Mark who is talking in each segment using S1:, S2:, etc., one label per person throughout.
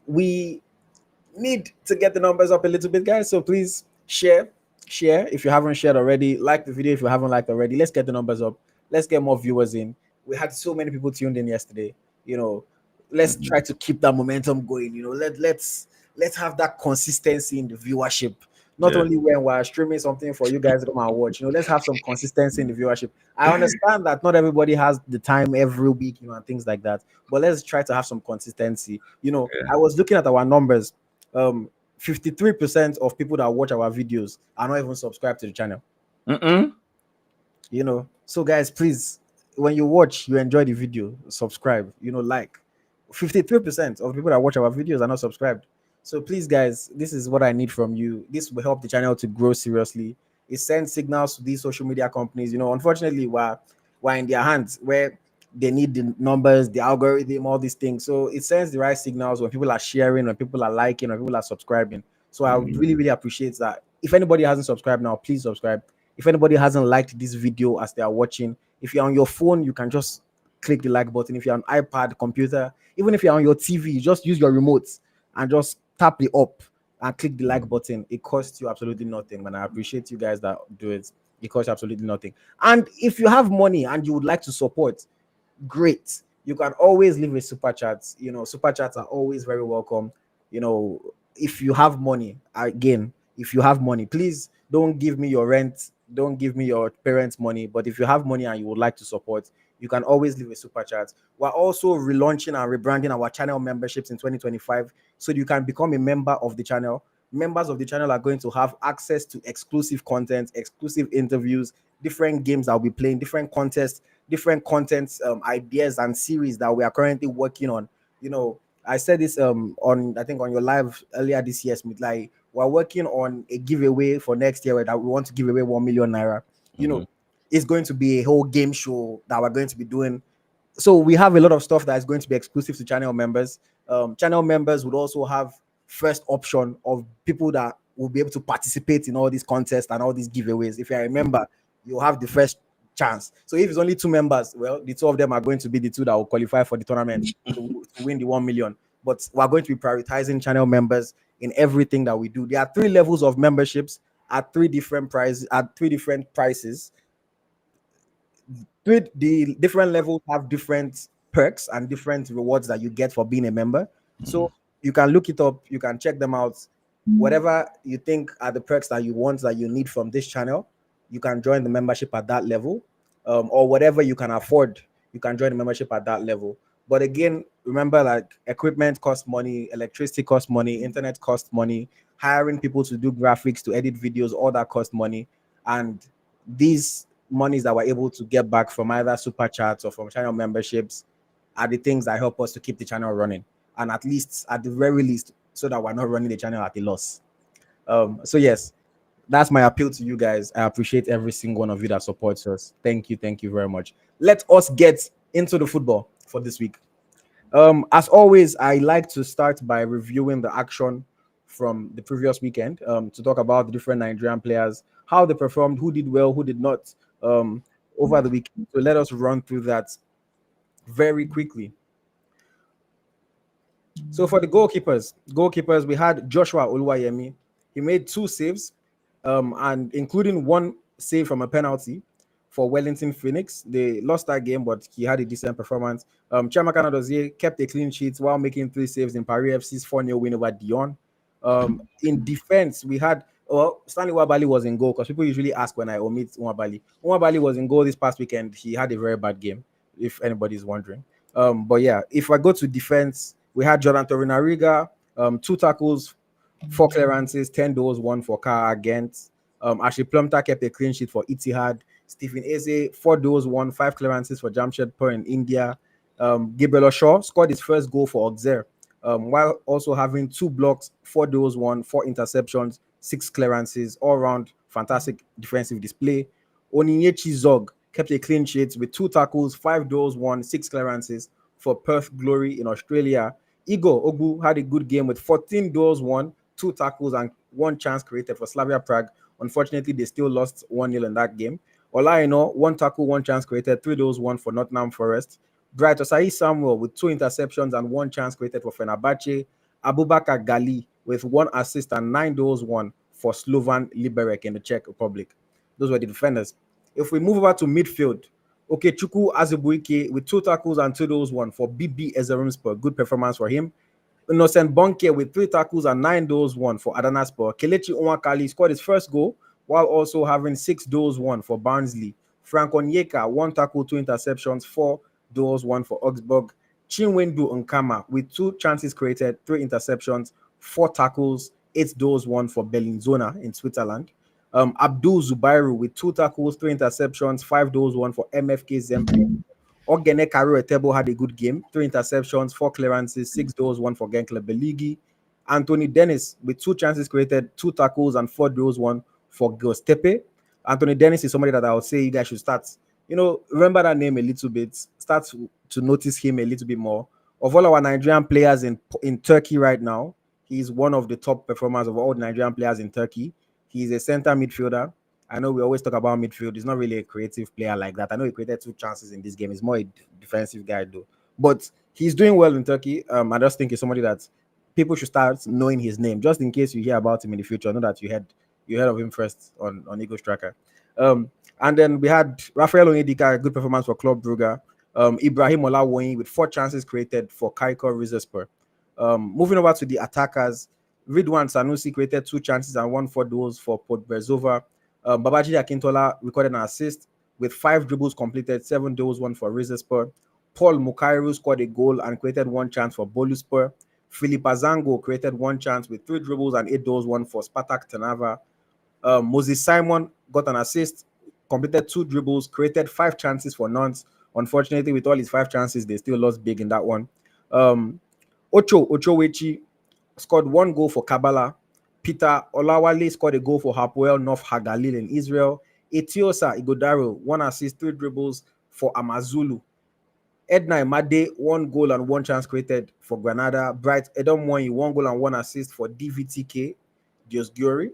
S1: we need to get the numbers up a little bit, guys. So please share if you haven't shared already. Like the video if you haven't liked already. Let's get the numbers up. Let's get more viewers in. We had so many people tuned in yesterday. Let's try to keep that momentum going. Let's have that consistency in the viewership. Not only when we're streaming something for you guys to come and watch. Let's have some consistency in the viewership. I understand that not everybody has the time every week, and things like that. But let's try to have some consistency. I was looking at our numbers. 53% of people that watch our videos are not even subscribed to the channel. So guys, please, when you watch, you enjoy the video, subscribe, like. 53% of people that watch our videos are not subscribed. So please, guys, this is what I need from you. This will help the channel to grow seriously. It sends signals to these social media companies. Unfortunately, we're in their hands where they need the numbers, the algorithm, all these things. So it sends the right signals when people are sharing, when people are liking, when people are subscribing. So I would really, really appreciate that. If anybody hasn't subscribed now, please subscribe. If anybody hasn't liked this video as they are watching, if you're on your phone, you can just click the like button. If you're on iPad, computer, even if you're on your TV, just use your remote and just tap the up and click the like button. It costs you absolutely nothing, and I appreciate you guys that do it. It costs you absolutely nothing. And if you have money and you would like to support, great. You can always leave a super chat. Super chats are always very welcome. If you have money, again, if you have money, please don't give me your rent, don't give me your parents' money. But if you have money and you would like to support, you can always leave a super chat. We're also relaunching and rebranding our channel memberships in 2025, so you can become a member of the channel. Members of the channel are going to have access to exclusive content, exclusive interviews, different games that we'll be playing, different contests, different contents, ideas and series that we are currently working on. I said this on, I think, on your live earlier this year, Smith. Like, we're working on a giveaway for next year that we want to give away 1 million naira. It's going to be a whole game show that we're going to be doing. So we have a lot of stuff that is going to be exclusive to channel members. Channel members would also have first option of people that will be able to participate in all these contests and all these giveaways. If I remember, you have the first chance. So if it's only 2 members, well, the 2 of them are going to be the 2 that will qualify for the tournament to win the 1 million. But we're going to be prioritizing channel members in everything that we do. There are 3 levels of memberships at 3 different prices. The different levels have different perks and different rewards that you get for being a member. So you can look it up, you can check them out. Whatever you think are the perks that you want, that you need from this channel, you can join the membership at that level. Or whatever you can afford, you can join the membership at that level. But again, remember, like, equipment costs money, electricity costs money, internet costs money, hiring people to do graphics, to edit videos, all that costs money. And these monies that we're able to get back from either super chats or from channel memberships are the things that help us to keep the channel running, and at the very least, so that we're not running the channel at a loss. So yes, that's my appeal to you guys. I appreciate every single one of you that supports us. Thank you very much. Let us get into the football for this week. As always, I like to start by reviewing the action from the previous weekend, to talk about the different Nigerian players, how they performed, who did well, who did not, over the weekend. So let us run through that very quickly. So for the goalkeepers, we had Joshua Oluwayemi. He made 2 saves, and including 1 save from a penalty for Wellington Phoenix. They lost that game, but he had a decent performance. Chiamaka Nnadozie kept a clean sheet while making 3 saves in Paris FC's 4-0 win over Dion. In defense, we had Stanley Nwabali was in goal, because people usually ask when I omit Nwabali. Nwabali was in goal this past weekend. He had a very bad game, if anybody's wondering. But yeah, if I go to defense, we had Jordan Torinariga, 2 tackles, 4 clearances, 10 goals, 1 for Car against. Ashley Plumter kept a clean sheet for Etihad. Stephen Eze, 4 goals, 1, 5 clearances for Jamshedpur in India. Gabriel Osho scored his first goal for Auxerre, while also having 2 blocks, 4 goals, 1, 4 interceptions, 6 clearances, all around fantastic defensive display. Onyinyechi Zog kept a clean sheet with 2 tackles, 5 goals, 1, 6 clearances for Perth Glory in Australia. Igor Ogbu had a good game with 14 goals, 1, 2 tackles, and 1 chance created for Slavia Prague. Unfortunately, they still lost 1-0 in that game. Olaino, 1 tackle, 1 chance created, 3 goals, 1 for Nottingham Forest. Bright Osayi Samuel with 2 interceptions and 1 chance created for Fenerbahce. Abubakar Gali with 1 assist and 9 goals won for Slovan Liberec in the Czech Republic. Those were the defenders. If we move over to midfield, okay, Chuku Azubuike with 2 tackles and 2 goals won for BB Ezerumspor. Good performance for him. Innocent Bonke with 3 tackles and 9 goals won for Adanaspor. Kelechi Nwakali scored his first goal while also having 6 goals won for Barnsley. Frank Onyeka, 1 tackle, 2 interceptions, 4 goals won for Augsburg. Chinwendu Nkama with 2 chances created, 3 interceptions, 4 tackles, 8 goals won for Bellinzona in Switzerland. Abdul Zubairu with 2 tackles, 3 interceptions, 5 goals won for MFK Zempli. Ogene Karu Etebo had a good game, 3 interceptions, 4 clearances, 6 goals, one for Genkler Beligi. Anthony Dennis with 2 chances created, 2 tackles, and 4 goals, one for Gostepe. Anthony Dennis is somebody that I would say you guys should start, remember that name a little bit, start to notice him a little bit more. Of all our Nigerian players in Turkey right now, he's one of the top performers of all Nigerian players in Turkey. He's a center midfielder. I know we always talk about midfield. He's not really a creative player like that. I know he created 2 chances in this game. He's more a defensive guy though. But he's doing well in Turkey. I just think he's somebody that people should start knowing his name, just in case you hear about him in the future. Know that you heard of him first on Eagle Striker. And then we had Rafael Onyedika, a good performance for Club Brugge. Ibrahim Olawoyin with 4 chances created for Kaiko Rizespor. Moving over to the attackers, Ridwan Sanusi created 2 chances and won 4 goals for Port Brezova. Babaji Akintola recorded an assist with 5 dribbles completed, 7 goals, one for Rizespor. Paul Mukairu scored a goal and created 1 chance for Boluspor. Philip Azango created 1 chance with 3 dribbles and 8 goals, one for Spartak Trnava. Moses Simon got an assist, completed 2 dribbles, created 5 chances for Nantes. Unfortunately, with all his 5 chances, they still lost big in that one. Ochowechi scored 1 goal for Kabbalah. Peter Olawale scored a goal for Hapoel North Hagalil in Israel. Etiosa Igodaro, 1 assist, 3 dribbles for Amazulu. Edna Imade, 1 goal and 1 chance created for Granada. Bright Edomwani, 1 goal and 1 assist for DVTK Diosgiori.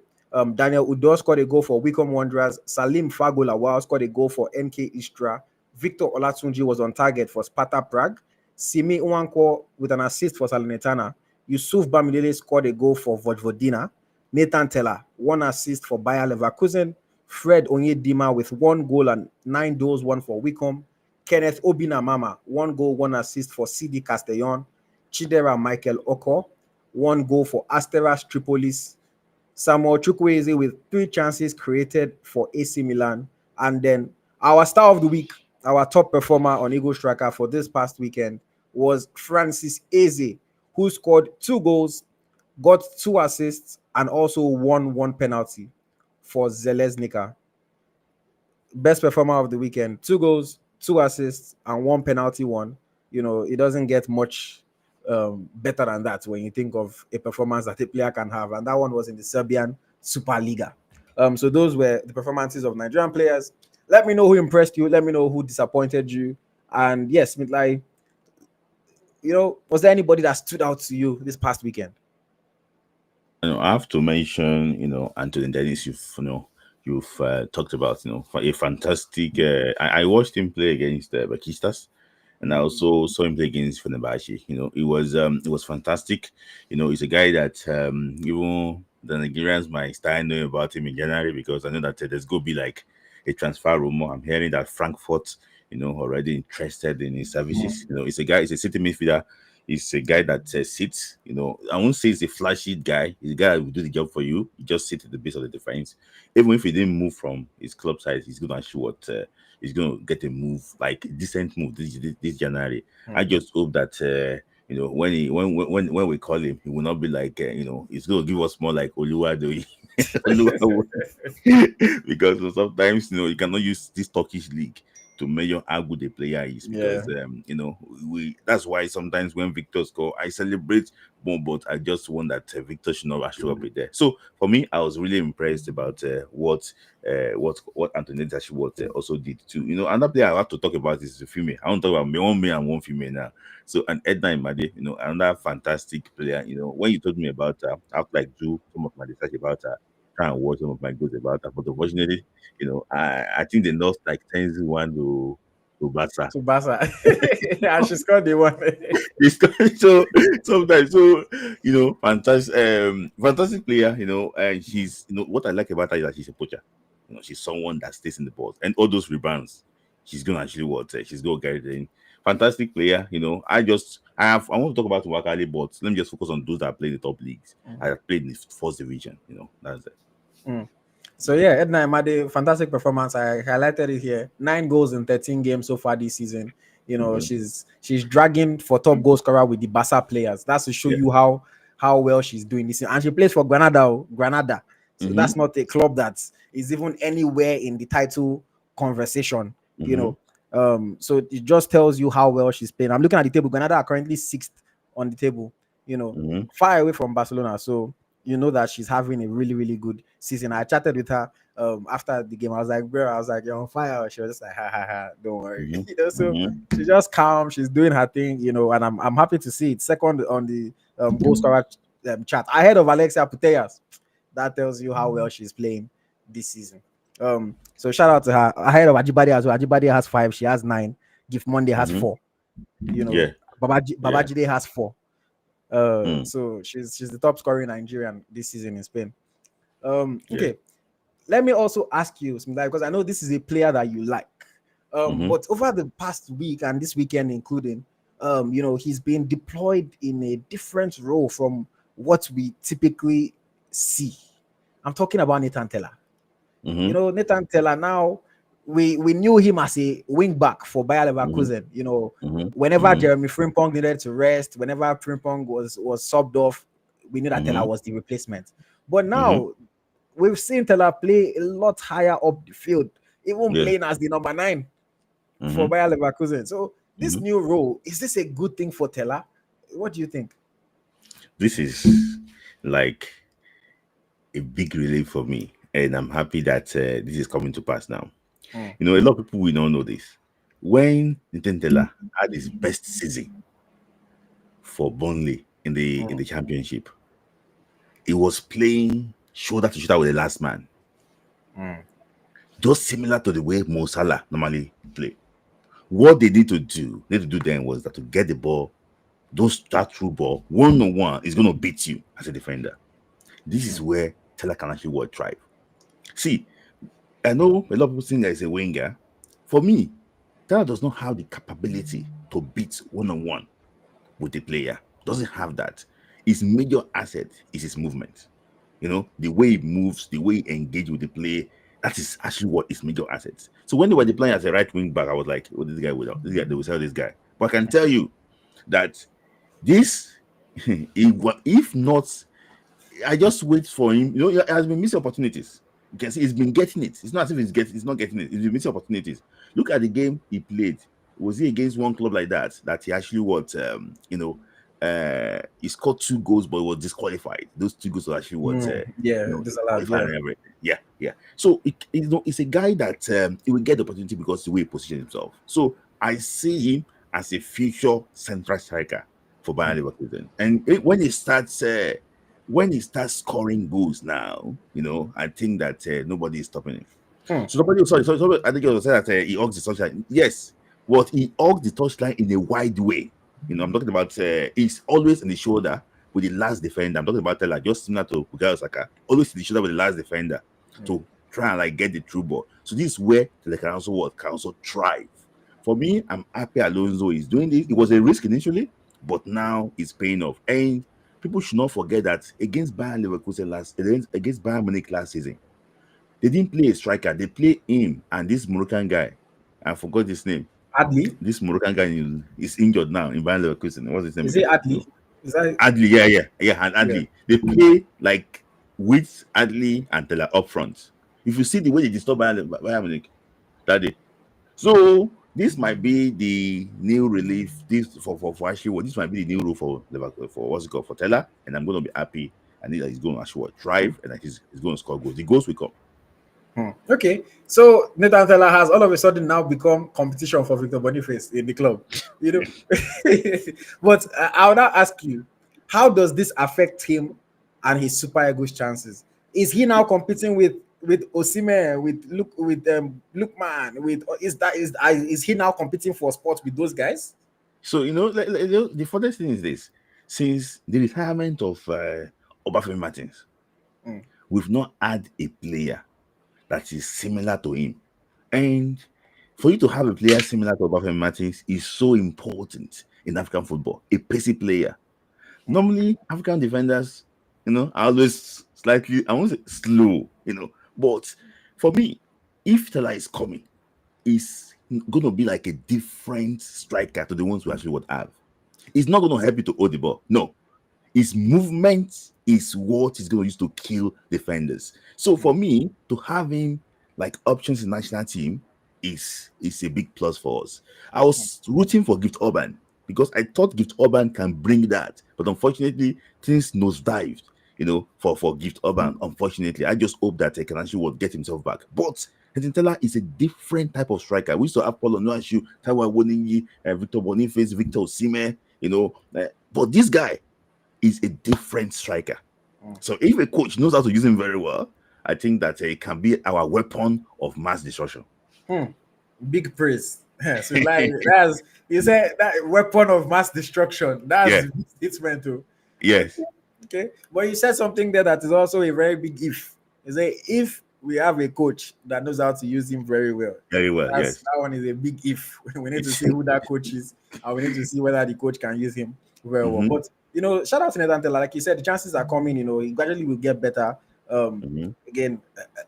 S1: Daniel Udo scored a goal for Wickham Wanderers. Salim Fagolawal scored a goal for MK Istra. Victor Olatunji was on target for Sparta Prague. Simi Nwankwo with an assist for Salernitana. Yusuf Bamidele scored a goal for Vojvodina. Nathan Teller, 1 assist for Bayer Leverkusen. Fred Onyedima with 1 goal and 9 goals, one for Wickham. Kenneth Obina Mama, 1 goal, 1 assist for CD Castellon. Chidera Michael Oko, 1 goal for Asteras Tripolis. Samuel Chukwueze with 3 chances created for AC Milan. And then our star of the week, our top performer on Eagle Striker for this past weekend was Francis Eze, who scored 2 goals, got 2 assists, and also won 1 penalty for Zeleznica. Best performer of the weekend, 2 goals, 2 assists, and 1 penalty won. It doesn't get much better than that when you think of a performance that a player can have. And that one was in the Serbian Superliga. So those were the performances of Nigerian players. Let me know who impressed you. Let me know who disappointed you. And yes, like, was there anybody that stood out to you this past weekend?
S2: I have to mention, Anthony Dennis. You've talked about, for a fantastic. I watched him play against Bakistas, and I also saw him play against Fenerbahce. It was fantastic. He's a guy that even the Nigerians might start knowing about him in January, because I know that there's going to be like a transfer rumor. I'm hearing that Frankfurt, already interested in his services. It's a guy. It's a city midfielder. He's a guy that sits. I won't say he's a flashy guy. He's a guy that will do the job for you. He just sits at the base of the defense. Even if he didn't move from his club size, he's going to show what he's going to get a move, like a decent move this January. I just hope that when we call him, he will not be like he's going to give us more like Oluwadoyi. Because sometimes you cannot use this Turkish league to measure how good a player is, because we that's why sometimes when Victor score, I celebrate more, but I just want that Victor should not show up with there. So for me, I was really impressed about what Anthony Dashwood also did too. Another player I have to talk about is the female. I want to talk about one male and one female now. So, and Edna Imade, another fantastic player. When you told me about her, I have to like do some of my research about her, try and watch some of my goals about her. But unfortunately, I think they lost like 10-1 to to Barca.
S1: to Barca. And she scored the one.
S2: So sometimes, so fantastic, fantastic player. And she's, what I like about her is that she's a poacher. She's someone that stays in the box, and all those rebounds, she's gonna actually she's gonna get it in. Fantastic player. I want to talk about Nwakali, but let me just focus on those that play in the top leagues. I have played in the first division. That's it.
S1: Mm. So yeah, Edna Imade, fantastic performance. I highlighted it here. 9 goals in 13 games so far this season. She's dragging for top goal scorer with the Barca players. That's to show
S2: Yeah.
S1: you how well she's doing this. And she plays for Granada. So that's not a club that is even anywhere in the title conversation. So it just tells you how well she's playing. I'm looking at the table. Granada are currently 6th on the table. Far away from Barcelona. So you know that she's having a really, really good season. I chatted with her after the game. I was like, bro, you're on fire. She was just like, ha ha ha, don't worry. So she's just calm. She's doing her thing, and I'm happy to see it. Second on the goal scorer chart, ahead of Alexia Putellas. That tells you how well she's playing this season. So shout out to her. Ahead of Ajibade as well. Ajibade has 5. She has 9. Gift Monday has 4. Babajide has 4. So she's the top scoring Nigerian this season in Spain. Okay, let me also ask you, because I know this is a player that you like. But over the past week and this weekend including, he's been deployed in a different role from what we typically see. I'm talking about Nathan Teller. Nathan Teller now, we knew him as a wing back for Bayer Leverkusen. Whenever Jeremy Frimpong needed to rest, whenever Frimpong was subbed off, we knew that Teller was the replacement. But now we've seen Teller play a lot higher up the field, even playing as the number 9 for Bayer Leverkusen. So this new role, is this a good thing for Teller? What do you think?
S2: This is like a big relief for me, and I'm happy that this is coming to pass now. A lot of people will not know this. When Nathan Teller had his best season for Burnley in the championship, he was playing shoulder to shoulder with the last man. Just similar to the way Mo Salah normally play. What they need to do then was that to get the ball, don't start through ball, 1-on-1 is going to beat you as a defender. This is where Teller can actually thrive. See, I know a lot of people think that he's a winger. For me, Teller does not have the capability to beat 1-on-1 with the player. Doesn't have that. His major asset is his movement. The way he moves, the way he engages with the play, that is actually what his major assets. So when they were deploying as a right wing back, I was like, this guy, they will sell this guy. But I can tell you that this, if not, I just wait for him. He has been missing opportunities. You can see he's been getting it. It's not as if he's not getting it. He's been missing opportunities. Look at the game he played. Was he against one club like that he actually he scored 2 goals but was disqualified. Those 2 goals were actually disallowed. Yeah. So it's a guy that he will get the opportunity because of the way he positions himself. So I see him as a future central striker for Bayer Leverkusen. And when he starts scoring goals now, I think that nobody is stopping him. So somebody, I think you said that he hugs the touchline. Yes, but he hugs the touchline in a wide way. I'm talking about he's always in the shoulder with the last defender. I'm talking about Teller, just similar to Bukayo Saka, always in the shoulder with the last defender to try and get the true ball. So this is where Teller can also thrive. For me, I'm happy Alonso is doing this. It was a risk initially, but now it's paying off. And people should not forget that against Bayern Leverkusen against Bayern Munich last season, they didn't play a striker. They played him and this Moroccan guy. I forgot his name.
S1: Adli.
S2: This Moroccan guy is injured now in Bayern Leverkusen. What's his name?
S1: Is it Adli? Is that
S2: Adli? Yeah, and Adli. They play like with Adli and Teller up front. If you see the way they disturb Bayern Munich that day, so this might be the new relief. This might be the new rule for what's it called for Teller, and I'm going to be happy. I think that he's going to actually thrive and that he's going to score goals. The goals will come.
S1: Okay, so Nathan Teller has all of a sudden now become competition for Victor Boniface in the club, But I would now ask you, how does this affect him and his Super Eagles chances? Is he now competing with with Osimhen, with Lookman, with is he now competing for spots with those guys?
S2: So the funniest thing is this: since the retirement of Obafemi Martins,
S1: Mm.
S2: we've not had a player that is similar to him. And for you to have a player similar to Obafemi Martins is so important in African football. A pacey player. Normally, African defenders, are always slightly, I won't say slow, but for me, if Tella is coming, it's going to be like a different striker to the ones we actually would have. It's not going to help you to hold the ball. No, his movement is what is going to use to kill defenders. So for me, to have him like options in national team is a big plus for us. I was rooting for Gift Urban because I thought Gift Urban can bring that, but unfortunately, things nosedived. For Gift Urban, unfortunately, I just hope that Ekanashi will get himself back. But Hedintela is a different type of striker. We used to have Paulo Noashu, Taiwa Woningi, Victor Boniface, Victor Osime, but this guy is a different striker. So if a coach knows how to use him very well, I think that it can be our weapon of mass destruction.
S1: Big praise. So like that's you said that weapon of mass destruction. That's
S2: Yeah.
S1: the big statement too.
S2: Yes.
S1: Okay. But you said something there that is also a very big if. You say if we have a coach that knows how to use him very well.
S2: Very well. Yes.
S1: That one is a big if. We need to see who that coach is, and we need to see whether the coach can use him very well. But shout out to Nathan Taylor. Like you said, the chances are coming. He gradually will get better. Again,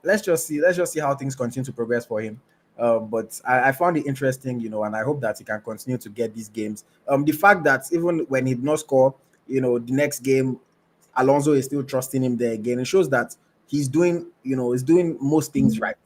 S1: let's just see how things continue to progress for him. But I found it interesting, and I hope that he can continue to get these games. The fact that even when he did not score, the next game, Alonso is still trusting him there again. It shows that he's doing most things right,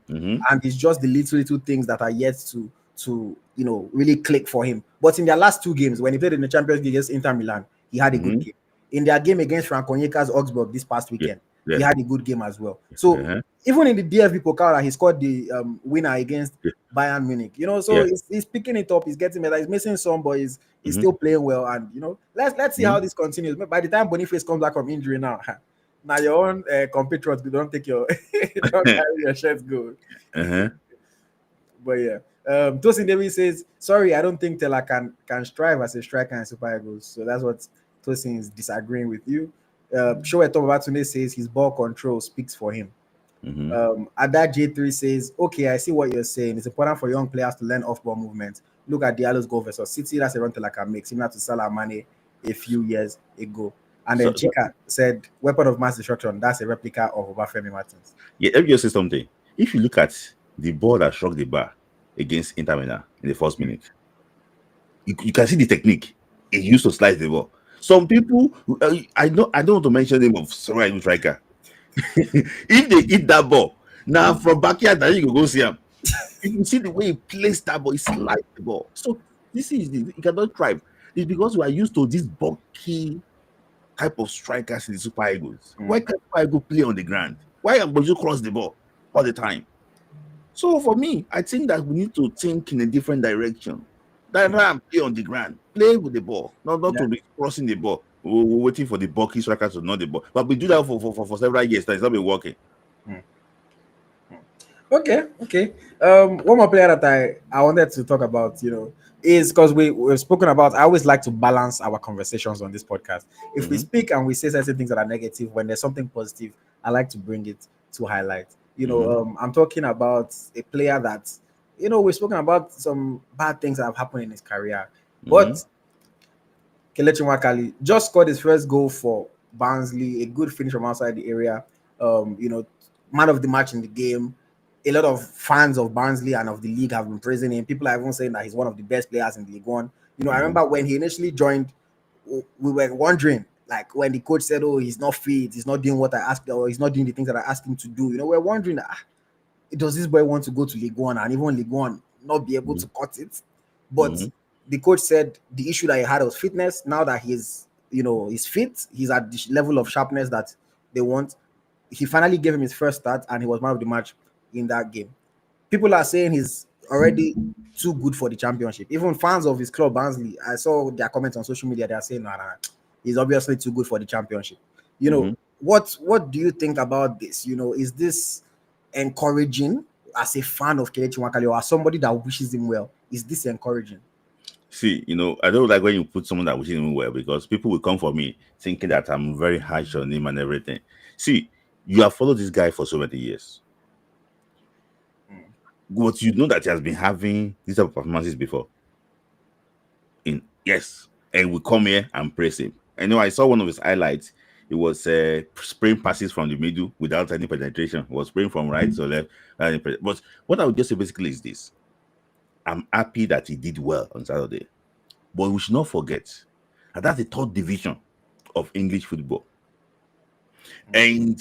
S1: and it's just the little things that are yet to really click for him. But in their last two games, when he played in the Champions League against Inter Milan, he had a good game. In their game against Frank Onyeka's Augsburg this past weekend, he had a good game as well. So even in the DFB Pokal, he scored the winner against Bayern Munich. So he's picking it up. He's getting better. He's missing some, but he's still playing well. And let's see how this continues. By the time Boniface comes back from injury now your own compatriots don't take your don't carry your shirts go. But yeah. Tosin Davis says, sorry, I don't think Tella can strive as a striker in Super Eagles. So that's what Tosin is disagreeing with you. Showe Tobatunde says his ball control speaks for him. Ada J3 says, okay, I see what you're saying. It's important for young players to learn off-ball movement. Look at Diallo's goal versus City. That's a run Tella can make, similar to Salah Mane a few years ago. And then Chika said, weapon of mass destruction, that's a replica of Obafemi Martins.
S2: Yeah, let me just say something. If you look at the ball that struck the bar against Inter Milan in the first minute, you can see the technique it used to slice the ball. Some people, I don't want to mention the name of some striker. If they hit that ball, now from backyard, then you can go see him. If you see the way he placed that ball, he sliced the ball. So this is you cannot thrive. It's because we are used to this bulky type of strikers in the Super Eagles. Why can't Super Eagles play on the ground? Why must you cross the ball all the time? So for me, I think that we need to think in a different direction. That play on the ground, play with the ball, not to be crossing the ball. We're waiting for the bulky strikers to know the ball. But we do that for several years. It's not been working.
S1: Okay. One more player that I wanted to talk about, is because we've spoken about. I always like to balance our conversations on this podcast. If we speak and we say certain things that are negative, when there's something positive, I like to bring it to highlight. I'm talking about a player that, we've spoken about some bad things that have happened in his career, but Kelechi Nwakali just scored his first goal for Barnsley, a good finish from outside the area. Man of the match in the game. A lot of fans of Barnsley and of the league have been praising him. People are even saying that he's one of the best players in League One. I remember when he initially joined, we were wondering, like when the coach said, "Oh, he's not fit, he's not doing what I asked, or he's not doing the things that I asked him to do." We're wondering, does this boy want to go to League One and even League One not be able to cut it? But the coach said the issue that he had was fitness. Now that he's fit, he's at the level of sharpness that they want. He finally gave him his first start, and he was man of the match in that game. People are saying he's already too good for the championship. Even fans of his club, Barnsley, I saw their comments on social media. They are saying, nah, he's obviously too good for the championship. What do you think about this? Is this encouraging as a fan of Kelechi Nwakali or as somebody that wishes him well? Is this encouraging?
S2: See, I don't like when you put someone that wishes him well, because people will come for me thinking that I'm very harsh on him and everything. See, you have followed this guy for so many years. But you know that he has been having these type of performances before. Yes, and we come here and praise him. I know I saw one of his highlights. It was spraying passes from the middle without any penetration. It was spraying from right to left. But what I would just say basically is this: I'm happy that he did well on Saturday, but we should not forget that that's the third division of English football, and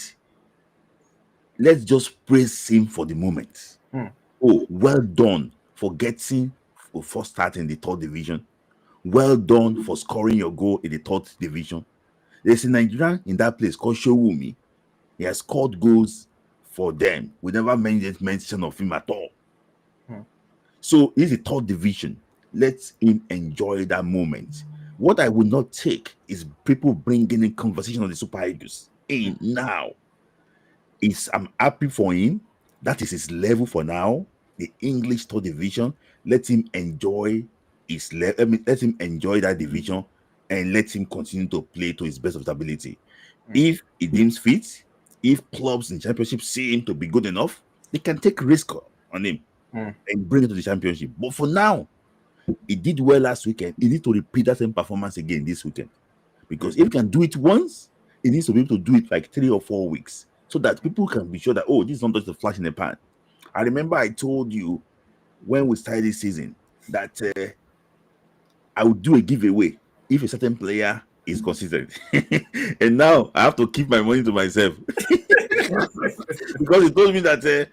S2: let's just praise him for the moment. Oh, well done for getting for starting the third division. Well done for scoring your goal in the third division. There's a Nigerian in that place called Showumi. He has scored goals for them. We never made mention of him at all. So he's the third division. Let him enjoy that moment. What I will not take is people bringing in conversation on the Super Eagles in now. I'm happy for him. That is his level for now. The English third division. Let him enjoy his level. Let him enjoy that division and let him continue to play to his best of his ability. If he deems fit, if clubs in championship see him to be good enough, they can take risk on him and bring him to the championship. But for now, he did well last weekend. He needs to repeat that same performance again this weekend. Because if he can do it once, he needs to be able to do it like 3 or 4 weeks, so that people can be sure that, oh, this is not just a flash in the pan. I remember I told you when we started this season that I would do a giveaway if a certain player is consistent. And now I have to keep my money to myself. Because he told me that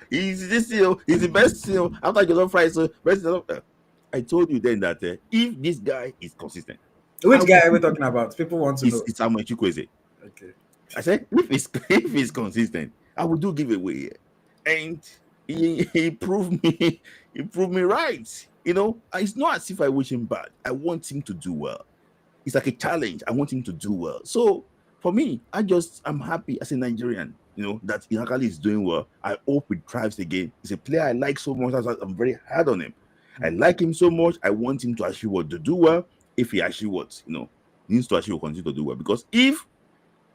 S2: he's this, he's the best, after Jollof Rice, best. I told you then that if this guy is consistent.
S1: Which guy are we talking about? People want to know.
S2: It's Samuel Chukwueze.
S1: Okay.
S2: I said, if he's consistent, I will do giveaway. And he proved me right. It's not as if I wish him bad. I want him to do well. It's like a challenge. I want him to do well. So for me, I'm happy as a Nigerian, that Nwakali is doing well. I hope he thrives again. He's a player I like so much. I'm very hard on him. I like him so much. I want him to actually to do well. If he actually needs to actually continue to do well. Because if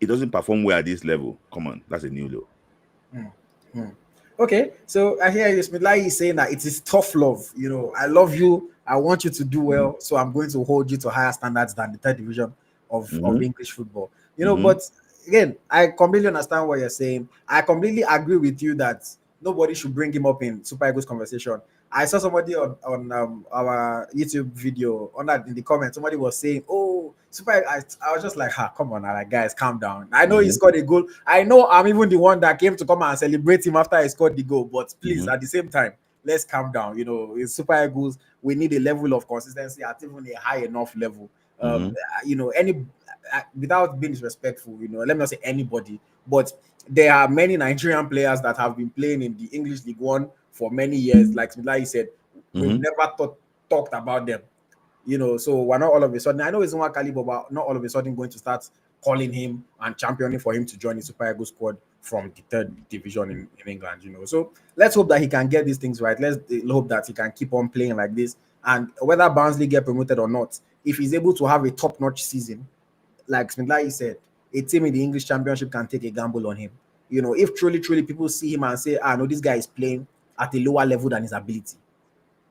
S2: he doesn't perform well at this level, come on, that's a new low.
S1: Okay, so I hear you, Smilai is saying that it is tough love. I love you. I want you to do well, so I'm going to hold you to higher standards than the third division of English football. But again, I completely understand what you're saying. I completely agree with you that nobody should bring him up in Super Eagles conversation. I saw somebody on our YouTube video in the comments. Somebody was saying, "Oh, Super." I was just like, come on, guys, calm down. I know he scored a goal. I know I'm even the one that came to come and celebrate him after he scored the goal. But please, at the same time, let's calm down. In Super Eagles, we need a level of consistency at even a high enough level. Without being disrespectful, let me not say anybody, but there are many Nigerian players that have been playing in the English League One for many years. Like you said, we've never talked about them. So we're not all of a sudden. I know it's Nwakali, but not all of a sudden going to start calling him and championing for him to join the Super Eagles squad from the third division in England. So let's hope that he can get these things right. Let's hope that he can keep on playing like this. And whether Barnsley get promoted or not, if he's able to have a top-notch season, like Smidlai said, a team in the English Championship can take a gamble on him. If truly people see him and say, no, this guy is playing at a lower level than his ability,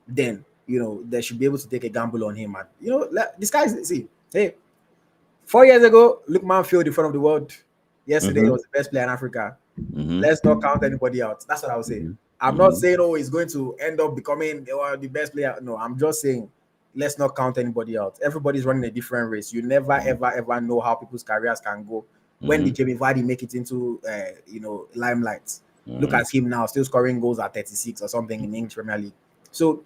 S1: then they should be able to take a gamble on him. And this guy, see, hey, 4 years ago, Lookman failed in front of the world. Yesterday, he was the best player in Africa. Let's not count anybody out. That's what I would say. I'm not saying, he's going to end up becoming the best player. No, I'm just saying, let's not count anybody out. Everybody's running a different race. You never, ever know how people's careers can go. When did Jamie Vardy make it into, limelight? Look at him now, still scoring goals at 36 or something in English Premier League. So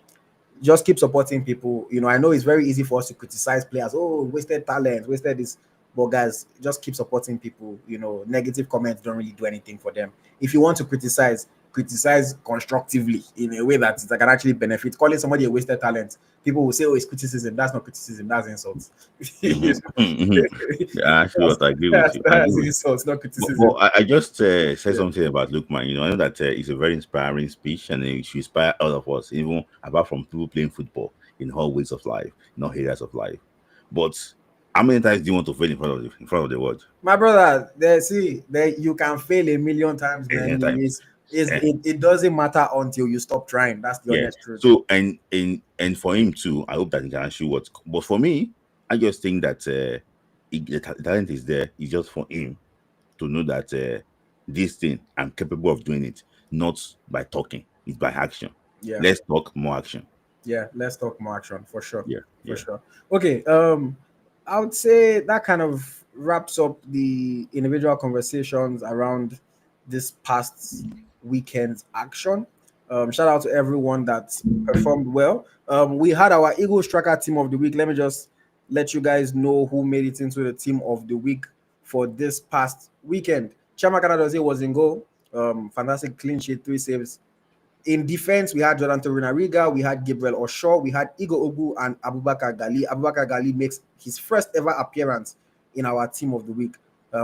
S1: just keep supporting people. I know it's very easy for us to criticize players. Oh, wasted talent, wasted this. But guys, just keep supporting people. Negative comments don't really do anything for them. If you want to criticize criticize constructively in a way that can actually benefit. Calling somebody a wasted talent, people will say, "Oh, it's criticism." That's not criticism. That's insult. You
S2: Mhm, mhm. Yeah, actually,
S1: that's,
S2: what I agree with you. I agree
S1: that's
S2: with
S1: insult, not
S2: But
S1: criticism.
S2: I just said
S1: Yeah,
S2: something about Lukman. I know that it's a very inspiring speech, and it should inspire all of us, even apart from people playing football in all ways of life, in all areas of life. But how many times do you want to fail in front of the world?
S1: my brother. There, see, there you can fail a million times,
S2: Many
S1: man.
S2: times. Eh,
S1: It doesn't matter until you stop trying. That's the
S2: yeah.
S1: honest truth.
S2: So and for him too, I hope that he can actually what. But for me, I just think that the talent is there. It's just for him to know that this thing I'm capable of doing it, not by talking, it's by action.
S1: Yeah.
S2: Let's talk more action.
S1: Yeah, let's talk more action for sure.
S2: Yeah,
S1: For
S2: yeah.
S1: sure. Okay. I would say that kind of wraps up the individual conversations around this past weekend's action. Shout out to everyone that performed well. We had our Eagle Striker team of the week. Let me just let you guys know who made it into the team of the week for this past weekend. Chama Dozie was in goal. Fantastic clean sheet, 3 saves. In defense, we had Jonathan Riga, we had Gabriel Oshaw, we had Igor Ogu and Abubakar Gali. Abubakar Gali makes his first ever appearance in our team of the week,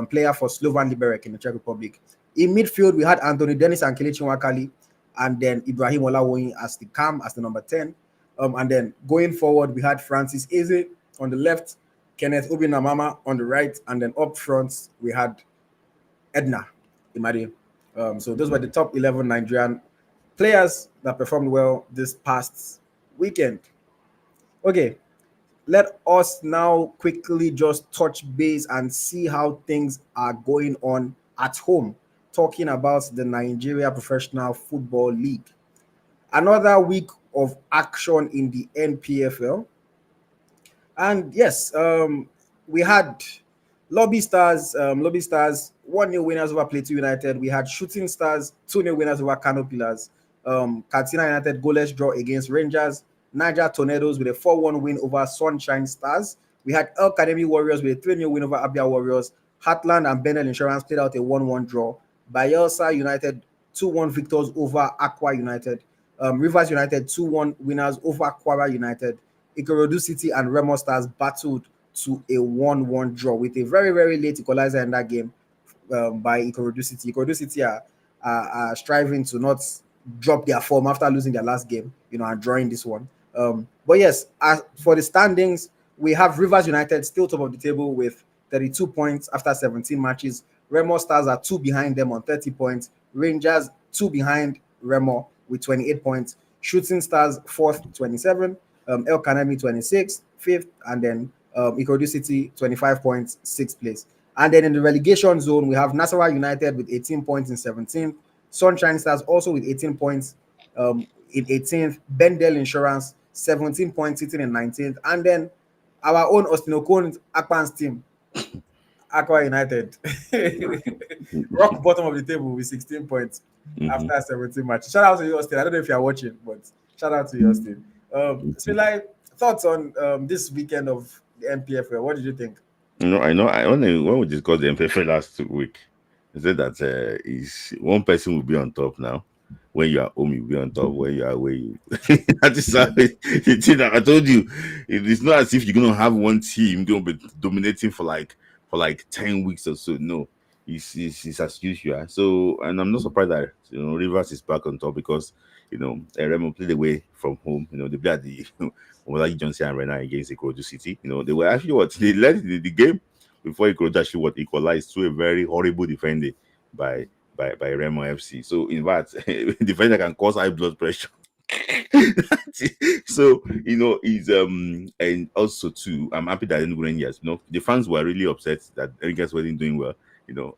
S1: player for Slovan Liberec in the Czech Republic. In midfield, we had Anthony Dennis and Kelechi Nwakali, and then Ibrahim Olawoyin as the cam, as the number 10. And then going forward, we had Francis Eze on the left, Kenneth Obinamama on the right, and then up front, we had Edna Imadi. So those were the top 11 Nigerian players that performed well this past weekend. Okay, let us now quickly just touch base and see how things are going on at home. Talking about the Nigeria Professional Football League. Another week of action in the NPFL. And yes, we had Lobby Stars, 1-0 winners over Plateau United. We had Shooting Stars, 2-0 winners over Kano Pillars. Katsina United goalless draw against Rangers. Niger Tornadoes with a 4-1 win over Sunshine Stars. We had El Academy Warriors with a 3-0 win over Abia Warriors. Heartland and Benel Insurance played out a 1-1 draw. Bayelsa United 2-1 victors over Aqua United. Rivers United 2-1 winners over Kwara United. Ikorodu City and Remo Stars battled to a 1-1 draw with a very, very late equalizer in that game by Ikorodu City. Ikorodu City are striving to not drop their form after losing their last game, and drawing this one. But yes, as for the standings, we have Rivers United still top of the table with 32 points after 17 matches. Remo Stars are 2 behind them on 30 points. Rangers 2 behind Remo with 28 points. Shooting Stars 4th, 27. El Kanemi 26th, 5th, and then Ikorodu City 25 points, 6th place. And then in the relegation zone, we have Nasarawa United with 18 points in 17th. Sunshine Stars also with 18 points in 18th. Bendel Insurance 17 points sitting in 19th. And then our own Austin Okon Akpan's team, Aqua United, rock bottom of the table with 16 points
S2: Mm-hmm.
S1: after 17 matches. Shout out to you, Austin. I don't know if you're watching, but shout out to you, Austin. So, like, thoughts on this weekend of the MPFL? What did you think?
S2: I know. When we discussed the MFA last week, I said that is one person will be on top now. When you are home, you'll be on top. When you are away, you. That is how it is. I told you, it's not as if you're gonna have one team gonna be dominating for like 10 weeks or so. No, it's as usual. So, and I'm not surprised that Rivers is back on top because Remo played away from home. They played at the Olayi Johnson Arena against Ikorodu City. They were actually they led the game before Ikorodu actually equalized through a very horrible defending by by Remo FC. So in fact, defender can cause high blood pressure. So is and also too, I'm happy that Enugu Rangers, the fans were really upset that Rangers wasn't doing well,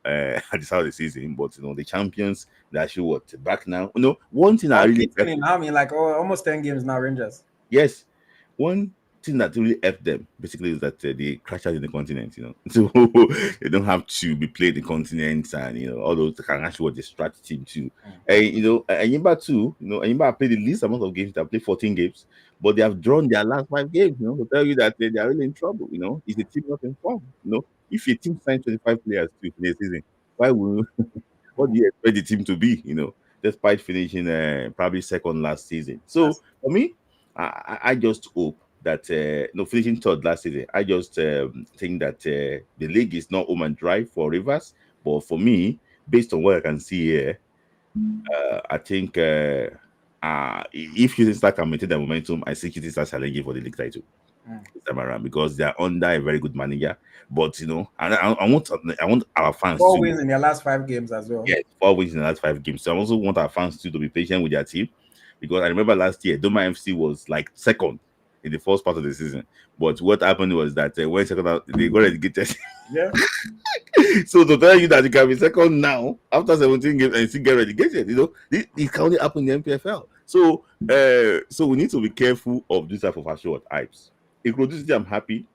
S2: at the start of the season, but the champions, they actually back now. One thing I really
S1: Unbeaten in how many, like, almost 10 games now, Rangers.
S2: yes, one thing that really helped them basically is that they crash out in the continent, so they don't have to be played the continent and all those can actually distract team too. And Ayimba too, Ayimba played the least amount of games. They played 14 games, but they have drawn their last 5 games. To tell you that they are really in trouble. It's a team not in form. If a team signs 25 players to the season, why will what do you expect the team to be? despite finishing probably second last season. So
S1: That's
S2: for me, I just hope that no finishing third last season. I just think that the league is not home and dry for Rivers, but for me, based on what I can see here, I think if Shooting Star can maintain the momentum, I see Shooting Star challenging for the league title
S1: mm.
S2: this time around because they are under a very good manager. But I want our fans
S1: 4
S2: to
S1: wins in their last 5 games as well.
S2: get 4 wins in the last 5 games. So I also want our fans to be patient with their team because I remember last year Doma FC was like second in the first part of the season. But what happened was that when second out, they got relegated.
S1: Yeah.
S2: So to tell you that you can be second now after 17 games and still get relegated, it can only happen in the MPFL. So we need to be careful of this type of short hypes. Including I'm happy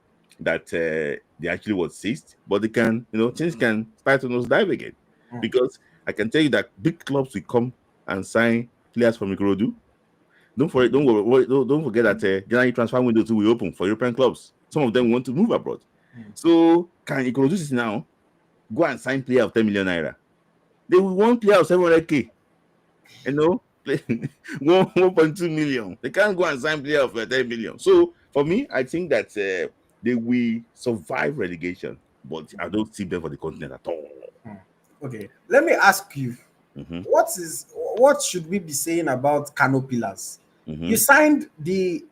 S2: that they actually was sixth, but they can, things can start to dive again.
S1: Mm.
S2: Because I can tell you that big clubs will come and sign players from Ikorodu. Don't forget that January transfer window too will open for European clubs. Some of them want to move abroad.
S1: Mm.
S2: So can Ikorodu this now go and sign player of 10 million naira? They will want player of 700k. You know, 1.2 million. They can't go and sign player of 10 million. So for me, I think that they will survive relegation, but I don't see them for the continent at all.
S1: Mm. Okay. Let me ask you,
S2: Mm-hmm,
S1: what should we be saying about Kano Pillars? You
S2: mm-hmm,
S1: signed the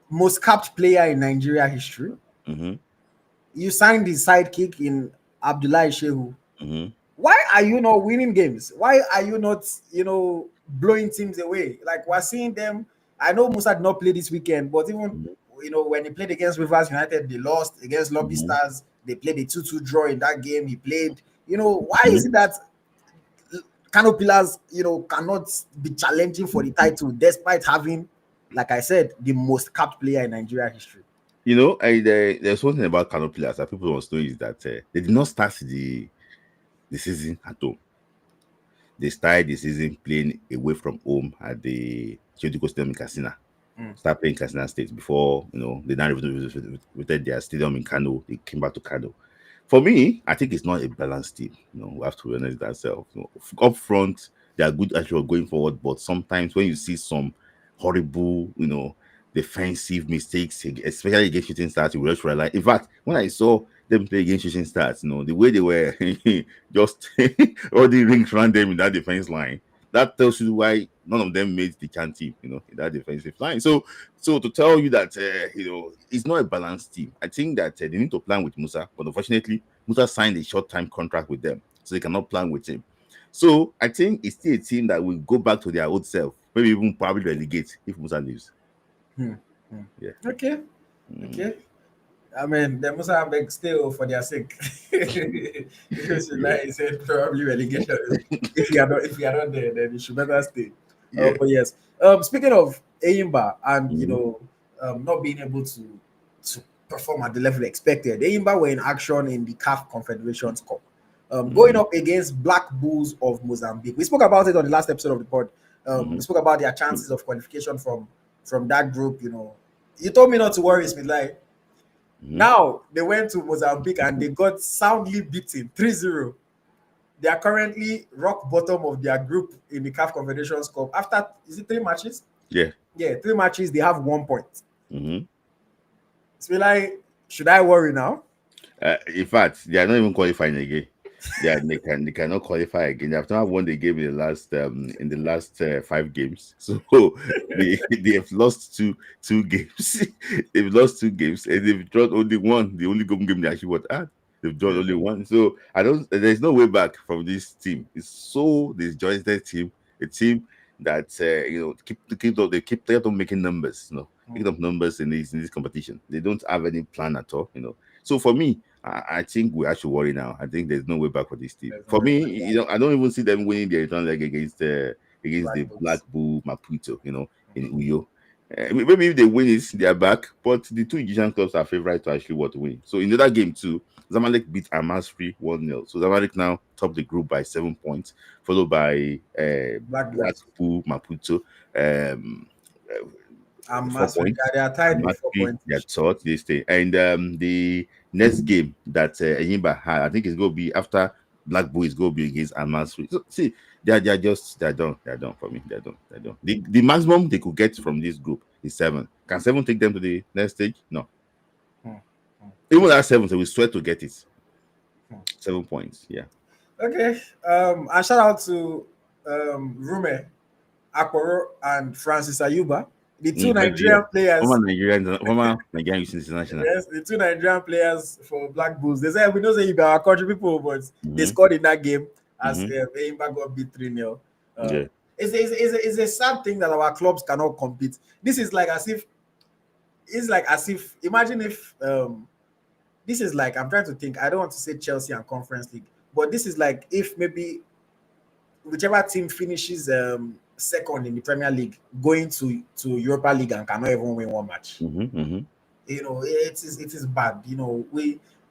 S1: most capped player in Nigeria history.
S2: mm-hmm,
S1: You signed the sidekick in Abdullahi Shehu.
S2: mm-hmm,
S1: Why are you not winning games? Why are you not, blowing teams away? Like we're seeing them. I know Musa did not play this weekend, but even when he played against Rivers United, they lost against Lobby
S2: mm-hmm,
S1: Stars. They played a 2-2 draw in that game. He played. Why is
S2: mm-hmm.
S1: it that Kano Pillars, cannot be challenging for the title despite having, like I said, the most capped player in Nigeria history?
S2: There's one thing about Canopilas that people must know is that they did not start the season at home. They started the season playing away from home at the Chiodu Stadium in Katsina.
S1: Mm.
S2: Start playing Katsina State before they now renovated their stadium in Kano. They came back to Kano. For me, I think it's not a balanced team. We have to be honest with ourselves. Up front, they are good actually going forward, but sometimes when you see some horrible, defensive mistakes, especially against shooting stars, you just realize. In fact, when I saw them play against shooting stars, the way they were just all the rings around them in that defense line, that tells you why none of them made the CAN team, in that defensive line. So to tell you that it's not a balanced team, I think that they need to plan with Musa, but unfortunately, Musa signed a short-time contract with them, so they cannot plan with him. So I think it's still a team that will go back to their old self, maybe even probably relegate if Musa leaves.
S1: Hmm. Hmm.
S2: Yeah.
S1: Okay.
S2: Mm.
S1: Okay. I mean, they must have big still for their sake. Because
S2: Yeah.
S1: like I said, probably relegation. If you are not there, then you should better stay.
S2: Yeah.
S1: But yes. Speaking of Eyimba and
S2: Mhm.
S1: not being able to perform at the level expected, Eyimba were in action in the CAF Confederations Cup. Going
S2: Mhm.
S1: up against Black Bulls of Mozambique. We spoke about it on the last episode of the pod. We
S2: Mhm.
S1: spoke about their chances of qualification from that group. You told me not to worry, Smith. Like
S2: Mhm.
S1: now they went to Mozambique and they got soundly beaten 3-0. They are currently rock bottom of their group in the CAF Confederations Cup. After is it 3 matches?
S2: Yeah.
S1: Yeah, 3 matches. They have 1 point.
S2: Mhm.
S1: So like, should I worry now?
S2: In fact, they are not even qualifying again. They cannot qualify again. They have not won the game in the last 5 games. So they have lost two games. They've lost 2 games and they've drawn only one. The only home game they actually had. They've drawn only one. So I don't. There's no way back from this team. It's so disjointed team. A team that they keep on making numbers. Picking up numbers in this competition. They don't have any plan at all. So for me, I think we actually worry now. I think there's no way back for this team.
S1: There's no
S2: For
S1: way
S2: me,
S1: back.
S2: I don't even see them winning the return leg against
S1: Black
S2: the Black
S1: Bulls.
S2: Bull Maputo, in Uyo. Maybe if they win it, they are back. But the two Egyptian clubs are favorite to actually want to win. So in the other game too, Zamalek beat Amasri 1-0. So Zamalek now top the group by 7 points, followed by
S1: Black
S2: Black
S1: Bulls.
S2: Bull Maputo. Um,
S1: And
S2: 4 points.
S1: Masfrika, they are tied with four
S2: Matthew,
S1: points
S2: their
S1: each.
S2: third they stay. And the next game that Enyimba had, I think it's going to be after Black Boys go be against Amasri. So see, they're done for me. They're done. The maximum they could get from this group is 7. Can 7 take them to the next stage? No.
S1: Hmm. Hmm.
S2: Even that 7, they will sweat to get it.
S1: Hmm.
S2: 7 points. Yeah.
S1: Okay. And shout out to Rume Akporo and Francis Ayuba, the two
S2: Yeah.
S1: Nigerian players.
S2: Former Nigerian Youth International.
S1: Yes, the two Nigerian players for Black Bulls. They said we know say you be our country people, but they
S2: Mm-hmm.
S1: scored in that game as
S2: Mm-hmm.
S1: Eimba got beat 3-0.
S2: Yeah.
S1: It's a sad thing that our clubs cannot compete. This is like as if imagine if this is like I'm trying to think. I don't want to say Chelsea and Conference League, but this is like if maybe whichever team finishes second in the Premier League going to Europa League and cannot even win one match.
S2: Mm-hmm. Mm-hmm.
S1: It is bad.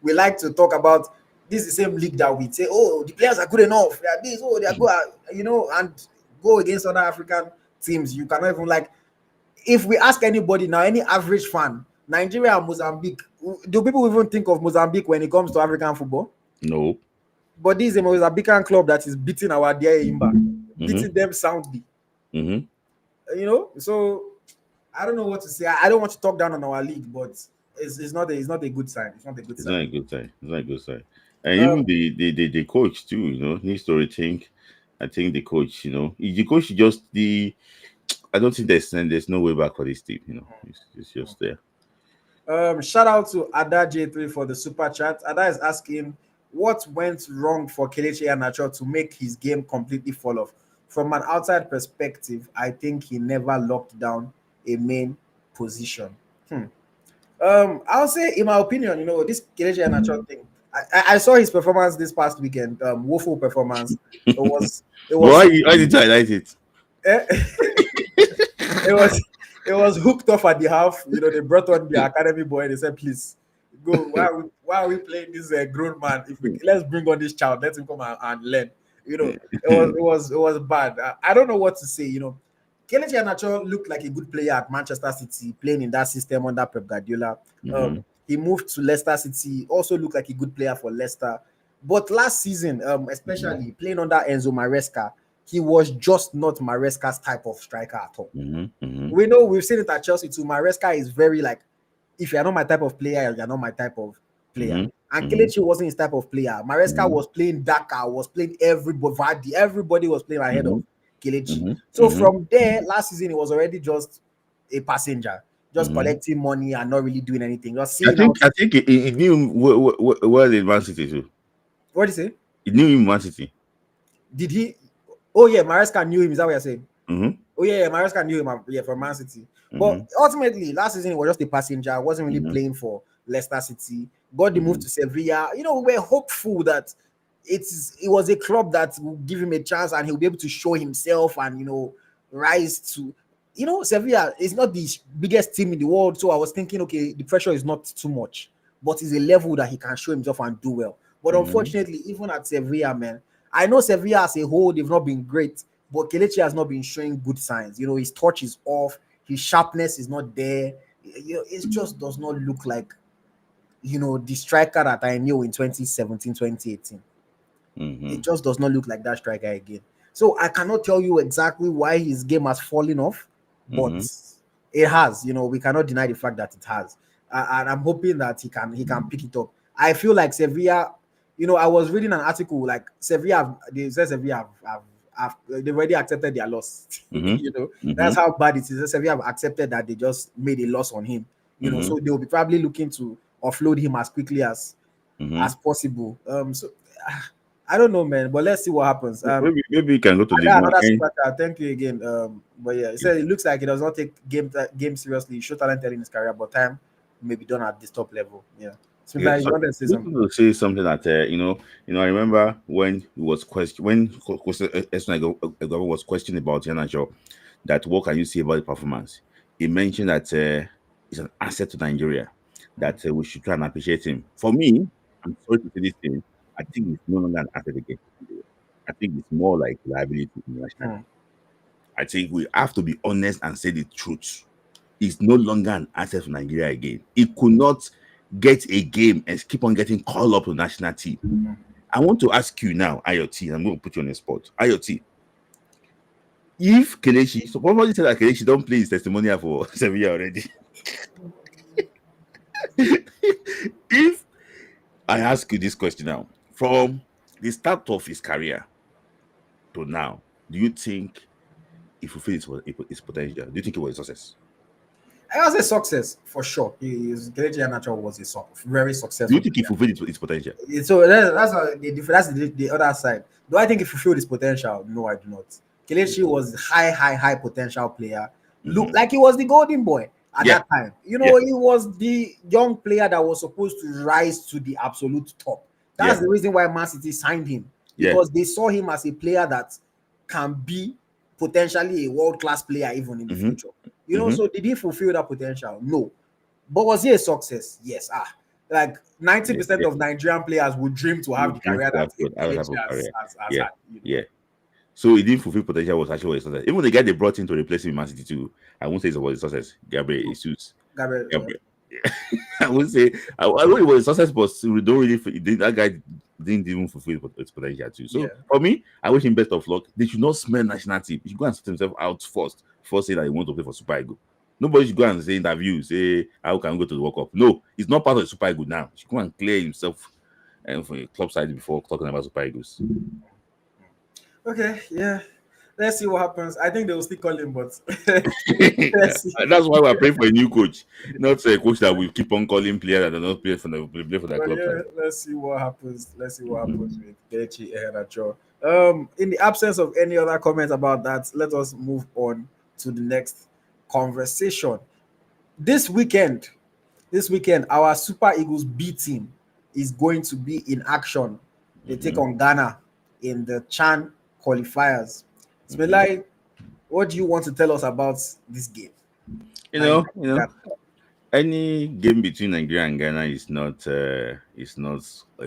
S1: We like to talk about this is the same league that we say, oh, the players are good enough. They are this, oh, they are good, and go against other African teams. You cannot even like if we ask anybody now, any average fan, Nigeria and Mozambique, do people even think of Mozambique when it comes to African football?
S2: No.
S1: But this is a Mozambican club that is beating our dear Imba, beating
S2: Mm-hmm.
S1: them soundly.
S2: Mm-hmm.
S1: So I don't know what to say. I don't want to talk down on our league, but it's not a good sign. It's not a good
S2: It's not
S1: sign.
S2: a good sign. It's not a good sign. And even
S1: Um,
S2: the coach too, needs to rethink. I think the coach, the coach just the. I don't think there's no way back for this team. It's just there.
S1: Shout out to Ada J3 for the super chat. Ada is asking what went wrong for Kelechi Iheanacho to make his game completely fall off. From an outside perspective, I think he never locked down a main position. I'll say, in my opinion, this Kelechi Iheanacho thing. I saw his performance this past weekend. Woeful performance. It was
S2: Why did you highlight it?
S1: it was it was hooked off at the half. They brought on the academy boy. They said, "Please go. Why are we playing this grown man? Let's bring on this child. Let him come and learn." It was bad. I don't know what to say. Kelechi Iheanacho looked like a good player at Manchester City, playing in that system under Pep Guardiola.
S2: Mm-hmm.
S1: He moved to Leicester City. Also looked like a good player for Leicester. But last season, especially playing under Enzo Maresca, he was just not Maresca's type of striker at all.
S2: Mm-hmm. Mm-hmm.
S1: We know we've seen it at Chelsea too. Maresca is very like, if you're not my type of player, you're not my type of player. And
S2: Mm-hmm.
S1: Kelechi wasn't his type of player. Maresca was playing Daka, was playing everybody. Everybody was playing ahead
S2: Mm-hmm.
S1: of Kelechi.
S2: Mm-hmm.
S1: So
S2: Mm-hmm.
S1: from there, last season, it was already just a passenger, just
S2: Mm-hmm.
S1: collecting money and not really doing anything. Just
S2: I
S1: seeing
S2: think
S1: out.
S2: I think he knew him well in Man City too.
S1: What did you say?
S2: He knew him in Man City.
S1: Did he? Oh, yeah, Maresca knew him. Is that what you're saying?
S2: Mm-hmm.
S1: Oh, yeah, Maresca knew him from Man City.
S2: Mm-hmm.
S1: But ultimately, last season, he was just a passenger. Wasn't really
S2: Mm-hmm.
S1: playing for Leicester City. Got the move to Sevilla. We were hopeful that it was a club that would give him a chance and he'll be able to show himself and, rise to, Sevilla is not the biggest team in the world. So I was thinking, okay, the pressure is not too much, but it's a level that he can show himself and do well. But unfortunately, even at Sevilla, man, I know Sevilla as a whole, they've not been great, but Kelechi has not been showing good signs. His touch is off, his sharpness is not there. It just does not look like, the striker that I knew in 2017, 2018.
S2: Mm-hmm.
S1: It just does not look like that striker again. So I cannot tell you exactly why his game has fallen off, but it has. We cannot deny the fact that it has. And I'm hoping that he can pick it up. I feel like Sevilla. I was reading an article like Sevilla. They said Sevilla they've already accepted their loss. That's how bad it is. Sevilla have accepted that they just made a loss on him. So they'll be probably looking to offload him as quickly as possible. So I don't know, man, but let's see what happens.
S2: Maybe you can go to the
S1: another super chat. Thank you again. But yeah, it said it looks like he does not take game seriously. He showed talent early in his career, but time may be done at this top level. Yeah. So
S2: Yeah,
S1: you wanted to say something?
S2: to say something that I remember when he was questioned when Esna was questioned about Iheanacho, that what can you say about the performance? He mentioned that he's an asset to Nigeria, that we should try and appreciate him. For me, I'm sorry to say this thing, I think he's no longer an asset again. I think it's more like liability in the national team. I think we have to be honest and say the truth. He's no longer an asset for Nigeria again. He could not get a game and keep on getting called up to the national team. I want to ask you now, IoT. I'm going to put you on the spot. IoT. If Kelechi, so somebody said that Kelechi don't play his testimonial for 7 years already. If I ask you this question now, from the start of his career to now, do you think he fulfilled his potential? Do you think it was a success?
S1: It was a success for sure. His Kelechi Iheanacho was a very
S2: Do you
S1: successful
S2: think he
S1: player.
S2: fulfilled his potential?
S1: So that's the other side. Do I think he fulfilled his potential? No, I do not. Kelechi was high potential player. Looked like he was the golden boy at
S2: Yeah,
S1: that time.
S2: yeah,
S1: He was the young player that was supposed to rise to the absolute top. That's
S2: yeah,
S1: the reason why Man City signed him,
S2: yeah.
S1: because they saw him as a player that can be potentially a world-class player even in the
S2: Mm-hmm,
S1: future.
S2: mm-hmm.
S1: So did he fulfill that potential? No. But was he a success? Yes. Like
S2: Yeah,
S1: 90%
S2: yeah.
S1: of Nigerian players would dream to have
S2: You
S1: the
S2: dream
S1: career
S2: to
S1: that
S2: have that type
S1: Kelechi
S2: of
S1: has,
S2: career.
S1: has
S2: Yeah,
S1: had.
S2: yeah. So he didn't fulfill potential was actually a success. Even the guy they brought in to replace him in Man City too, I won't say it was a success. Gabriel Jesus.
S1: Gabriel,
S2: Gabriel. I would say I know it was a success, but we don't really that guy didn't even fulfill his potential too.
S1: yeah.
S2: So for me, I wish him best of luck. They should not smell national team. He should go and sort himself out first before saying that he wants to play for Super Eagles. Nobody should go and say interview, say how can we go to the World Cup. No, he's not part of the Super Eagles now. He should go and clear himself and for a club side before talking about Super Eagles.
S1: Okay, yeah. Let's see what happens. I think they will still call him, but let's see.
S2: That's why we're praying for a new coach, not a coach that will keep on calling players that are not play for the
S1: But
S2: club side.
S1: yeah, let's see what happens. Let's see what happens with Kelechi Iheanacho. In the absence of any other comments about that, let us move on to the next conversation. This weekend, our Super Eagles B team is going to be in action. They take
S2: Mhm,
S1: on Ghana in the Chan qualifiers.
S2: mhm.
S1: Smelai, what do you want to tell us about this game?
S2: You
S1: Nigeria,
S2: know, you know,
S1: Ghana.
S2: any game between Nigeria and Ghana is not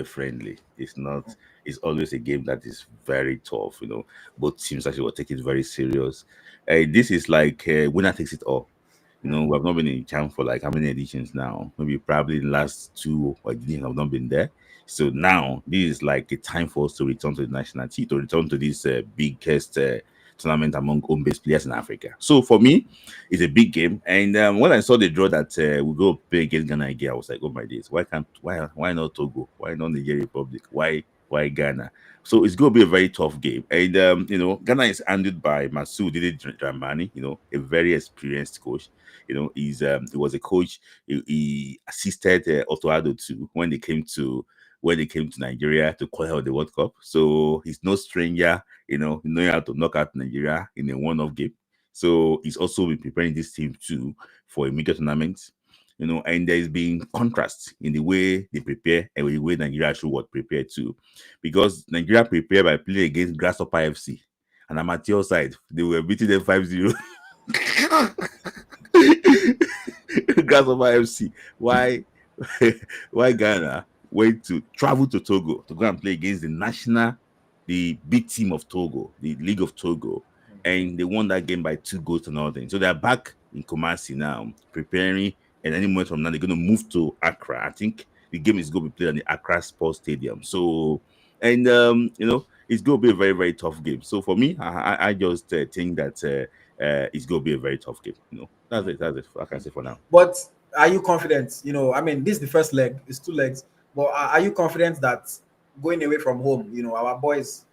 S2: friendly. It's not. It's always a game that is very tough. Both teams actually will take it very serious. This is like winner takes it all. We have not been in champ for like how many editions now? Maybe probably the last two editions have not been there. So now this is like a time for us to return to the national team, to return to this biggest tournament among home-based players in Africa. So for me, it's a big game. And when I saw the draw that we go play against Ghana again, I was like, oh my days, why not Togo? Why not Nigeria Republic? Why Ghana? So it's going to be a very tough game. And Ghana is handled by Masoud Dede Dramani, a very experienced coach. He was a coach. He assisted Otto Addo too when they came to Nigeria to qualify the World Cup. So he's no stranger, knowing how to knock out Nigeria in a one-off game. So he's also been preparing this team too for a major tournament. And there's been contrast in the way they prepare and the way Nigeria should what prepare too. Because Nigeria prepared by playing against Grasshopper FC. And amateur side, they were beating them 5-0. Grasshopper FC. Why? Why Ghana went to travel to Togo to go and play against the big team of Togo, the League of Togo, and they won that game by 2 goals to nothing. So they're back in Kumasi now, preparing, and any moment from now they're going to move to Accra. I think the game is going to be played on the Accra Sports Stadium. So, and it's going to be a very very tough game. So for me, I just think that it's going to be a very tough game. That's it. That's it. I can say for now.
S1: But are you confident? I mean, this is the first leg. It's 2 legs. But are you confident that going away from home, our boys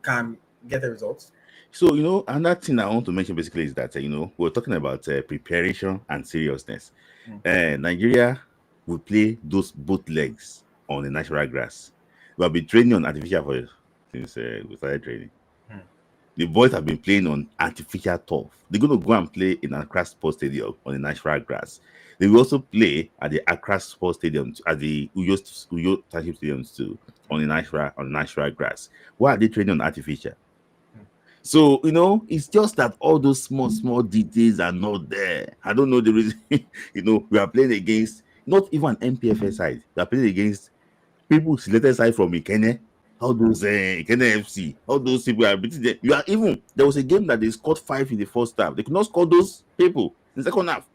S1: can get a result?
S2: So, another thing I want to mention basically is that, we're talking about preparation and seriousness. Nigeria will play those both legs on the natural grass. We have been training on artificial for since we started training. The boys have been playing on artificial turf. They're going to go and play in Accra Sports Stadium on the natural grass. They will also play at the Accra Sports Stadium, at the Uyo Township Stadiums too, on the natural grass. Why are they training on artificial? So, it's just that all those small details are not there. I don't know the reason. We are playing against not even an MPFS side. We are playing against people selected side from Ikene. All those Ikene FC, all those people are beating them. There was a game that they scored 5 in the first half. They could not score those people in the second half.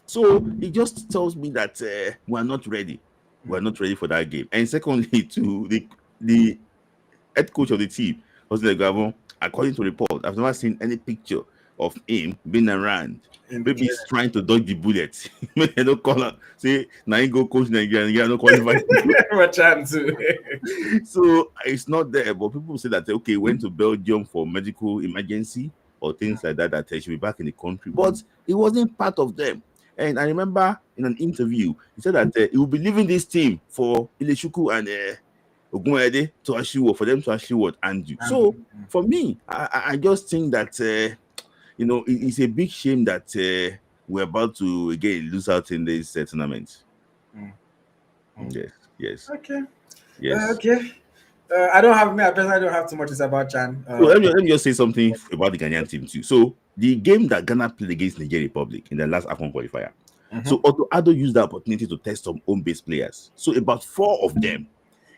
S2: So it just tells me that we're not ready. We're not ready for that game. And secondly, too, the head coach of the team was like, Gabon, according to report, I've never seen any picture of him being around.
S1: in the
S2: Maybe he's
S1: training.
S2: trying to dodge the bullet. Maybe they don't call her. Say, now you go coach Nigeria, Nigeria don't qualify.
S1: What chance too?
S2: So it's not there. But people say that okay, went to Belgium for medical emergency or things like that. That he should be back in the country, but he wasn't part of them. And I remember in an interview, he said that he will be leaving this team for Ileshuku and Ogunede to actually work for them to actually what and do. So for me, I just think that it's a big shame that we're about to again lose out in this tournament.
S1: Mm.
S2: Yes, yes,
S1: Okay.
S2: yes.
S1: Okay. I don't have me. I personally don't have too much to say about Chan.
S2: So let me just say something about the Ghanaian team too. So the game that Ghana played against Nigeria Republic in the last AFCON qualifier. So Otto Addo used the opportunity to test some home-based players. So about 4 of them,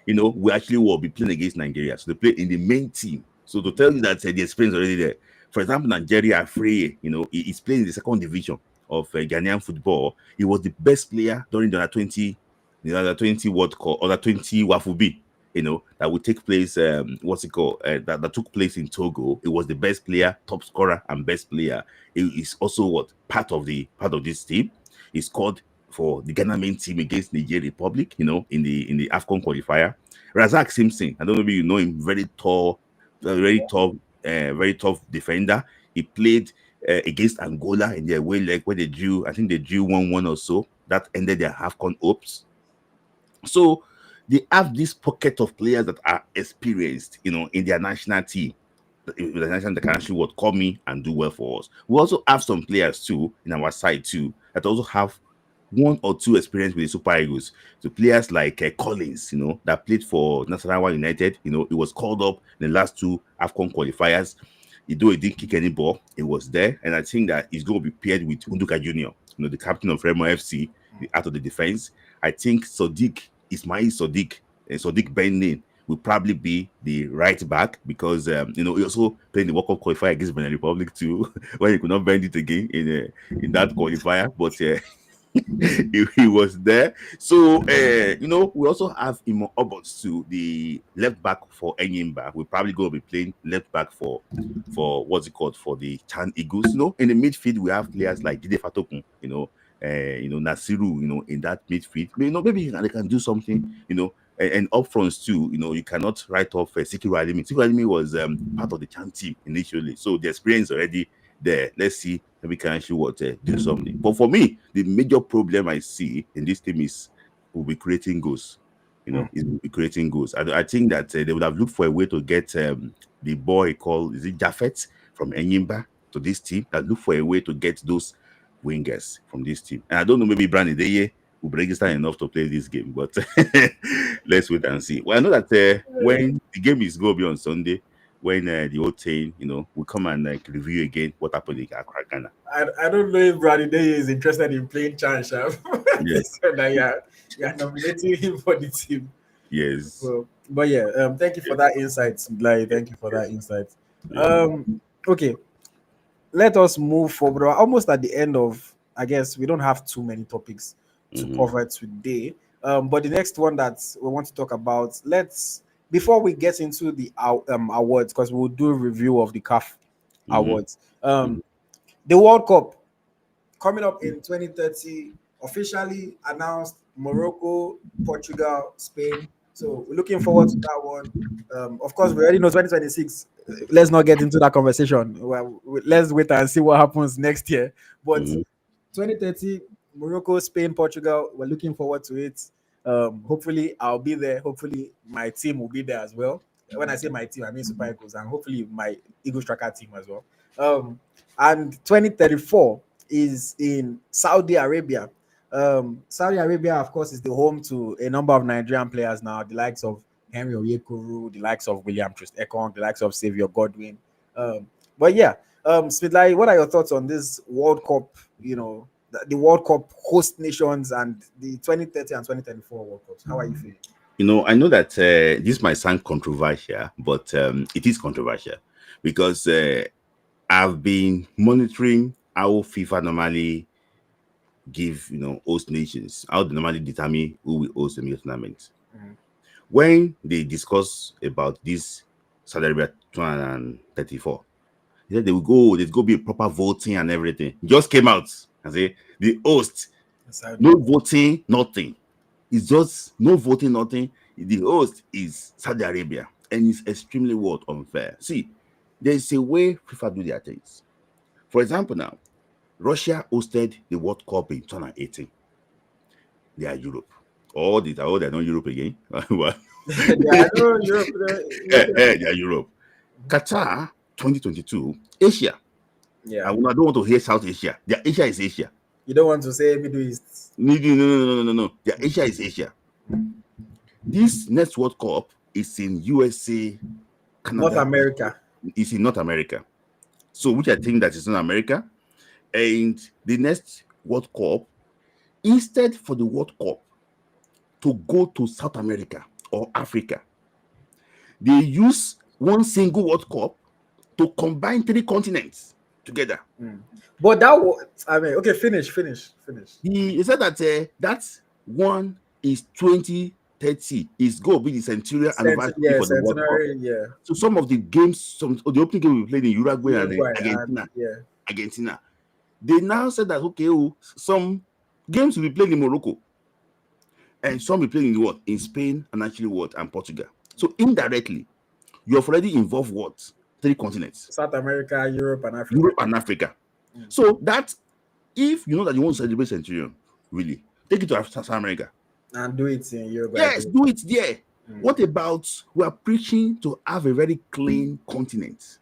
S2: we actually will be playing against Nigeria. So they play in the main team. So to tell you that the experience already there. For example, Nigeria Free, he's playing in the second division of Ghanaian football. He was the best player during the under 20 World Cup, under 20 Wafubi. That would take place. What's it called? That took place in Togo. It was the best player, top scorer, and best player. He is also what part of this team. He scored for the Ghana main team against Nigeria Republic, in the AFCON qualifier. Razak Simpson, I don't know if you know him, very tough defender. He played against Angola in their away leg where I think they drew 1-1 or so. That ended their AFCON hopes. So they have this pocket of players that are experienced, in their national team. The national that can actually what call me and do well for us. We also have some players too in our side too that also have 1 or 2 experience with the Super Eagles. So players like Collins, that played for Nasarawa United, he was called up in the last 2 AFCON qualifiers. Though he didn't kick any ball, he was there. And I think that he's going to be paired with Unduka Jr., the captain of Remo FC, out of the defense. I think Ismail Sadiq, and Sadiq Benin will probably be the right back because he also played the World Cup qualifier against Benin Republic too, when he could not bend it again in that qualifier. But he was there. So we also have Imo Obots too, the left back for Enyimba. We're probably going to be playing left back for what's it called for the Chan Eagles. In the midfield we have players like Dide Fatokun, Nasiru, in that midfield. Maybe they can do something, and up fronts too, you cannot write off Sikiru Alimi. Sikiru Alimi was part of the Chan team initially, so the experience already there. Let's see if we can actually do something. But for me, the major problem I see in this team is we'll be creating goals. It will be creating goals. I think that they would have looked for a way to get the boy called is it Jaffet from Enyimba to this team. That look for a way to get those wingers from this team. And I don't know, maybe Brandon Deye will be registered enough to play this game, but let's wait and see. Well, I know that when the game is going to be on Sunday, when the whole team, will come and review again what happened in Accra, Ghana.
S1: I don't know if Brady Day is interested in playing Chan Sharp.
S2: Yes.
S1: So that you're nominating him for the team.
S2: Yes.
S1: But yeah, thank you for that insight, Like, thank you for that insight.
S2: Yeah.
S1: Okay, let us move forward. We're almost at the end of. I guess we don't have too many topics to cover today. But the next one that we want to talk about, before we get into the awards, because we'll do a review of the CAF awards. The World Cup coming up in 2030, officially announced Morocco, Portugal, Spain. So we're looking forward to that one. Of course, we already know 2026. Let's not get into that conversation. Well, let's wait and see what happens next year. But 2030, Morocco, Spain, Portugal, we're looking forward to it. Hopefully, I'll be there. Hopefully, my team will be there as well. When I say my team, I mean Super Eagles, and hopefully my Eagles Tracker team as well. And 2034 is in Saudi Arabia. Saudi Arabia, of course, is the home to a number of Nigerian players now, the likes of Henry Oyekuru, the likes of William Trust Ekong, the likes of Xavier Godwin. But yeah, Smidlai, what are your thoughts on this World Cup? The World Cup host nations and the 2030 and 2034 World Cups. How are you feeling?
S2: I know that this might sound controversial, but it is controversial because I've been monitoring how FIFA normally give, host nations, how they normally determine who will host the tournament. when they discuss about this Saudi Arabia 234, they said there's go be a proper voting and everything. Just came out and say the host,
S1: Saudi.
S2: no voting, nothing. It's just no voting, nothing. The host is Saudi Arabia, and it's extremely what unfair. See, there's a way FIFA do their things. For example, now Russia hosted the World Cup in 2018. They are Europe. They're not Europe again. Well,
S1: Yeah, I know Europe.
S2: they are Europe. Qatar 2022, Asia.
S1: Yeah,
S2: I don't want to hear South Asia. Their Asia is Asia.
S1: you don't want to say Middle East.
S2: No, no, no, no, no, no, no. Their Asia is Asia. This next World Cup is in USA,
S1: North
S2: Canada.
S1: America.
S2: It's in North America. So, which I think that is in America. And the next World Cup, instead for the World Cup to go to South America or Africa, they use one single World Cup to combine 3 continents together.
S1: But that was, I mean, okay, finish.
S2: He said that that one is 2030. It's going to be the centennial anniversary for the World Cup.
S1: Yeah.
S2: So some of the games, some of the opening game we played in Uruguay and Argentina,
S1: yeah.
S2: Argentina, they now said that okay, some games will be played in Morocco, and some will be played in what, in Spain and actually what, and Portugal. So indirectly, you have already involved what, 3 continents:
S1: South America, Europe, and Africa.
S2: Europe and Africa. So that if you know that you want to celebrate Centurion, really take it to South America
S1: and do it in Europe.
S2: Yes, do it there. What about we are preaching to have a very clean continent?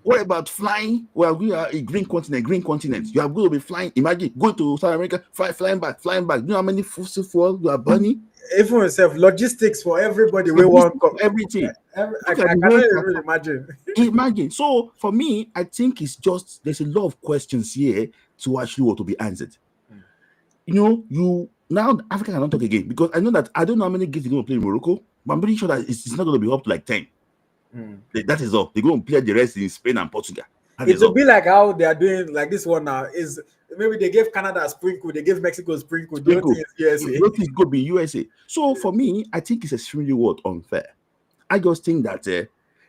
S2: What about flying? Well, we are a green continent. You are going to be flying. Imagine going to South America, flying back. Do you know how many fossil fuel you are burning?
S1: Even itself, logistics for everybody. We want
S2: everything.
S1: I cannot even imagine.
S2: Imagine. So for me, I think it's just there's a lot of questions here to actually want to be answered. Now Africa cannot talk again because I know that I don't know how many games they're going to play in Morocco, but I'm pretty sure that it's not going to be up to like 10. That is all. They're going to play the rest in Spain and Portugal.
S1: It will be like how they are doing like this one now. Is maybe they gave Canada a sprinkle, they gave Mexico a sprinkle. The other thing is USA.
S2: The other thing is going to be USA. So for me, I think it's extremely unfair. I just think that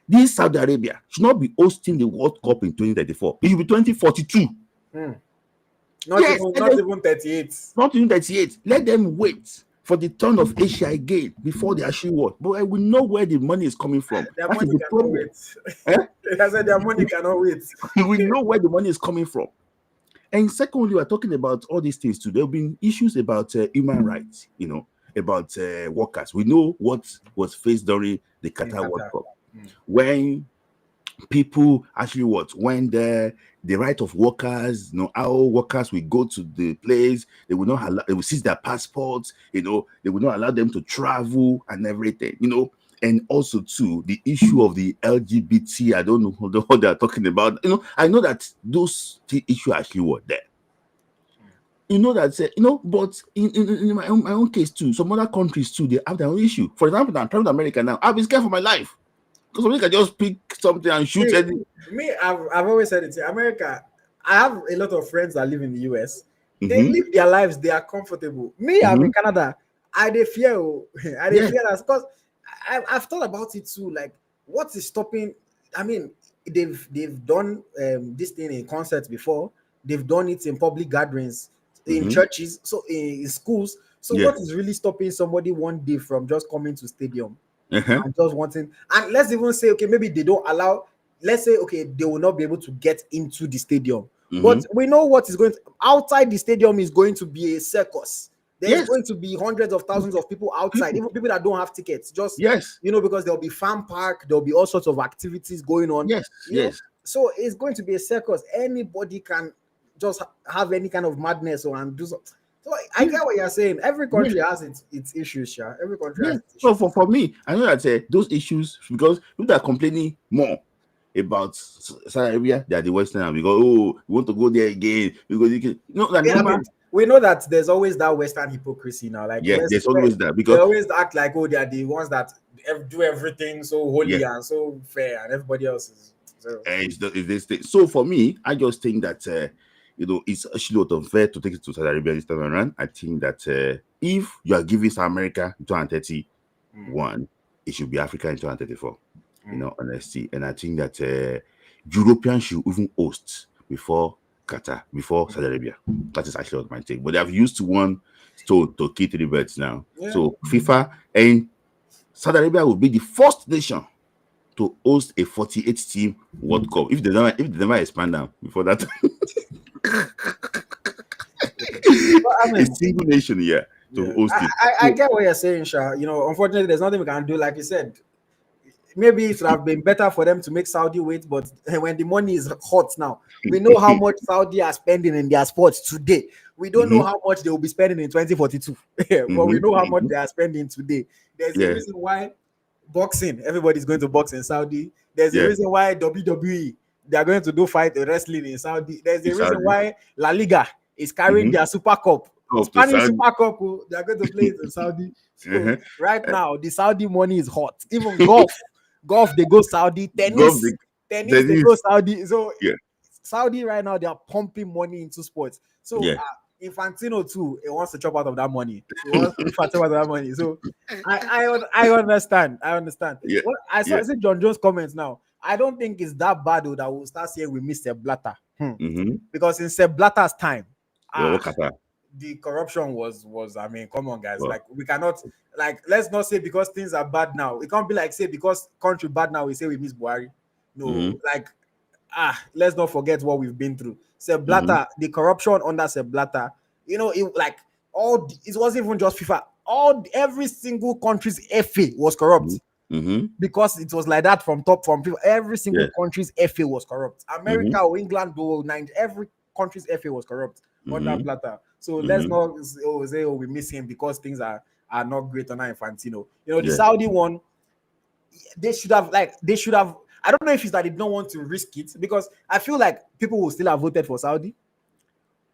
S2: this Saudi Arabia should not be hosting the World Cup in 2034. It should be 2042.
S1: Not even 38.
S2: Not even 38. Let them wait for the turn of Asia again before they actually work. But we know where the money is coming from.
S1: Their money cannot wait. I said their money cannot wait.
S2: We know where the money is coming from. And secondly, we're talking about all these things too. There have been issues about human rights, about workers. We know what was faced during the Qatar World Cup. When people actually when the right of workers, how workers will go to the place, they will not allow, they will seize their passports, they will not allow them to travel and everything, and also too the issue of the LGBT. I don't know what they are talking about. I know that those issues actually were there. But in my own case too, some other countries too, they have their own issue. For example, I'm traveling to America now. I've been scared for my life. Because somebody can just pick something and shoot it.
S1: I've always said it. America, I have a lot of friends that live in the US. They live their lives. They are comfortable. I'm in Canada. I fear that because I've thought about it too. Like, what is stopping? I mean, they've done this thing in concerts before. They've done it in public gatherings, in churches, so in schools. So what is really stopping somebody one day from just coming to stadium? And just wanting, and let's even say, okay, maybe they don't allow, let's say, okay, they will not be able to get into the stadium. But we know what is going to, outside the stadium is going to be a circus. There's going to be hundreds of thousands of people outside, even people that don't have tickets. Just because there'll be fan park, there'll be all sorts of activities going on. So it's going to be a circus. Anybody can just have any kind of madness and do something. So I get what you're saying. Every country has its issues, yeah. Every country has its issues.
S2: So for me, I know that those issues, because people are complaining more about Saudi Arabia than the Western, and we go, we want to go there again.
S1: We know that there's always that Western hypocrisy now. Like,
S2: there's always that, because
S1: they always act like, they are the ones that do everything so holy and so fair, and everybody else is zero.
S2: So for me, I just think that it's actually not unfair to take it to Saudi Arabia this time around. I think that if you are giving South America 230, one, it should be Africa in 2034. Honestly, and I think that Europeans should even host before Qatar, before Saudi Arabia. That is actually what my take. But they have used one stone to kill three birds now.
S1: Yeah.
S2: So FIFA and Saudi Arabia will be the first nation to host a 48 team World Cup. If they never expand them before that,
S1: I mean,
S2: a single nation here to host it.
S1: I get what you're saying, Sha. Unfortunately, there's nothing we can do. Like you said, maybe it would have been better for them to make Saudi wait, but when the money is hot now, we know how much Saudi are spending in their sports today. We don't know how much they will be spending in 2042, but we know how much they are spending today. There's a reason why boxing, everybody's going to box in Saudi. There's a reason why WWE, they are going to do fight wrestling in Saudi. There's a reason why La Liga is carrying their Super Cup. Spanish Super Cup, they are going to play it in Saudi. So right now, the Saudi money is hot. Even golf, they go Saudi. Tennis, they go Saudi. So Saudi right now, they are pumping money into sports. So Infantino too, he wants to chop out of that money. He wants to chop out of that money. So I understand.
S2: Yeah.
S1: I see John Jones' comments now. I don't think it's that bad though that we'll start saying we miss Sepp Blatter. Because in Sepp Blatter's time, the corruption was I mean, come on, guys. Like, we cannot, like, let's not say because things are bad now. It can't be like, say, because country bad now, we say we miss Buhari. No, like, let's not forget what we've been through. Sepp Blatter, the corruption under Sepp Blatter, it wasn't even just FIFA. Every single country's FA was corrupt. Because it was like that from people. Every single country's FA was corrupt. America or England or every country's FA was corrupt under Blatter. So let's not say we miss him because things are not great on Infantino. The Saudi one, they should have. I don't know if it's that they don't want to risk it, because I feel like people will still have voted for Saudi,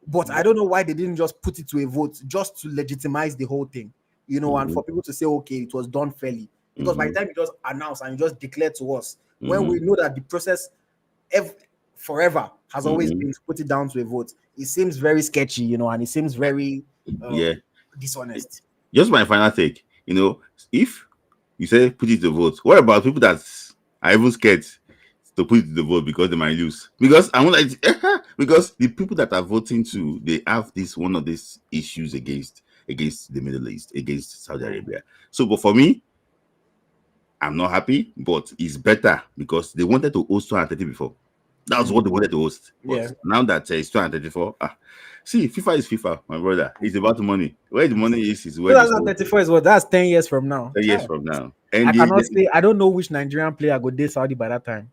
S1: but I don't know why they didn't just put it to a vote just to legitimize the whole thing, and for people to say, okay, it was done fairly. Because by the time you just announce and you just declare to us, when we know that the process forever has always been to put it down to a vote, it seems very sketchy, and it seems very dishonest.
S2: Just my final take, if you say put it to vote, what about people that are even scared to put it to the vote because they might lose? Because I want because the people that are voting too, they have one of these issues against the Middle East, against Saudi Arabia. So, but for me, I'm not happy, but it's better because they wanted to host 230 before. That was what they wanted to host. But now that it's 234, see, FIFA is FIFA, my brother. It's about the money. Where the money is where
S1: 234 is what? That's 10 years from now.
S2: 10 years from now.
S1: And I cannot say, I don't know which Nigerian player go date Saudi by that time.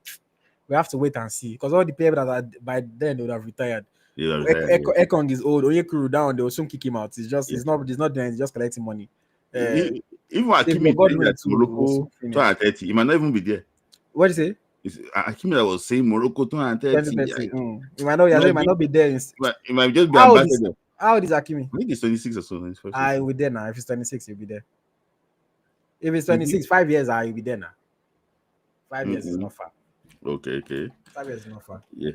S1: We have to wait and see, because all the players that are by then they would have retired. Ekong is old. Onyekuru down, they will soon kick him out. It's not there, it's just collecting money.
S2: Even Hakimi that Morocco 230, he might not even be there.
S1: What do you say?
S2: Hakimi that was saying Morocco 230.
S1: He might not be there.
S2: He might just be ambassador.
S1: How old is Hakimi?
S2: I think he's 26 or so.
S1: He'll be there now. If he's 26, he'll be there. If it's 26, 5 years, he'll be there now. 5 years is not far.
S2: Okay.
S1: 5 years is not far.
S2: Yeah.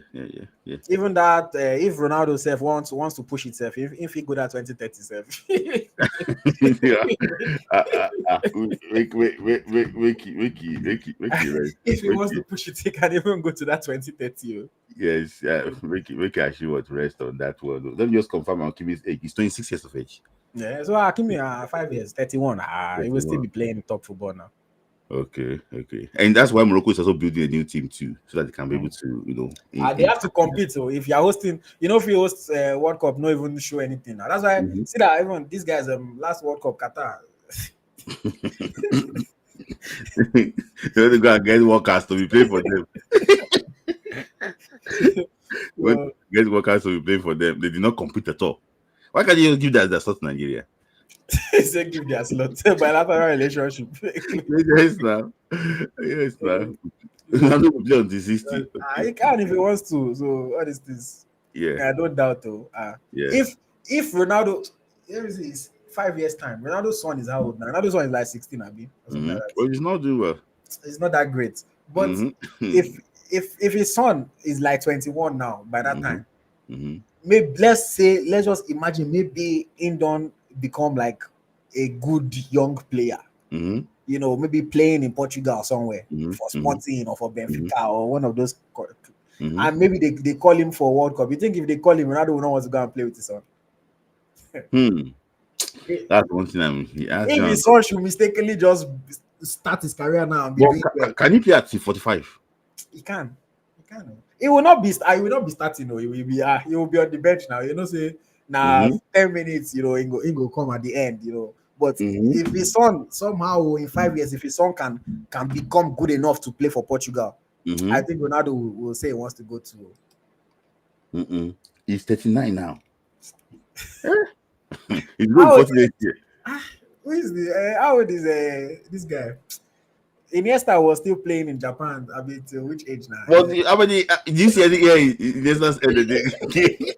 S1: Even that, if Ronaldo self wants to push itself, if he go that 2030 self. If he wants to push it, he can even go to that 2030.
S2: Yes, make actually what rest on that one. Let me just confirm Hakimi's age. He's 26 years of age.
S1: Yeah, so Hakimi 5 years, 31. He will still be playing top football now.
S2: Okay. And that's why Morocco is also building a new team too, so that they can be able to,
S1: they have to compete. So if you're hosting, if you host World Cup, not even show anything. Now that's why see that even these guys last World Cup Qatar.
S2: They go and get workers to be playing for them. Get workers to be playing for them. They did not compete at all. Why can't you give that as a slot to Nigeria?
S1: Say give their slot bilateral relationship.
S2: Yes, now. I'm not play on the 60.
S1: He can if he wants to. So what is this?
S2: Yeah,
S1: I don't doubt though. If Ronaldo, here is 5 years time. Ronaldo's son is how old now? Ronaldo's son is like 16, Abi.
S2: Well, he's not doing well.
S1: It's not that great. But if his son is like 21 now by that time, maybe let's just imagine maybe Indon become like a good young player. maybe playing in Portugal somewhere
S2: Mhm,
S1: for
S2: mhm,
S1: Sporting or for
S2: mhm,
S1: Benfica or one of those.
S2: mhm.
S1: And maybe they call him for World Cup. You think if they call him, Ronaldo will not want to go and play with his son?
S2: Hmm.
S1: If
S2: That's one thing I'm he has
S1: his
S2: done.
S1: son should mistakenly just start his career now and be
S2: But
S1: doing well,
S2: can he play at 45?
S1: he can. He can. He will not be. I will not be starting. No, he will be. He will be on the bench now. Say now
S2: Mm-hmm.
S1: 10 minutes. He go come at the end. But if
S2: Mm-hmm.
S1: his son somehow in 5 years, if his son can become good enough to play for Portugal, I
S2: Mm-hmm.
S1: think Ronaldo will say he wants to go to.
S2: Mm-hmm. He's 39 now. He's going
S1: How
S2: 40 next year.
S1: who is the how old is this guy? Iniesta was still playing in Japan. I mean, till which age now?
S2: But how many? Did you see any? Yeah, there's not the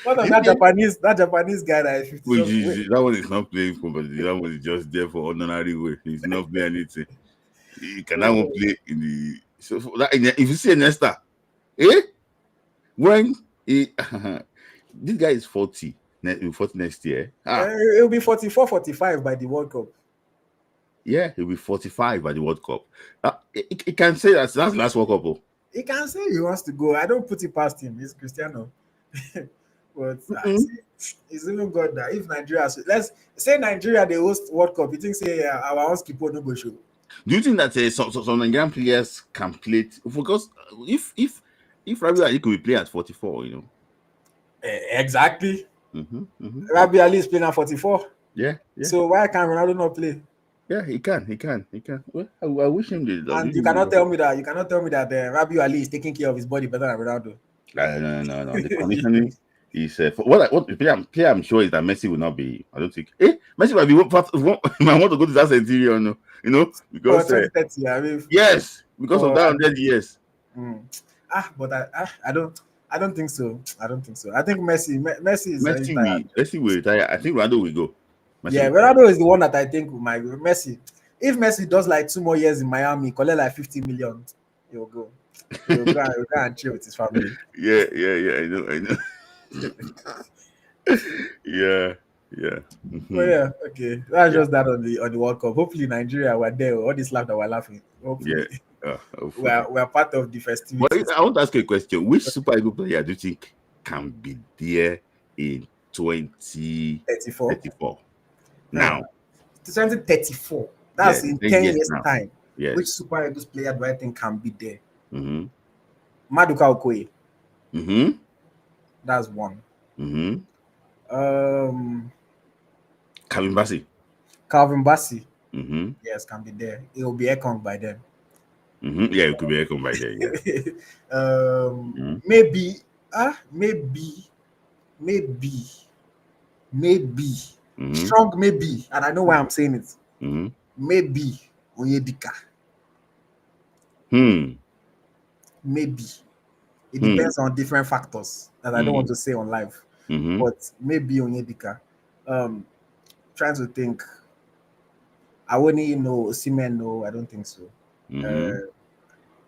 S1: What of
S2: This
S1: that
S2: game,
S1: Japanese guy that is 50 something? Wait,
S2: that one is not playing for, but that one is just there for ordinary way. He's not playing anything. He cannot even
S1: oh,
S2: play in the. So for that, if you see Nesta, eh? When he, this guy is 40, 40 next year.
S1: it'll be 44, 45 by the World Cup.
S2: Yeah, he'll be 45 by the World Cup. He can say that's the last World Cup. Oh.
S1: He can say he wants to go. I don't put it past him. He's Cristiano. But
S2: Mm-mm.
S1: he's even got that. If Nigeria, let's say Nigeria they host World Cup, you think say our own skipper no go show?
S2: Do you think that some Nigerian players can play? Because if Rabi Ali could be playing at 44,
S1: Exactly.
S2: Mm-hmm.
S1: Rabi Ali is playing at 44.
S2: Yeah, yeah,
S1: So why can't Ronaldo not play?
S2: yeah. He can. Well, I wish him the. I
S1: And
S2: wish
S1: you
S2: him
S1: cannot
S2: the.
S1: tell me that Rabi Ali is taking care of his body better than Ronaldo.
S2: No. The conditioning is what player I'm sure is that Messi will not be. I don't think. Messi might be might want to go to that centurion, no,
S1: For
S2: because
S1: 2030, I mean,
S2: yes, because of
S1: for
S2: that 100 years.
S1: mm, but I don't think so. I don't think so. I think Messi is already tired.
S2: Messi will retire. I think Ronaldo will go. Messi
S1: Yeah,
S2: will retire.
S1: Ronaldo is the one that I think might go. Messi. If Messi does like 2 more years in Miami, collect like 50 million, he'll go. He'll go and chill with his family.
S2: Yeah. I know. Yeah, yeah.
S1: But
S2: Mhm.
S1: yeah, okay. That's
S2: Yeah,
S1: just that on the World Cup. Hopefully Nigeria were there. All this laugh that we're laughing.
S2: yeah.
S1: Hopefully we're,
S2: Hopefully.
S1: we're part of the
S2: But
S1: festivities.
S2: I want to ask you a question. Which Super Eagle player do you think can be there in
S1: 34.
S2: 2034?
S1: Huh.
S2: Now,
S1: 2034.
S2: yeah,
S1: That's in
S2: 10
S1: 10
S2: years
S1: years'
S2: now.
S1: time. Which
S2: Yes.
S1: Super Eagles player do I think can be there?
S2: Mm-hmm.
S1: Maduka Okoye.
S2: Mm-hmm.
S1: That's one.
S2: Mm-hmm.
S1: Um,
S2: Calvin Bassey.
S1: Calvin Bassey.
S2: Mm-hmm.
S1: Yes, can be there. It will be Ekong by then.
S2: Mm-hmm. Yeah, it could be Econ by then. Yeah. Mm-hmm.
S1: Maybe, maybe, maybe,
S2: Mm-hmm.
S1: strong maybe, and I know why I'm saying it.
S2: Mm-hmm.
S1: Maybe Onyedika.
S2: Hmm.
S1: Maybe it
S2: Hmm.
S1: depends on different factors that I don't want to say on live,
S2: Mm-hmm.
S1: but maybe Onyedika. Um, trying to think. I wouldn't know Simen. No, I don't think so.
S2: Mm-hmm.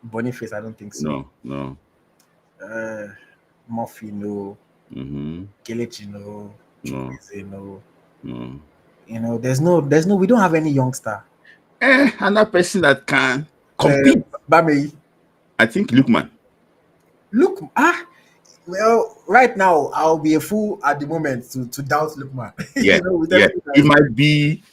S1: Boniface, I don't think so.
S2: No.
S1: Uh, Murphy, no.
S2: Mm-hmm.
S1: Kelechi, no.
S2: No.
S1: Chukwueze, no.
S2: No.
S1: There's no. We don't have any youngster.
S2: Another person that can compete.
S1: Bamei,
S2: I think Lukman.
S1: look, well, right now I'll be a fool at the moment to doubt Lukman.
S2: Yeah,
S1: With
S2: yeah.
S1: everything that's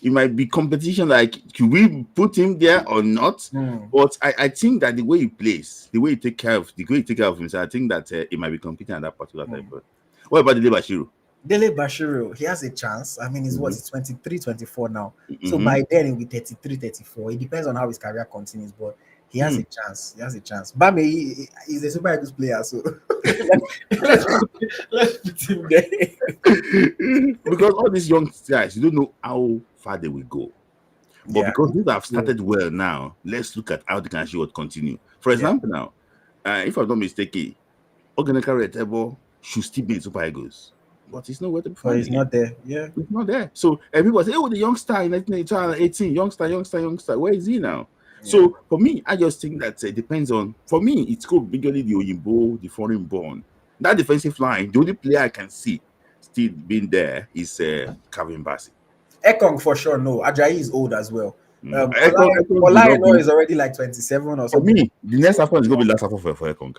S2: It might be competition. Like, should we put him there or not?
S1: Hmm.
S2: But I think that the way he plays, the way he take care of himself, I think that it might be competing at that particular time. But what about the Bashiru?
S1: Dele Bashiru, he has a chance. I mean, he's what?
S2: Mm-hmm.
S1: He's 23, 24 now. So
S2: Mm-hmm.
S1: by then he'll be 33, 34. It depends on how his career continues, but he has a chance. He has a chance. Bame is a Super Eagles player, so let's put him there.
S2: Because all these young guys, you don't know how far they will go. But
S1: Yeah.
S2: because these have started well now, let's look at how they can actually continue. For
S1: Yeah.
S2: example, now, if I'm not mistaken, Ogeneka Retebo should still be in Super Eagles, but he's nowhere to be
S1: But
S2: found
S1: he's
S2: again.
S1: not there. Yeah.
S2: He's not there. So everybody say, "Oh, the youngster in 1918, youngster. Where is he now?"
S1: Yeah.
S2: So for me, I just think that it depends on. For me, it's called bigly the Oyinbo, the foreign born. That defensive line, the only player I can see still being there is Calvin Bassey.
S1: Ekong for sure. No, Ajayi is old as well.
S2: Ekong will not
S1: Olaino
S2: be
S1: is already like 27 or
S2: for
S1: something.
S2: me. The next AFCON is going to be last AFCON for Ekong.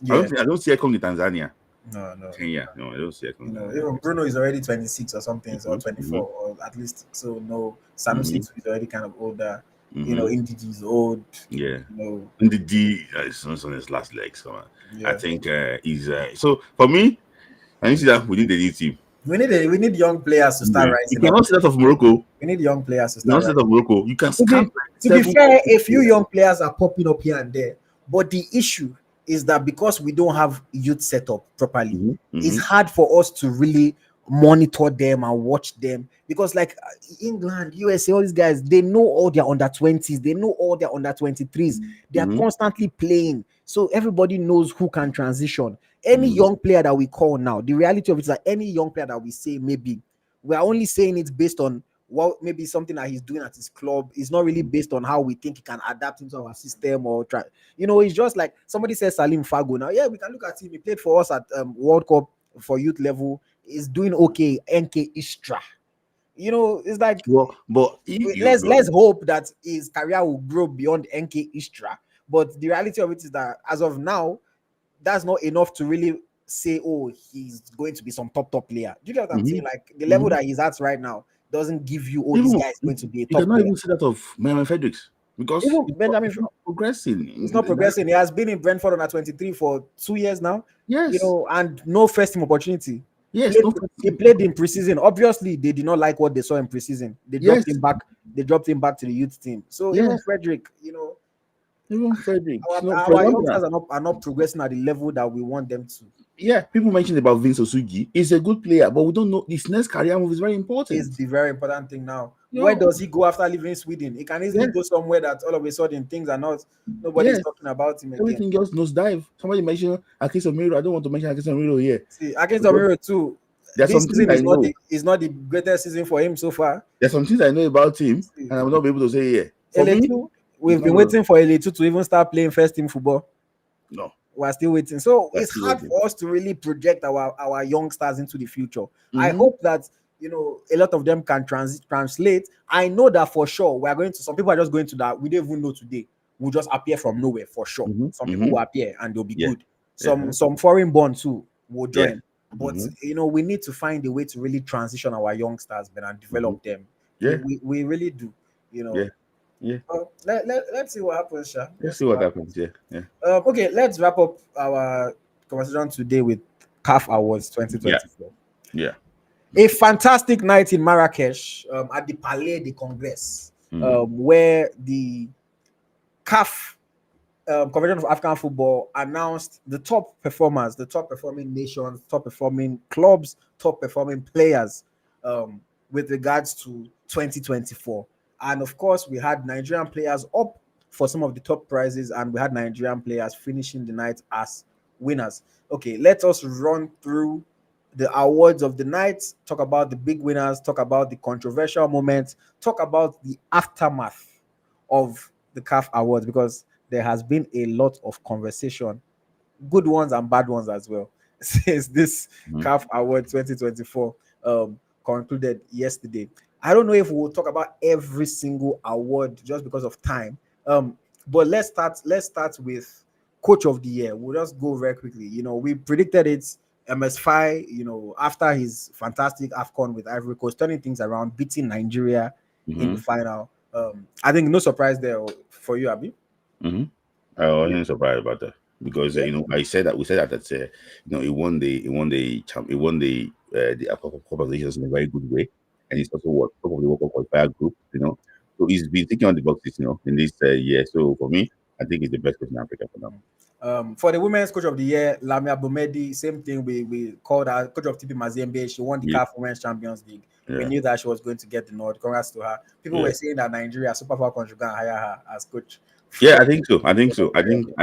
S1: Yeah,
S2: I don't see Ekong in Tanzania.
S1: no.
S2: Kenya, no, I don't see Ekong
S1: You
S2: in
S1: know,
S2: Tanzania.
S1: even Bruno is already 26 or something, or
S2: Mm-hmm,
S1: 24,
S2: mm-hmm,
S1: or at least. So no, Sanusi
S2: mm-hmm,
S1: is already kind of older. You know,
S2: mm-hmm.
S1: Indidi is old.
S2: Yeah.
S1: You know,
S2: And the D is on his last legs. Come on. I
S1: yeah.
S2: think he's so for me. I need to see that we need a new team.
S1: We need young players to start
S2: Yeah. You
S1: rising up.
S2: cannot see that of Morocco.
S1: We need young players to
S2: You cannot
S1: start
S2: see
S1: rising.
S2: that of Morocco. You can
S1: To
S2: scan
S1: be
S2: like
S1: to be
S2: seven
S1: fair,
S2: or six
S1: a few
S2: players.
S1: young players are popping up here and there, but the issue is that because we don't have youth set up properly,
S2: Mm-hmm,
S1: it's
S2: mm-hmm,
S1: hard for us to really monitor them and watch them because like England, USA, all these guys, they know all their under 20s, they know all their under 23s, they are
S2: mm-hmm,
S1: constantly playing, so everybody knows who can transition. Any
S2: mm-hmm,
S1: young player that we call now, the reality of it is that any young player that we say, maybe we are only saying it based on what maybe something that he's doing at his club. Is not really based on how we think he can adapt into our system or try. It's just like somebody says Salim Fago. Now, yeah, we can look at him. He played for us at World Cup for youth level. He's doing okay. NK Istra. It's like
S2: well, but if you
S1: let's hope that his career will grow beyond NK Istra. But the reality of it is that as of now, that's not enough to really say, oh, he's going to be some top player. Do you know what I'm saying?
S2: mhm,
S1: Like the level
S2: mhm.
S1: that he's at right now doesn't give you, oh, this
S2: Even
S1: guy is going to be a
S2: you
S1: top
S2: cannot
S1: player.
S2: even see that of Benjamin Fredericks because
S1: Even Benjamin,
S2: it's not progressing.
S1: he's not progressing. He has been in Brentford under 23 for 2 years now,
S2: Yes,
S1: and no first team opportunity.
S2: yes,
S1: Played,
S2: no.
S1: he played in preseason. Obviously, they did not like what they saw in preseason. They dropped
S2: Yes,
S1: him back. They dropped him back to the youth team. So even
S2: yes,
S1: Frederick,
S2: even Fredericks. For
S1: our
S2: example,
S1: youngsters are not progressing at the level that we want them to.
S2: yeah, people mentioned about Vince Osugi. He's a good player, but we don't know his next career move is very
S1: Is
S2: important.
S1: the very important thing now. Where
S2: No,
S1: does he go after leaving Sweden? He can easily
S2: yes,
S1: go somewhere that all of a sudden things are not, nobody's
S2: yes.
S1: talking about him again.
S2: Everything else nosedive. Somebody mentioned Akis Miro. I don't want to mention Akis Miro here
S1: See, against
S2: because
S1: Omiro too,
S2: there's
S1: this
S2: some things
S1: season
S2: I
S1: is not
S2: know.
S1: the greatest season for him so far.
S2: There's some things I know about him,
S1: See,
S2: and I will not be able to say here. For me,
S1: Ele2,
S2: it's
S1: we've
S2: not
S1: been
S2: gonna.
S1: waiting for Ele2 to even start playing first team football.
S2: No,
S1: We're still waiting. So
S2: that's
S1: it's
S2: still
S1: hard
S2: waiting.
S1: for us to really project our youngsters into the future. I
S2: Mm-hmm.
S1: hope that a lot of them can translate. I know that for sure we are going to. Some people are just going to that. We don't even know today. Will just appear from nowhere for sure.
S2: Mm-hmm.
S1: Some people
S2: Mm-hmm.
S1: will appear and they'll be
S2: Yeah.
S1: good.
S2: Yeah.
S1: Some foreign born too will
S2: Yeah.
S1: join. But
S2: Mm-hmm.
S1: we need to find a way to really transition our youngsters, man, and
S2: Mm-hmm.
S1: develop them.
S2: Yeah.
S1: We really do.
S2: Yeah. Yeah.
S1: Let's see what happens, Sha.
S2: Let's
S1: Let's
S2: see
S1: see what
S2: what
S1: happens.
S2: happens. Yeah. Yeah.
S1: Okay, let's wrap up our conversation today with CAF Awards
S2: Yeah.
S1: 2024.
S2: Yeah.
S1: A fantastic night in Marrakesh at the Palais de Congrès,
S2: Mm-hmm.
S1: where the CAF Convention of African Football announced the top performers, the top performing nations, top performing clubs, top performing players with regards to 2024. And of course, we had Nigerian players up for some of the top prizes, and we had Nigerian players finishing the night as winners. Okay, let us run through the awards of the night, talk about the big winners, talk about the controversial moments, talk about the aftermath of the CAF Awards, because there has been a lot of conversation, good ones and bad ones as well, since this
S2: Mm-hmm.
S1: CAF Award 2024 concluded yesterday. I don't know if we'll talk about every single award just because of time. But let's start with Coach of the Year. We'll just go very quickly. We predicted it. MSFI, after his fantastic AFCON with Ivory Coast, turning things around, beating Nigeria in the
S2: Mm-hmm.
S1: final. I think no surprise there for you, Abi.
S2: Mm-hmm. I wasn't surprised about that because
S1: Yeah.
S2: I said that we said that he won the Cup of Nations in a very good way, and he's also what top of the World Cup qualifier group. So he's been taking on the boxes, in this year. So for me, I think he's the best coach in Africa for now.
S1: For the women's coach of the year, Lamia Bomedi, same thing. We called her coach of TP Mazembe. She won the
S2: Yeah,
S1: CAF Women's Champions League. We
S2: yeah,
S1: knew that she was going to get the nod. Congrats to her. People
S2: yeah.
S1: were saying that Nigeria, Super Falcons should go and hire her as coach.
S2: Yeah,
S1: For
S2: I think so. I think
S1: coach of
S2: so.
S1: the year.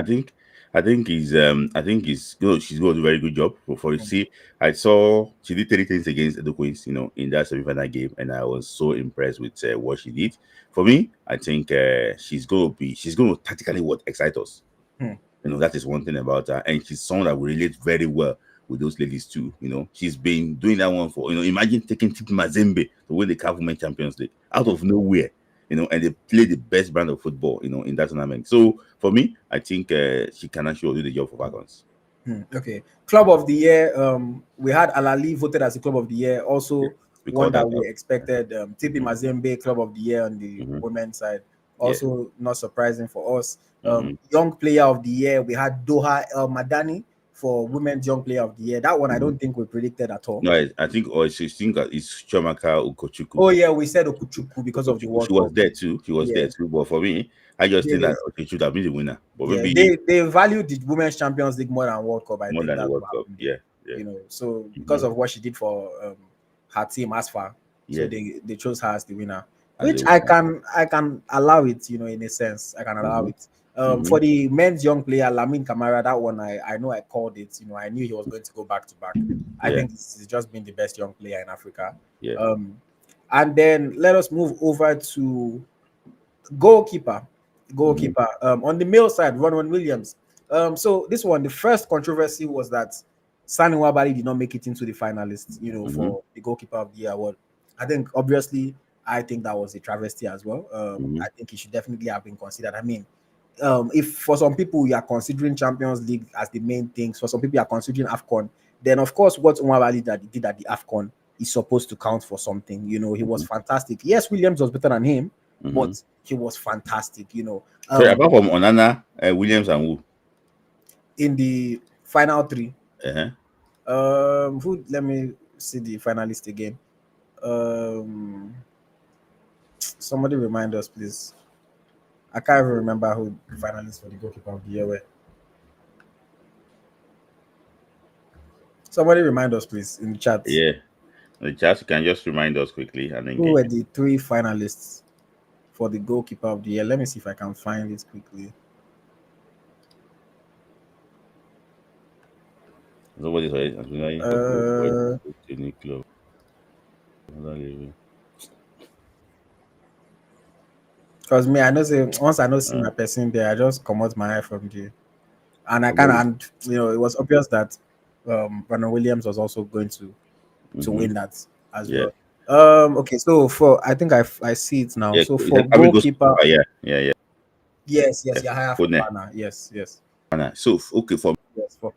S2: I think he's she's going to do a very good job for
S1: Mm.
S2: see. I saw she did 30 things against the Queens, in that semi-final game, and I was so impressed with what she did. For me, I think she's going to tactically what excite us.
S1: Hmm.
S2: That is one thing about her, and she's someone that will relate very well with those ladies too. She's been doing that one for, imagine taking Tip Mazembe to win the CAF Women Champions League out of nowhere. And they play the best brand of football, in that tournament. So for me, I think she can actually do the job for Falcons.
S1: Okay. Club of the year. We had Alali voted as the club of the year.
S2: Yeah,
S1: Also,
S2: we call
S1: one that
S2: that
S1: we
S2: out.
S1: expected. Tipi
S2: Mhm,
S1: Mazembe, club of the year on the
S2: mhm.
S1: women's side.
S2: Yeah.
S1: Also, not surprising for us.
S2: Mhm.
S1: Young player of the year. We had Doha El Madani for women's young player of the year. That one I
S2: Mhm.
S1: don't think we predicted at all.
S2: No, I think, or I think that it's Chomaka Ukochukwu.
S1: Oh yeah, we said Okuchuku because of the
S2: She
S1: World
S2: was
S1: Cup.
S2: there too. She was there
S1: Yeah.
S2: too. But for me, I just think
S1: They,
S2: that she should have been the winner. But
S1: yeah,
S2: maybe
S1: they value the Women's Champions League more than World Cup. I
S2: more
S1: think
S2: than the
S1: that's
S2: World
S1: what
S2: Cup.
S1: happened there.
S2: Yeah, yeah.
S1: So because
S2: Mhm.
S1: of what she did for her team as far, so
S2: Yes,
S1: they chose her as the winner,
S2: as
S1: which
S2: the winner.
S1: I can allow it. In a sense, I can allow
S2: Mm-hmm.
S1: it.
S2: Mm-hmm.
S1: For the men's young player Lamin Kamara, that one I know I called it. I knew he was going to go back to back. I
S2: Yeah,
S1: think he's just been the best young player in Africa.
S2: yeah.
S1: Um, and then let us move over to goalkeeper.
S2: Mm-hmm.
S1: On the male side, Ronwen Williams. So this one, the first controversy was that Sani Wabali did not make it into the finalists,
S2: Mm-hmm.
S1: for the goalkeeper of the year award. I think obviously I think that was a travesty as well.
S2: Mm-hmm.
S1: I think he should definitely have been considered. I mean, if for some people you are considering Champions League as the main things, for some people you are considering AFCON, then of course what Nwakali did at the AFCON is supposed to count for something. He was fantastic. Yes, Williams was better than him,
S2: Mm-hmm.
S1: but he was fantastic.
S2: So apart from Onana, Williams and who?
S1: In the final three,
S2: Uh-huh.
S1: who? Let me see the finalist again. Um, somebody remind us, please. I can't even remember who the finalists for the goalkeeper of the year were. Somebody remind us, please, in the chat.
S2: Yeah. The chat, you can just remind us quickly and
S1: Who
S2: engage.
S1: were the three finalists for the goalkeeper of the year? Let me see if I can find it quickly.
S2: Nobody's already
S1: Uh,
S2: any club. Another level.
S1: because me, I know say once I know see
S2: Uh,
S1: my person there, I just come out my eye from the and I kind of
S2: Somebody.
S1: and it was obvious that Brandon Williams was also going to
S2: Mm-hmm.
S1: win that as
S2: Yeah.
S1: well. Okay, so for I think I see it now.
S2: Yeah.
S1: So
S2: It
S1: for
S2: probably goes.
S1: goalkeeper,
S2: Yeah. Yeah. Yeah.
S1: yes,
S2: Yeah.
S1: Yahaya
S2: Kone.
S1: Fofana, yes,
S2: So okay, for
S1: yes. For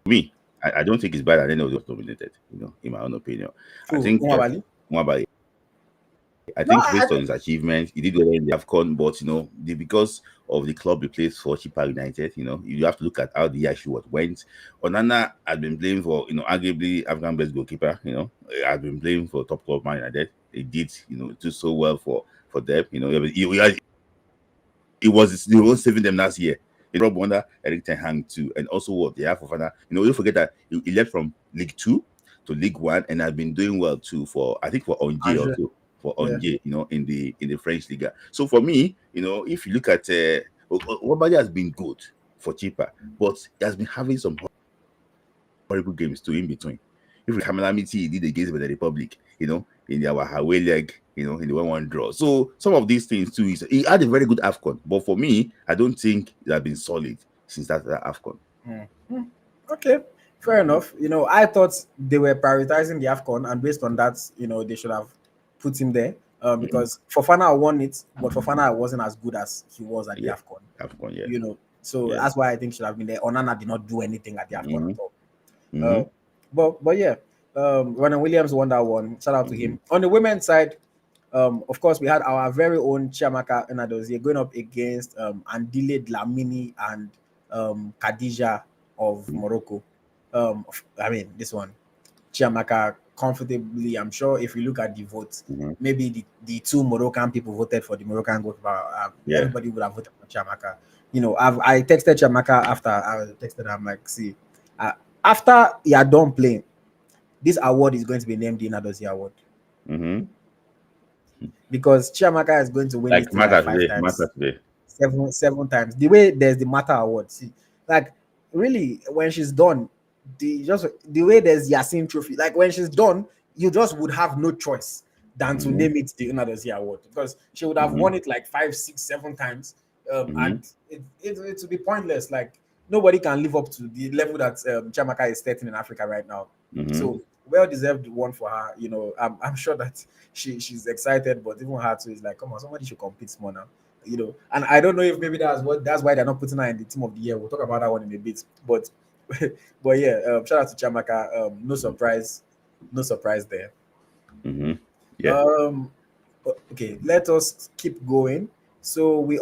S2: me, I don't think it's bad that any of those nominated. In my own opinion, I
S1: who
S2: think
S1: Umabali?
S2: Mwabali. I
S1: No,
S2: think
S1: I
S2: based on
S1: think
S2: his achievements, he did well in the AFCON, but because of the club he plays for, Chippa United, you have to look at how the year she went. Onana had been playing for, arguably African best goalkeeper, had been playing for top club Man United. He did, do so well for them. He was saving them last year. He Rob Wonder, Eric Ten Hag too, and also what they have for Fana. You forget that he left from League Two to League One, and has been doing well too for I think for Angers
S1: Angers.
S2: also for
S1: Yeah,
S2: Angers, in the French Liga. So for me, if you look at Wabali has been good for cheaper, but he has been having some horrible games too in between. If the calamity he did against the Republic, in our away leg, in the 1-1 draw. So some of these things too he had a very good AFCON, but for me, I don't think it has been solid since that AFCON.
S1: okay, fair enough. I thought they were prioritizing the Afcon, and based on that, they should have put him there.
S2: Mhm.
S1: Because Fofana won it, but Fofana wasn't as good as he was at the
S2: Yeah,
S1: Afcon.
S2: AFCON, yeah,
S1: So
S2: yeah.
S1: that's why I think should have been there. Onana did not do anything at the Afcon
S2: Mm-hmm.
S1: at all.
S2: Mm-hmm.
S1: But yeah, Ronan Williams won that one. Shout out to
S2: Mm-hmm.
S1: him. On the women's side, of course, we had our very own Chiamaka Enadozie going up against Andile Dlamini and Khadija of Morocco. I mean, this one, Chiamaka comfortably. I'm sure if you look at the votes,
S2: Mm-hmm.
S1: maybe the two Moroccan people voted for the Moroccan goalkeeper.
S2: Yeah.
S1: Everybody would have voted for Chiamaka. I texted Chiamaka after I texted her. I'm like, see, uh, after you are done playing, this award is going to be named the Nadozie Award
S2: Mm-hmm.
S1: because Chiamaka is going to win
S2: Like
S1: this thing like
S2: Mata
S1: five
S2: today,
S1: times,
S2: Mata today.
S1: seven times. The way there's the Mata Award, see, like really when she's done, the way there's Yasin Trophy, like when she's done, you just would have no choice than to
S2: Mm-hmm.
S1: name it the Nadozie Award because she would have
S2: Mm-hmm.
S1: won it like 5, 6, 7 times,
S2: Mm-hmm.
S1: and it would be pointless. Like nobody can live up to the level that Chamaka is setting in Africa right now.
S2: Mm-hmm.
S1: So well deserved one for her. I'm sure that she's excited, but even her too is like, come on, somebody should compete more now. And I don't know if maybe that's why they're not putting her in the team of the year. We'll talk about that one in a bit. But but yeah, shout out to Chamaka. No surprise, no surprise there.
S2: Mm-hmm. Yeah.
S1: Um, okay, let us keep going. So we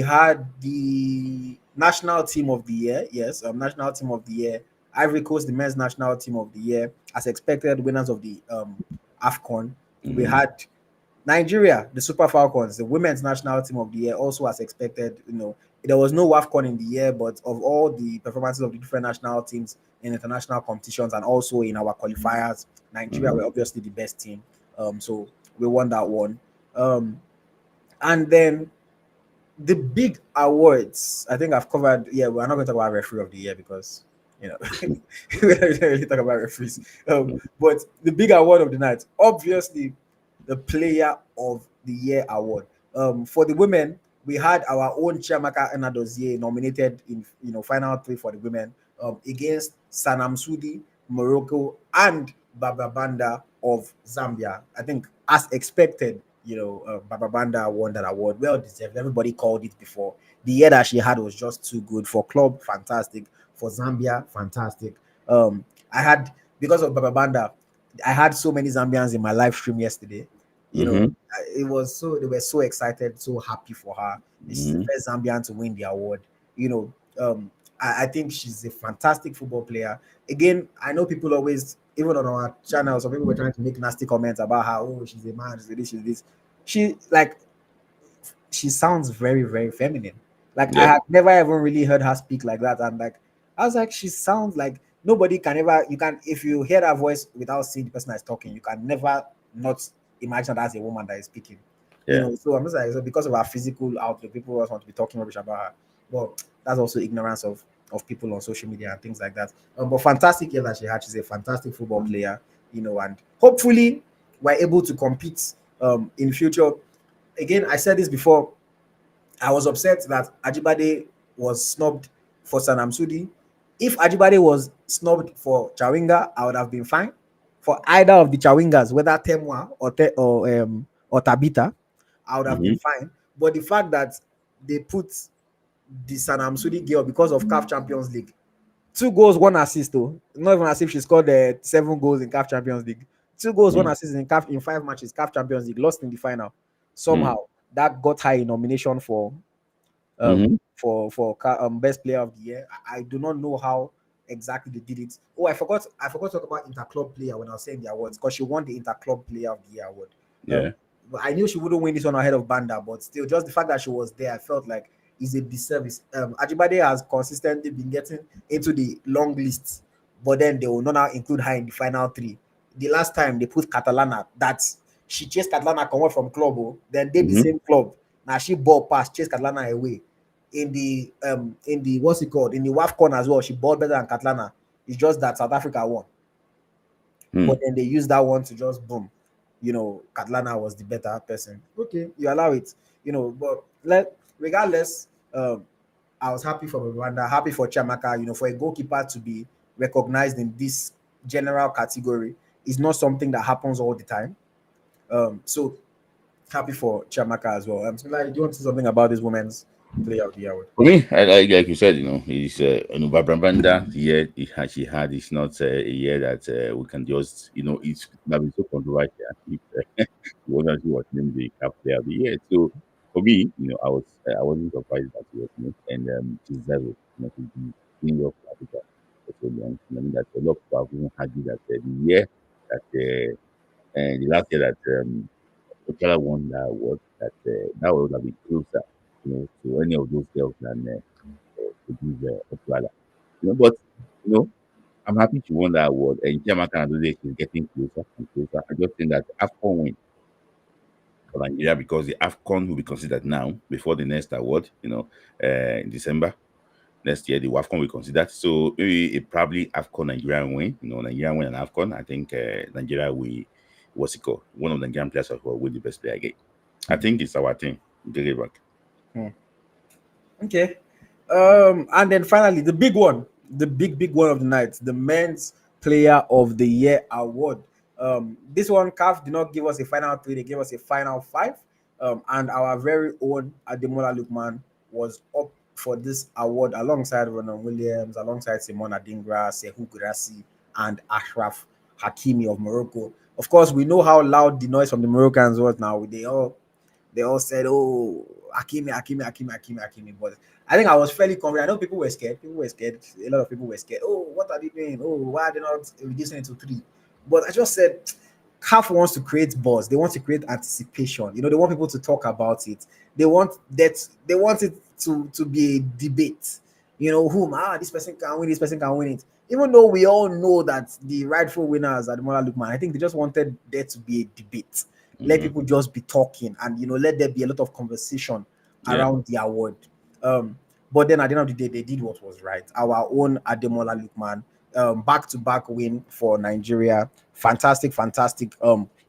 S1: had the national team of the year. Yes, national team of the year. Ivory Coast, the men's national team of the year, as expected, winners of the AFCON. We
S2: Mm-hmm.
S1: had Nigeria, the Super Falcons, the women's national team of the year, also as expected. There was no WAFCON in the year, but of all the performances of the different national teams in international competitions and also in our qualifiers, Nigeria
S2: Mm-hmm.
S1: were obviously the best team. So we won that one. And then the big awards, I think I've covered. Yeah, we're not going to talk about referee of the year because we don't really talk about referees. But the big award of the night, obviously, the Player of the Year award. For the women, we had our own Chiamaka Enadozie nominated in final three for the women against Sanam Sudi, Morocco, and Bababanda of Zambia. I think, as expected, Bababanda won that award. Well deserved. Everybody called it before. The year that she had was just too good for club. Fantastic for Zambia. Fantastic. I had because of Bababanda, I had so many Zambians in my live stream yesterday.
S2: Mm-hmm.
S1: It was so they were so excited, so happy for her. She's the
S2: Mm-hmm.
S1: first Zambian to win the award. You know, I think she's a fantastic football player. Again, I know people always, even on our channel, some people were trying to make nasty comments about how, oh, she's a man, she's this. She like she sounds very, very feminine. Like I
S2: Yeah.
S1: had never ever really heard her speak like that. And like I was like, she sounds like nobody can ever you can if you hear that voice without seeing the person that's talking, you can never not imagine that as a woman that is speaking.
S2: Yeah.
S1: So I'm just like, so because of her physical outlook, people always want to be talking rubbish about her. Well, that's also ignorance of people on social media and things like that. But fantastic year that she had. She's a fantastic football player, and hopefully we're able to compete in future. Again, I said this before. I was upset that Ajibade was snubbed for Sanam Sudi. If Ajibade was snubbed for Chawinga, I would have been fine. For either of the Chawingas, whether Temwa or Tabita, I would have been
S2: Mm-hmm.
S1: fine. But the fact that they put the Sanam Sudi girl because of CAF Champions League, 2 goals, 1 assist, though. Not even as if she scored 7 goals in CAF Champions League. 2 goals, one
S2: Mm-hmm.
S1: assist in CAF in 5 matches, CAF Champions League, lost in the final.
S2: Mm-hmm.
S1: Somehow that got her a nomination for
S2: Mm-hmm.
S1: best player of the year. I do not know how exactly they did it. Oh, I forgot to talk about interclub player when I was saying the awards because she won the interclub player of the year award.
S2: Yeah.
S1: Um, but I knew she wouldn't win this one ahead of Banda, but still, just the fact that she was there, I felt like is a disservice. Ajibade has consistently been getting into the long lists, but then they will not now include her in the final three. The last time they put Catalana, that she chased Catalana come out from club, then they the
S2: Mm-hmm.
S1: same club. Now she ball past, chase Catalana away. In the what's it called? In the WAFCON as well, she balled better than Catalana. It's just that South Africa won.
S2: Mm.
S1: But then they used that one to just boom. Catalana was the better person. Okay, you allow it. But regardless, I was happy for Rwanda, happy for Chamaka, for a goalkeeper to be recognized in this general category is not something that happens all the time. So happy for Chamaka as well. So like, do you want to say something about this women's player of the year award?
S2: For me, like you said, he's Babrambanda. The year she had is not a year that we can just, it's not been so controversial. If you want to was named the CAF player of the year. So for me, I wasn't surprised that he was named, and she's zero, to be king of Africa for so long. I mean that a lot of people have even argued that the year that and the last year that Ochala won that award, that would have been closer, to any of those girls than to give Ochala. But you know, I'm happy she won that award, and Chiamaka Nnadozie is getting closer and closer. I just think that AFCON win for Nigeria because the AFCON will be considered now before the next award. In December next year, the WAFCON will consider. So maybe probably AFCON Nigerian win. Nigerian win and AFCON. I think Nigeria will what's it called? One of the Nigerian players will win the best player again. I think it's our thing. Get it back.
S1: Hmm. Okay. And then finally, the big one, the big one of the night, the Men's Player of the Year award. This one, CAF did not give us a final three; they gave us a final five. And our very own Ademola Lookman was up for this award alongside Ronan Williams, alongside Simon Adingra, Sekou Girassi, and Ashraf Hakimi of Morocco. Of course, we know how loud the noise from the Moroccans was. Now they all said, "Oh, Hakimi, Hakimi, Hakimi, Hakimi, Hakimi." But I think I was fairly confident. I know people were scared. People were scared. A lot of people were scared. Oh, what are they doing? Oh, why are they not reducing it to three? But I just said, CAF wants to create buzz. They want to create anticipation. They want people to talk about it. They want that. They want it to be a debate. This person can win. This person can win it. Even though we all know that the rightful winners are the Mola Lukman, I think they just wanted there to be a debate. Let
S2: Mm-hmm.
S1: people just be talking, and let there be a lot of conversation
S2: Yeah.
S1: around the award. But then at the end of the day, they did what was right. Our own Ademola Lookman, back-to-back win for Nigeria. Fantastic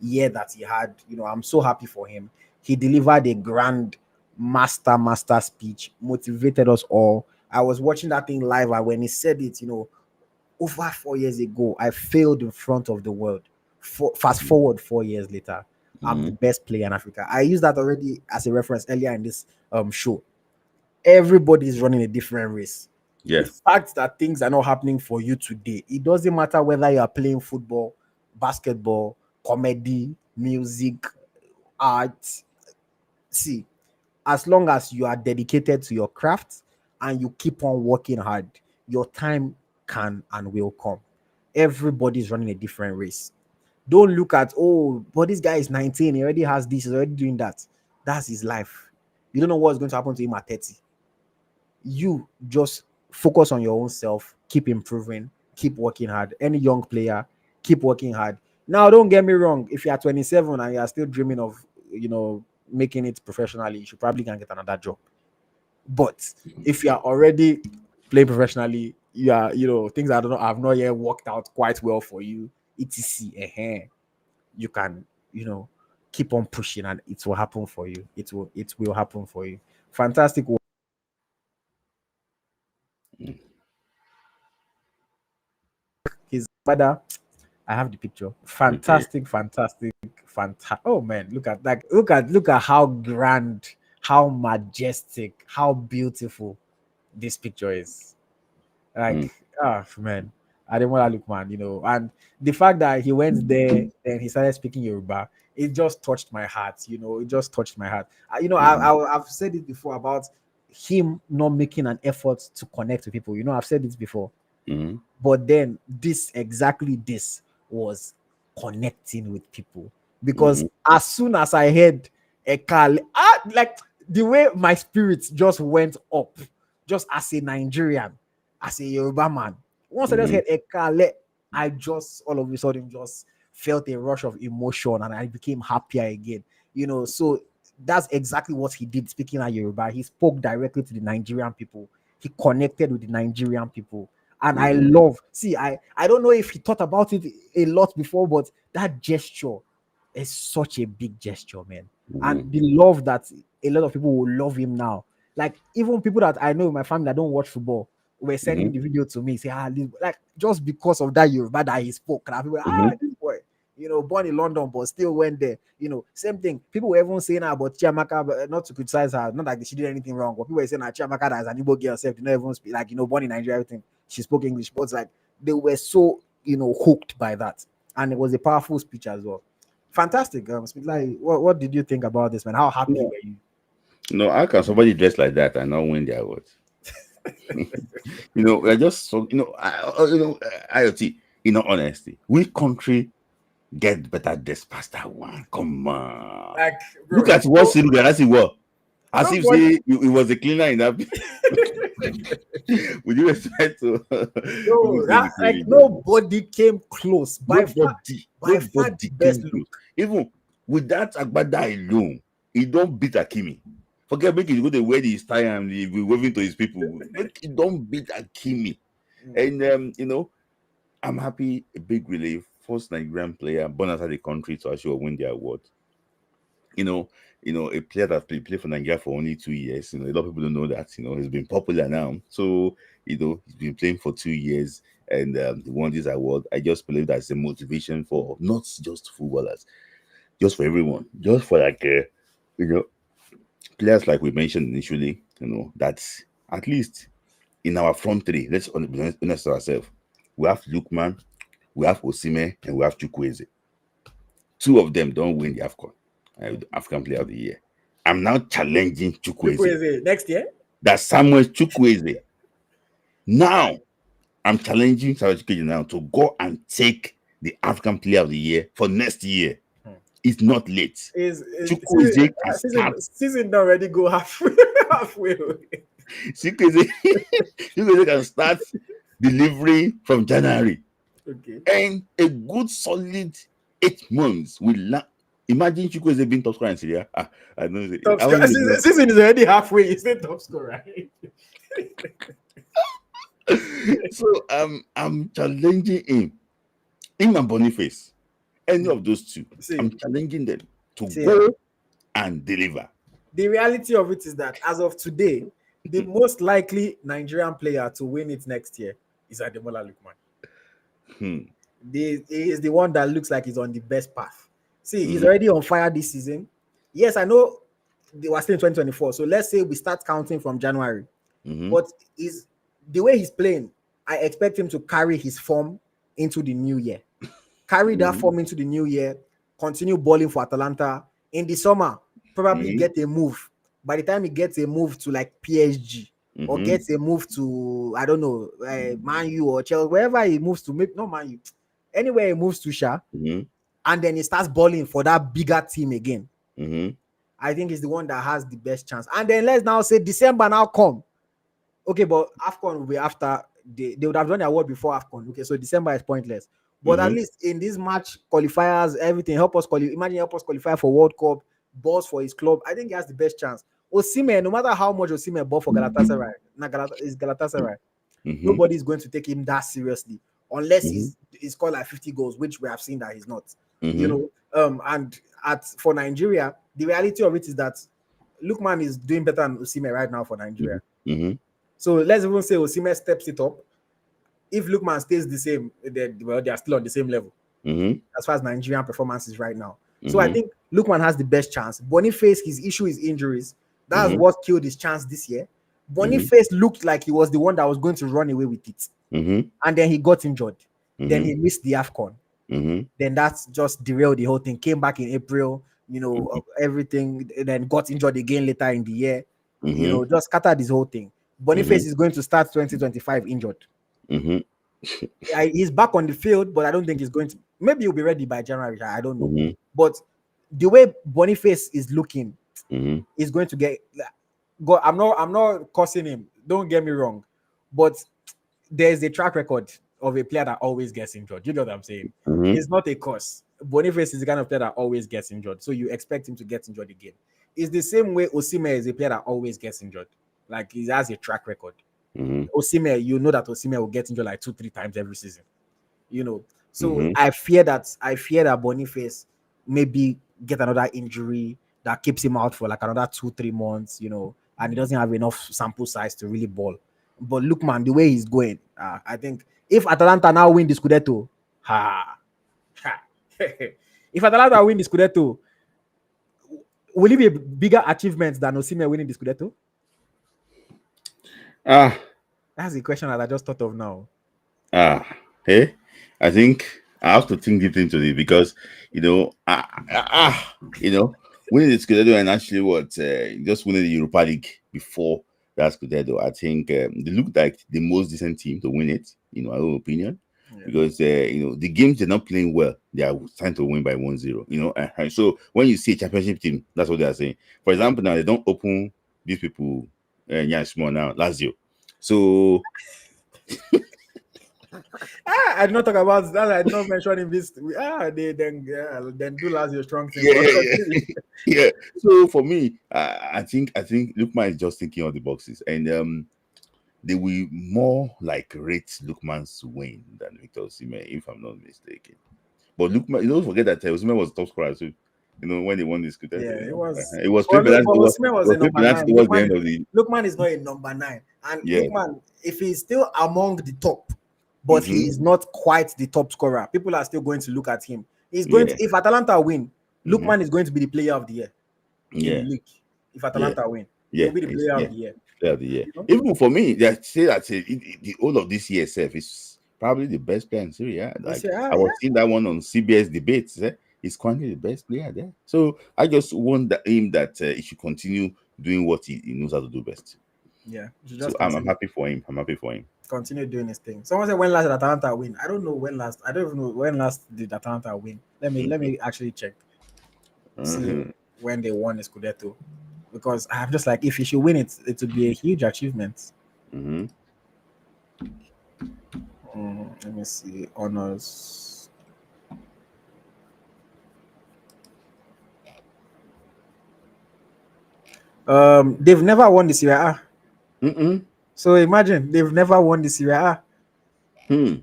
S1: year that he had. I'm so happy for him. He delivered a grand master speech, motivated us all. I was watching that thing live, and when he said it, over 4 years ago, I failed in front of the world. Fast forward 4 years later, I'm
S2: Mm-hmm.
S1: the best player in Africa. I used that already as a reference earlier in this show. Everybody is running a different race. The
S2: Yeah.
S1: fact that things are not happening for you today, it doesn't matter whether you are playing football, basketball, comedy, music, art. See, as long as you are dedicated to your craft and you keep on working hard, your time can and will come. Everybody's running a different race. Don't look at, oh, but this guy is 19, he already has this, he's already doing that. That's his life. You don't know what's going to happen to him at 30. You just focus on your own self, keep improving, keep working hard. Any young player, keep working hard. Now, don't get me wrong, if you are 27 and you are still dreaming of, making it professionally, you should probably go and get another job. But if you are already playing professionally, you are, things I don't know have not yet worked out quite well for you, etc. You can, keep on pushing and it will happen for you. It will happen for you. Fantastic work. His father, I have the picture.
S2: Okay.
S1: Fantastic. Oh man, look at how grand, how majestic, how beautiful this picture is.
S2: Mm-hmm.
S1: Like, man, Ademola Lookman, and the fact that he went there and he started speaking Yoruba, it just touched my heart. It just touched my heart. I've said it before about him not making an effort to connect with people. I've said it before.
S2: Mm-hmm.
S1: But then this was connecting with people, because
S2: Mm-hmm.
S1: as soon as I heard Ekale, like the way my spirit just went up, just as a Nigerian, as a Yoruba man. Once I just
S2: Mm-hmm.
S1: heard Ekale, I just all of a sudden just felt a rush of emotion and I became happier again. So that's exactly what he did. Speaking at Yoruba, he spoke directly to the Nigerian people. He connected with the Nigerian people, and I
S2: Mm-hmm.
S1: love, see, I don't know if he thought about it a lot before, but that gesture is such a big gesture, man.
S2: Mm-hmm.
S1: And the love that a lot of people will love him now. Like, even people that I know in my family that don't watch football were sending
S2: Mm-hmm.
S1: the video to me, say, like, just because of that Yoruba that he spoke, and people were,
S2: Mm-hmm.
S1: this boy, born in London but still went there. Same thing. People were even saying about Chiamaka, but not to criticize her, not like she did anything wrong, but people were saying that Chiamaka, as an Igbo girl herself, did not even speak, like, born in Nigeria, everything. She spoke English, but it's like they were so, hooked by that. And it was a powerful speech as well. Fantastic. Like, what did you think about this, man? How happy
S2: No,
S1: were you?
S2: no, how can somebody dress like that and not win their award? We're just so IoT. Honesty, which country get better dress past that one? Come on,
S1: Like,
S2: look
S1: bro,
S2: at what Siri did. I see what as if
S1: nobody,
S2: say it was a cleaner in that. Would you expect to people
S1: no,
S2: say the
S1: like
S2: cleaning job?
S1: nobody came close. By far the best
S2: Came close.
S1: look.
S2: Even with that Agbada alone, he don't beat Akimi. Forget making go to wear his tie and he be waving to his people. Make he don't beat Akimi.
S1: Mm.
S2: And I'm happy, a big relief. First Nigerian player born outside the country to actually win the award. you know, a player that played for Nigeria for only 2 years. A lot of people don't know that. He's been popular now. So he's been playing for 2 years, and he won this award. I just believe that's a motivation for not just footballers, just for everyone, just for like you know players like we mentioned initially. That's at least in our front three. Let's be honest to ourselves. We have Lukman, we have Osime, and we have Chukwueze. Two of them don't win the AFCON, the African Player of the Year. I'm now challenging Chukwueze.
S1: Next year?
S2: That's Samuel Chukwueze. Now, I'm challenging Samuel Chukwueze now to go and take the African Player of the Year for next year. It's not late. Chukwueze can start.
S1: Season don't already go halfway.
S2: Chukwueze can start delivery from January.
S1: Okay.
S2: And a good solid 8 months will imagine Chukwueze being top scorer in Syria. I know.
S1: Season is already halfway. You say top scorer, right?
S2: So I'm challenging him and Boniface. Any of those two, I'm challenging them to go and deliver.
S1: The reality of it is that as of today, the most likely Nigerian player to win it next year is Ademola Lookman. He is the one that looks like he's on the best path. See, he's already on fire this season. Yes, I know they were still in 2024. So let's say we start counting from January. But the way he's playing, I expect him to carry his form into the new year. Carry that form into the new year, continue balling for Atalanta. In the summer, probably get a move. By the time he gets a move to like PSG or gets a move to, I don't know, Man U or Chelsea, wherever he moves to, maybe not Man U, anywhere he moves to, and then he starts balling for that bigger team again. I think he's the one that has the best chance. And then let's now say December now come. Okay, but AFCON will be after. They would have done the award before AFCON. Okay, so December is pointless. But at least in this match, qualifiers, everything, help us qualify for World Cup, balls for his club. I think he has the best chance. Osimhen, no matter how much Osimhen ball for Galatasaray, nobody's going to take him that seriously unless he's scored like 50 goals, which we have seen that he's not. And for Nigeria, the reality of it is that Lookman is doing better than Osimhen right now for Nigeria. So let's even say Osimhen steps it up. If Lookman stays the same, they are still on the same level as far as Nigerian performance is right now. So I think Lookman has the best chance. Boniface, his issue is injuries. That's what killed his chance this year. Boniface looked like he was the one that was going to run away with it. And then he got injured. Then he missed the AFCON. Then that's just derailed the whole thing. Came back in April, everything, then got injured again later in the year. Just scattered this whole thing. Boniface is going to start 2025 injured. He's back on the field, but I don't think he's going to. Maybe he'll be ready by January. I don't know. But the way Boniface is looking, is going to get. God, I'm not cursing him. Don't get me wrong, but there's a track record of a player that always gets injured. You know what I'm saying? It's not a curse. Boniface is the kind of player that always gets injured, so you expect him to get injured again. It's the same way Osimhen is a player that always gets injured. Like he has a track record. Osimhen, you know that Osimhen will get injured like 2-3 times every season. So I fear that Boniface maybe get another injury that keeps him out for like another 2-3 months, and he doesn't have enough sample size to really ball. But look, man, the way he's going, I think if Atalanta now win the Scudetto, if Atalanta win the Scudetto, will it be a bigger achievement than Osimhen winning the Scudetto? That's the question that I just thought of now.
S2: Hey, I think I have to think deep into it because winning the Scudetto and actually just winning the Europa League before that Scudetto, I think they looked like the most decent team to win it, in my own opinion. Because the games they're not playing well, they are trying to win by 1-0. So when you see a championship team, that's what they are saying. For example, now they don't open these people small now, Lazio. So
S1: I did not talk about that. I did not mention in this. They then do Lazio strong thing.
S2: Yeah. So for me, I think Lukman is just thinking of the boxes, and they will more like rate Lukman's win than Victor Osimhen, if I'm not mistaken. But Lukman, you don't forget that Osimhen was top scorer too. when they won this
S1: Yeah, it was.
S2: it was
S1: But
S2: three
S1: look,
S2: penalties.
S1: but Osimhen
S2: It
S1: was
S2: was
S1: a
S2: three
S1: number
S2: penalties
S1: nine.
S2: towards the end of the
S1: Lookman is not a number nine, and
S2: yeah.
S1: Lookman, if he's still among the top, but
S2: Mm-hmm.
S1: he is not quite the top scorer, people are still going to look at him. He's going to,
S2: Yeah.
S1: if Atalanta win,
S2: Mm-hmm.
S1: Lookman is going to be the player of the year in the
S2: Yeah.
S1: league. If
S2: Yeah.
S1: Atalanta win,
S2: Yeah.
S1: he'll be the
S2: It's,
S1: player
S2: yeah.
S1: of the year.
S2: Player of the year.
S1: You know?
S2: Even for me, they say that the whole of this year itself is probably the best player in Serie A.
S1: They
S2: Like
S1: say,
S2: I
S1: yeah,
S2: was seeing that one on CBS debates. He's currently the best player there. So I just want him that he should continue doing what he knows how to do best.
S1: yeah. You should
S2: So
S1: just
S2: I'm
S1: continue,
S2: happy for him. I'm happy for him.
S1: continue doing his thing. Someone said when last did Atalanta win? I don't know when last. I don't even know when last did Atalanta win. Let me actually check. See
S2: Uh-huh.
S1: when they won the Scudetto, because I'm just like, if you should win it, it would be a huge achievement.
S2: Mm-hmm.
S1: Let me see honors. They've never won the Serie A.
S2: Mm-mm.
S1: So imagine they've never won the Serie A.
S2: Hmm.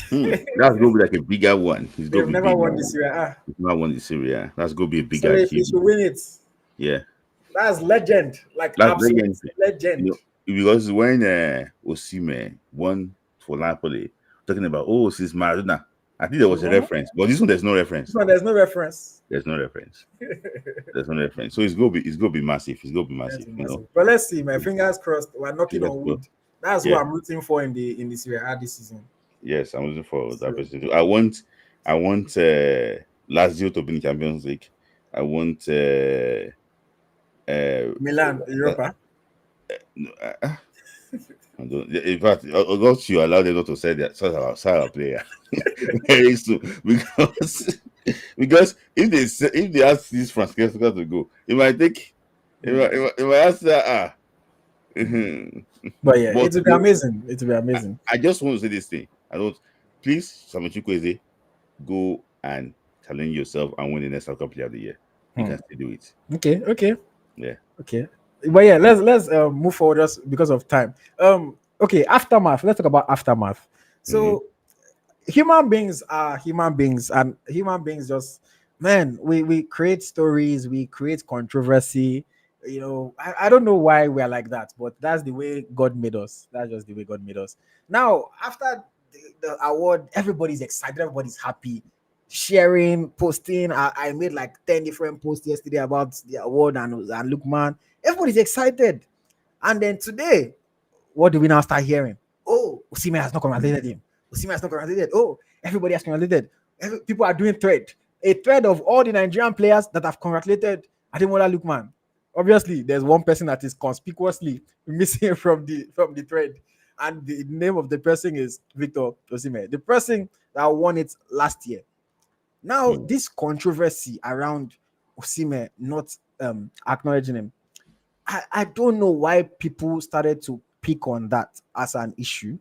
S2: That's gonna be like a bigger one. It's gonna
S1: They've
S2: be
S1: never
S2: big
S1: won
S2: now.
S1: the Serie A.
S2: It's not one this Syria. That's gonna be a bigger
S1: So if you should
S2: achievement.
S1: win it,
S2: Yeah.
S1: that's legend, like
S2: That's
S1: absolute
S2: legend.
S1: legend.
S2: Because when Osimhen won for Napoli, talking about since Maradona, I think there was a
S1: Mhm.
S2: reference, but this one there's no
S1: This
S2: reference.
S1: one, there's no reference.
S2: There's no reference. There's no reference. So it's gonna be massive. It's gonna be
S1: That's
S2: massive.
S1: massive. But let's see, my fingers crossed. We're knocking
S2: Fingers
S1: on
S2: crossed.
S1: wood. That's who
S2: Yeah.
S1: I'm rooting for in the Serie A this season.
S2: Yes, I'm looking for that
S1: So,
S2: person too. I want Lazio to be in the Champions League. I want
S1: Milan, Europa.
S2: uh, in fact, got you allow them not to sell our player very soon because if they ask this Francesca to go, it might take it might ask that mhm.
S1: But yeah,
S2: but
S1: it will be amazing. It will be amazing.
S2: I just want to say this thing. I don't please Samuel Chukwueze go and challenge yourself and win the next World Cup Player of the Year. You
S1: Hmm.
S2: can still do it.
S1: Okay, okay,
S2: Yeah.
S1: okay. But yeah, let's move forward just because of time. Okay, aftermath. Let's talk about aftermath.
S2: Mm-hmm.
S1: So human beings are human beings, and human beings just, man, we create stories, we create controversy. I don't know why we are like that, but that's the way God made us. That's just the way God made us. Now after the award, everybody's excited, everybody's happy, sharing, posting. I made like 10 different posts yesterday about the award, and look, man, everybody's excited. And then today, what do we now start hearing? Oh, Osimhen has not congratulated him. Osimhen has not congratulated. Oh, everybody has congratulated. People are doing a thread of all the Nigerian players that have congratulated Ademola Lookman. Obviously, there's one person that is conspicuously missing from the thread, and the name of the person is Victor Osimhen, the person that won it last year. Now, this controversy around Osimhen not acknowledging him, I don't know why people started to pick on that as an issue.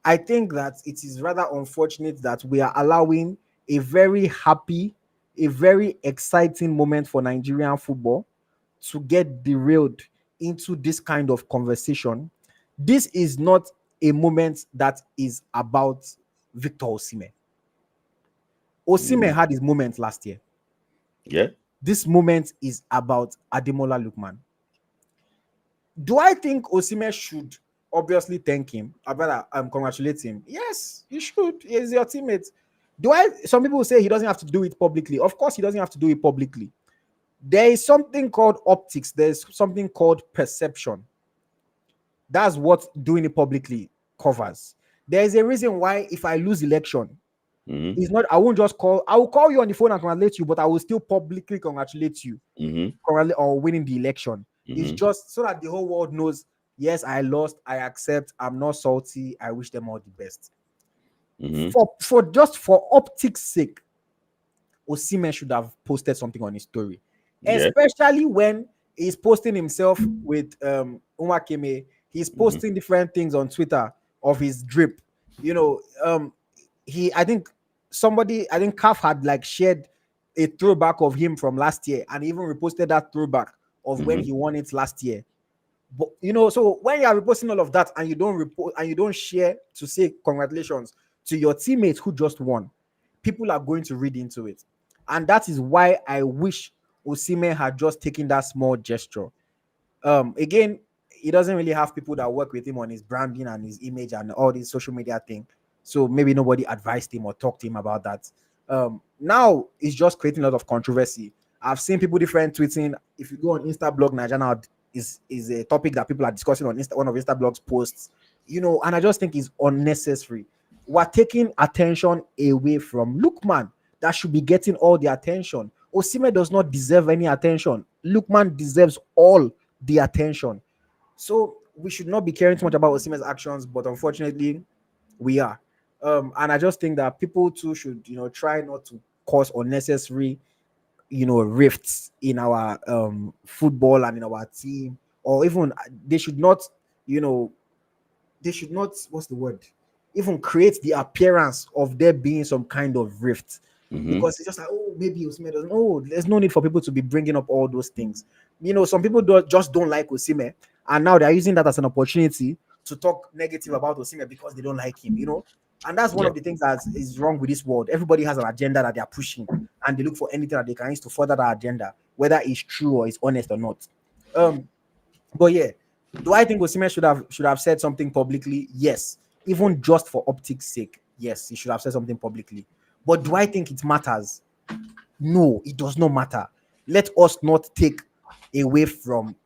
S1: I think that it is rather unfortunate that we are allowing a very happy, a very exciting moment for Nigerian football to get derailed into this kind of conversation. This is not a moment that is about Victor Osimhen. Osimhen
S2: Mm-hmm.
S1: had his moment last year.
S2: Yeah.
S1: This moment is about Ademola Lookman. Do I think Osimhen should obviously thank him? I better congratulate him. Yes, you should. He's your teammate. Some people say he doesn't have to do it publicly. Of course, he doesn't have to do it publicly. There is something called optics. There's something called perception. That's what doing it publicly covers. There is a reason why if I lose election,
S2: Mm-hmm.
S1: it's not. I won't just call. I will call you on the phone and congratulate you, but I will still publicly congratulate you
S2: Mm-hmm.
S1: or winning the election. It's
S2: Mm-hmm.
S1: just so that the whole world knows, yes, I lost, I accept, I'm not salty, I wish them all the best.
S2: Mm-hmm.
S1: For optics sake, Osimhen should have posted something on his story,
S2: Yeah.
S1: especially when he's posting himself with Nwakali. He's
S2: Mm-hmm.
S1: posting different things on Twitter of his drip. I think CAF had like shared a throwback of him from last year, and even reposted that throwback of when
S2: Mm-hmm.
S1: he won it last year. But so when you are reposting all of that and you don't report and you don't share to say congratulations to your teammates who just won, people are going to read into it. And that is why I wish Osimhen had just taken that small gesture. Again, he doesn't really have people that work with him on his branding and his image and all this social media thing. So maybe nobody advised him or talked to him about that. Now it's just creating a lot of controversy. I've seen people different tweeting. If you go on Insta blog Nigeria now, is a topic that people are discussing on Insta, one of Insta blog's posts, and I just think it's unnecessary. We're taking attention away from Lookman that should be getting all the attention. Osimhen does not deserve any attention. Lookman deserves all the attention. So we should not be caring too much about Osimhen's actions, but unfortunately, we are. And I just think that people too should, try not to cause unnecessary, rifts in our football and in our team, or even they should not, you know, they should not, what's the word? Even create the appearance of there being some kind of rift. Because it's just like, oh, maybe Osimhen doesn't. Oh, there's no need for people to be bringing up all those things. Some people just don't like Osimhen, and now they're using that as an opportunity to talk negative about Osimhen because they don't like him. And that's one
S2: Yeah.
S1: of the things that is wrong with this world. Everybody has an agenda that they are pushing, and they look for anything that they can use to further that agenda, whether it's true or it's honest or not. But yeah, do I think Osimhen should have said something publicly? Yes, even just for optics' sake. Yes, he should have said something publicly. But do I think it matters? No, it does not matter. Let us not take away from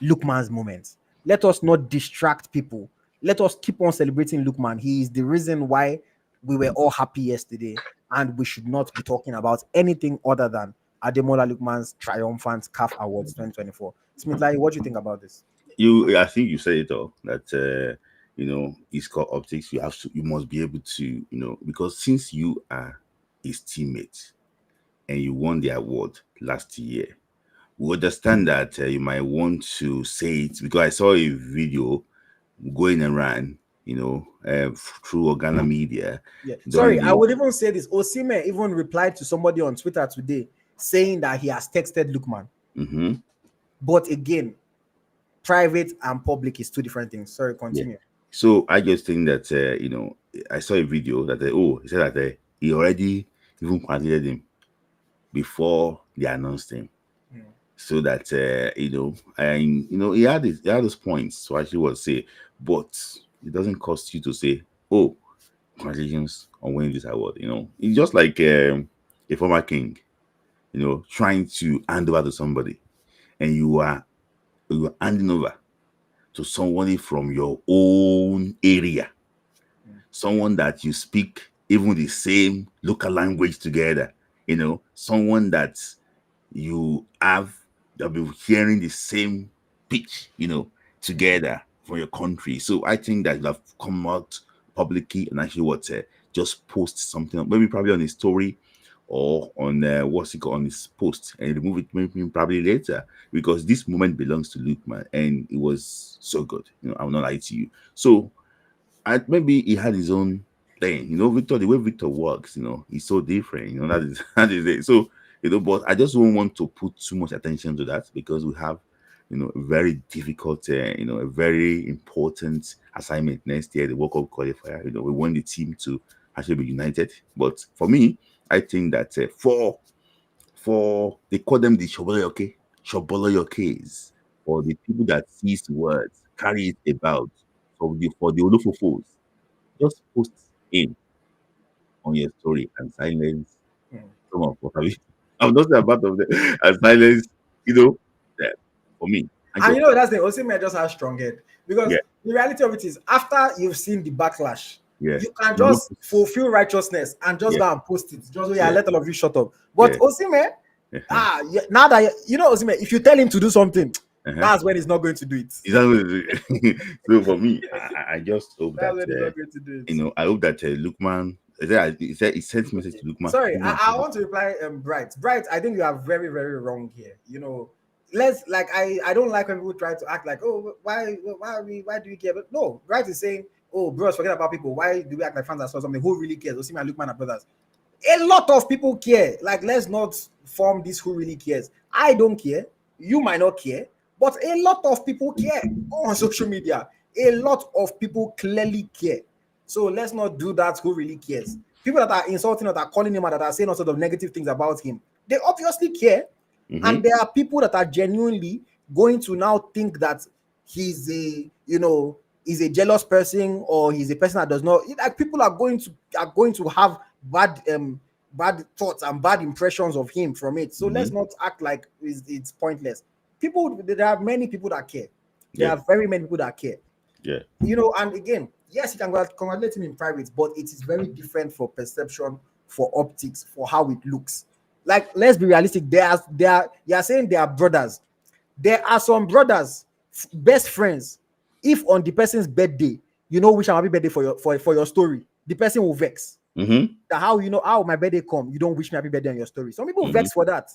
S1: Lookman's moments. Let us not distract people. Let us keep on celebrating Lookman. He is the reason why we were all happy yesterday, and we should not be talking about anything other than Ademola Lookman's triumphant CAF Awards 2024. Smith, what do you think about this?
S2: I think you said it all. That it's called optics. You must be able to, because since you are his teammate and you won the award last year, we understand that you might want to say it because I saw a video going around, through Organa media.
S1: Yeah.
S2: During
S1: Sorry, I would even say this. Osimhen even replied to somebody on Twitter today saying that he has texted Lookman. But again, private and public is two different things. Sorry, continue.
S2: Yeah. So I just think that I saw a video that he said that he already even considered him before they announced him. So that he had those points to actually what to say, but it doesn't cost you to say, "Oh, congratulations on winning this award." It's just like a former king, trying to hand over to somebody, and you are handing over to somebody from your own area, someone that you speak even the same local language together, someone that you have that be hearing the same pitch, together for your country. So I think that you have come out publicly and actually just post something, maybe probably on his story or on on his post, and remove it maybe probably later, because this moment belongs to Luke, man, and it was so good. I will not lie to you. So maybe he had his own thing, Victor. The way Victor works, he's so different. That is that is it. So but I just don't want to put too much attention to that because we have, a very difficult, a very important assignment next year, the World Cup qualifier. We want the team to actually be united. But for me, I think that for they call them the Shoboloyoke, or the people that sees the words, carry it about. For the Olofofos, just post in on your story and silence some of what have you. I'm not saying about of them and silence, them for me.
S1: And
S2: Just
S1: that's the Osimhen just has strong head, because
S2: yeah,
S1: the reality of it is, after you've seen the backlash,
S2: yeah.
S1: you can
S2: You
S1: just
S2: look-
S1: fulfill righteousness and just
S2: Yeah.
S1: go and post it. Just
S2: Yeah.
S1: let all of you shut up. But
S2: Yeah.
S1: Osimhen,
S2: Uh-huh.
S1: now that Osimhen, if you tell him to do something,
S2: Uh-huh.
S1: that's when he's not going to do it.
S2: Exactly. So for me, I just hope
S1: That's when he's
S2: that
S1: not going to do it.
S2: I hope that Lukman he sent message to Lukman.
S1: Sorry,
S2: Lukman
S1: I want to reply Bright. Bright, I think you are very, very wrong here. Let's I don't like when people try to act like, oh, why do you care? But no, Bright is saying, oh, bros, forget about people. Why do we act like fans that saw something? Who really cares? Osimhen and Lookman are brothers. A lot of people care. Like, let's not form this who really cares. I don't care. You might not care, but a lot of people care. Go on social media. A lot of people clearly care. So let's not do that. Who really cares? people that are insulting or that are calling him out, that are saying all sorts of negative things about him, they obviously care. And there are people that are genuinely going to now think that he's a, he's a jealous person, or he's a person that does not, like, people are going to have bad thoughts and bad impressions of him from it. So let's not act like it's pointless. People, there are many people that care. There are very many people that care.
S2: Yeah.
S1: And again, yes, you can congratulate him in private, but it is very different for perception, for optics, for how it looks. Like, let's be realistic. You are saying they are brothers. There are some brothers, best friends. If on the person's birthday, wish him happy birthday for your story, the person will vex. That how my birthday come, you don't wish me happy birthday on your story. Some people vex for that.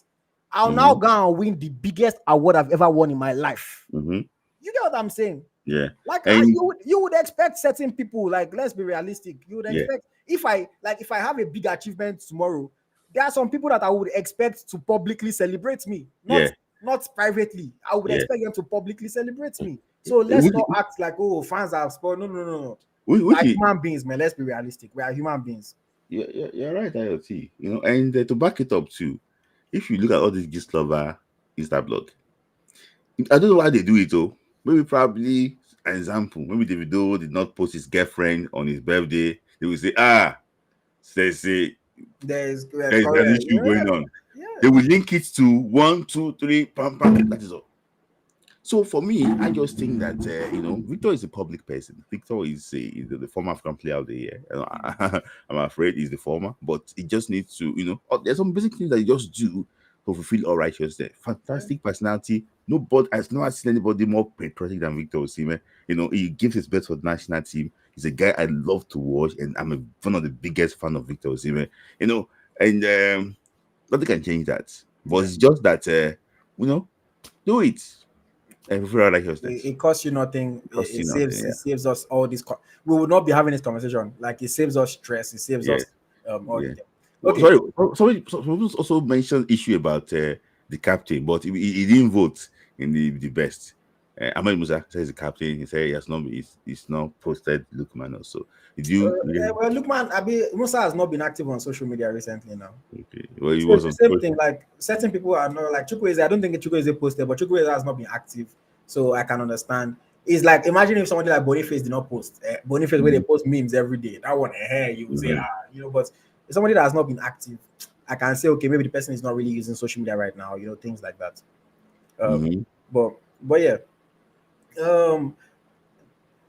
S1: I'll now go and win the biggest award I've ever won in my life. You get what I'm saying?
S2: Yeah.
S1: Like, you would expect certain people, like, let's be realistic. You would expect, if I have a big achievement tomorrow, there are some people that I would expect to publicly celebrate me, not privately. I would expect them to publicly celebrate me. So let's not act like, oh, fans are spoiled. No. We are human beings, man. Let's be realistic. We are human beings.
S2: You're right, IoT. And to back it up too, if you look at all these Gist Lover Insta blog, I don't know why they do it though. Maybe probably an example. Maybe Davido did not post his girlfriend on his birthday. They will say, there's an issue going on.
S1: Yeah.
S2: They will link it to 1, 2, 3, pam, pam. That is all. So for me, I just think that Victor is a public person. Victor is the former African player of the year. I'm afraid he's the former, but he just needs to, there's some basic things that you just do to fulfill all righteousness. Fantastic personality. I've never seen anybody more patriotic than Victor Osimhen. He gives his best for the national team. He's a guy I love to watch, and I'm one of the biggest fan of Victor Osimhen. And nothing can change that. But it's just that do it.
S1: It costs you nothing. It saves us all this. We would not be having this conversation. Like, it saves us stress. It saves us all the time.
S2: Okay. Sorry. Someone also mentioned issue about the captain, but he didn't vote in the best. Ahmed Musa says the captain. He said he's not posted Lukman also. Did you?
S1: Well, Lukman, Musa has not been active on social media recently now.
S2: Okay. Well, he
S1: was the same thing. Like, certain people are not, like Chukwueze. I don't think Chukwueze posted, but Chukwueze has not been active, so I can understand. It's like, imagine if somebody like Boniface did not post. Boniface, where they post memes every day, that one, you would say, but if somebody that has not been active, I can say, okay, maybe the person is not really using social media right now, things like that. But yeah,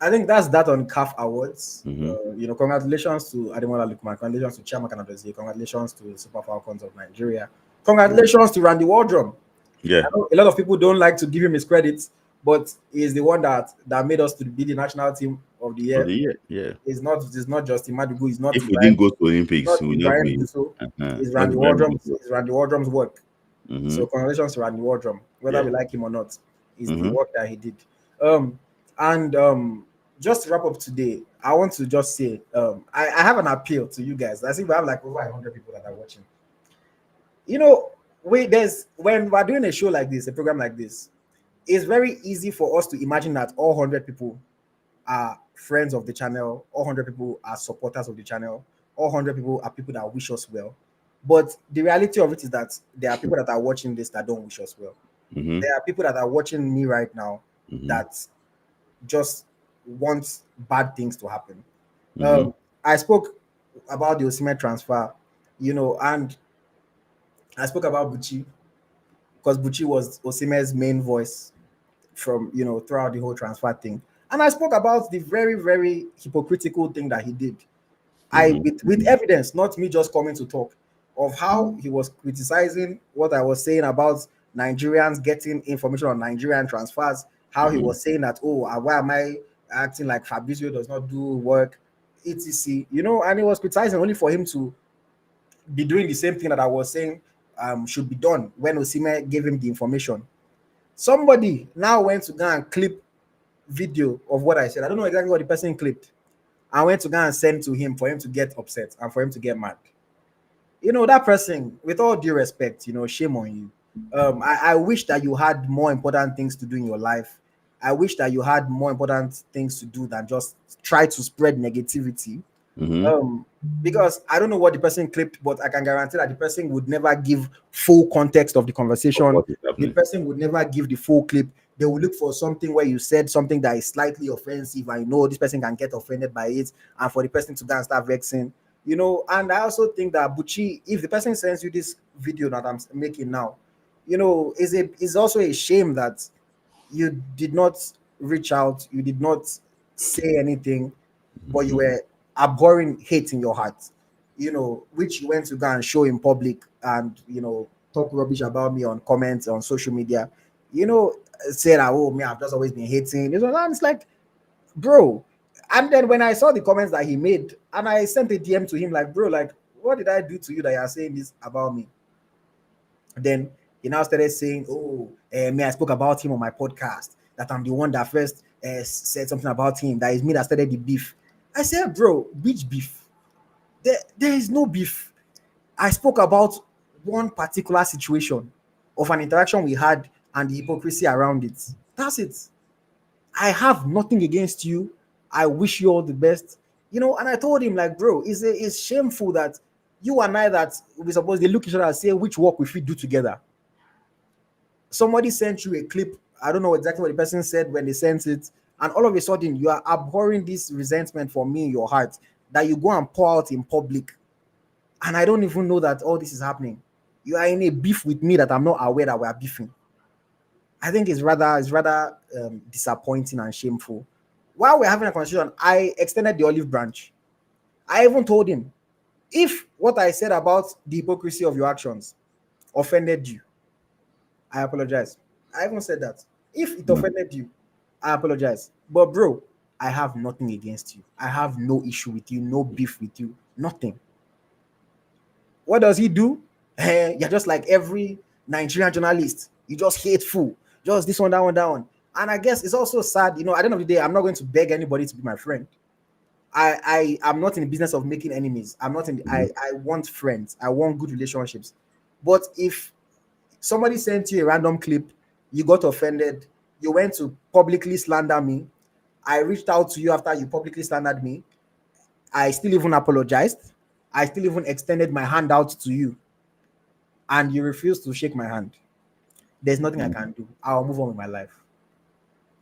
S1: I think that's that on CAF Awards. Congratulations to Ademola Lookman, congratulations to Chiamaka Nnadozie, congratulations to Super Falcons of Nigeria, congratulations to Randy Wardrum.
S2: Yeah,
S1: I know a lot of people don't like to give him his credit, but he's the one that made us to be the national team of the year.
S2: Yeah,
S1: it's not just Imadugu. It's not.
S2: If we didn't go to Olympics, we would not win.
S1: It's Randy Wardrum's. It's Randy Wardrum's work. So congratulations to Randy Wardrum, whether we like him or not. It's the work that he did. Just to wrap up today, I want to just say, I have an appeal to you guys. I think we have like over 100 people that are watching. When we're doing a show like this, a program like this, it's very easy for us to imagine that all 100 people are friends of the channel, all 100 people are supporters of the channel, all 100 people are people that wish us well. But the reality of it is that there are people that are watching this that don't wish us well. There are people that are watching me right now that just want bad things to happen. I spoke about the Osimhen transfer, and I spoke about Buchi, because Buchi was Osimhen's main voice from, throughout the whole transfer thing. And I spoke about the very, very hypocritical thing that he did. With evidence, not me just coming to talk, of how he was criticizing what I was saying about Nigerians getting information on Nigerian transfers, how he was saying that, why am I acting like Fabrizio does not do work, etc. And he was criticizing only for him to be doing the same thing that I was saying should be done when Osimhen gave him the information. Somebody now went to go and clip video of what I said. I don't know exactly what the person clipped. I went to go and send to him for him to get upset and for him to get mad. That person, with all due respect, shame on you. I wish that you had more important things to do in your life. I wish that you had more important things to do than just try to spread negativity
S2: Mm-hmm.
S1: Um, because I don't know what the person clipped, but I can guarantee that the person would never give full context of the
S2: Of
S1: conversation.
S2: what is
S1: The
S2: happening.
S1: person would never give the full clip. They will look for something where you said something that is slightly offensive, and you know this person can get offended by it, and for the person to go and start vexing, you know. And I also think that Buchi, if the person sends you this video that I'm making now, you know, is also a shame that you did not reach out, you did not say anything, but you
S2: Mm-hmm.
S1: were abhorring hate in your heart, you know, which you went to go and show in public and, you know, talk rubbish about me on comments on social media, you know, say that, oh, me, I've just always been hating. You know, and it's like, bro. And then when I saw the comments that he made, and I sent a DM to him, like, bro, like, what did I do to you that you're saying this about me? Then he now started saying, "Oh, me, I spoke about him on my podcast. That I'm the one that first said something about him. That is me that started the beef." I said, "Bro, which beef? There is no beef. I spoke about one particular situation of an interaction we had and the hypocrisy around it. That's it. I have nothing against you. I wish you all the best." You know, and I told him, like, bro, it's shameful that you and I that we suppose they look each other and say which work we fit do together. Somebody sent you a clip. I don't know exactly what the person said when they sent it, and all of a sudden you are abhorring this resentment for me in your heart that you go and pour out in public, and I don't even know that all this is happening. You are in a beef with me that I'm not aware that we are beefing. I think it's rather disappointing and shameful. While we're having a conversation, I extended the olive branch. I even told him, if what I said about the hypocrisy of your actions offended you, I apologize. I even said that. If it offended you, I apologize. But bro, I have nothing against you. I have no issue with you, no beef with you, nothing. What does he do? You're just like every Nigerian journalist. You just hateful. Just this one, that one, that one. And I guess it's also sad, you know, at the end of the day, I'm not going to beg anybody to be my friend. I am not in the business of making enemies. I'm not in the,
S2: Mm-hmm.
S1: I want friends. I want good relationships. But if somebody sent you a random clip, you got offended, you went to publicly slander me, I reached out to you after you publicly slandered me, I still even apologized, I still even extended my hand out to you, and you refused to shake my hand. There's nothing I can do. I'll move on with my life.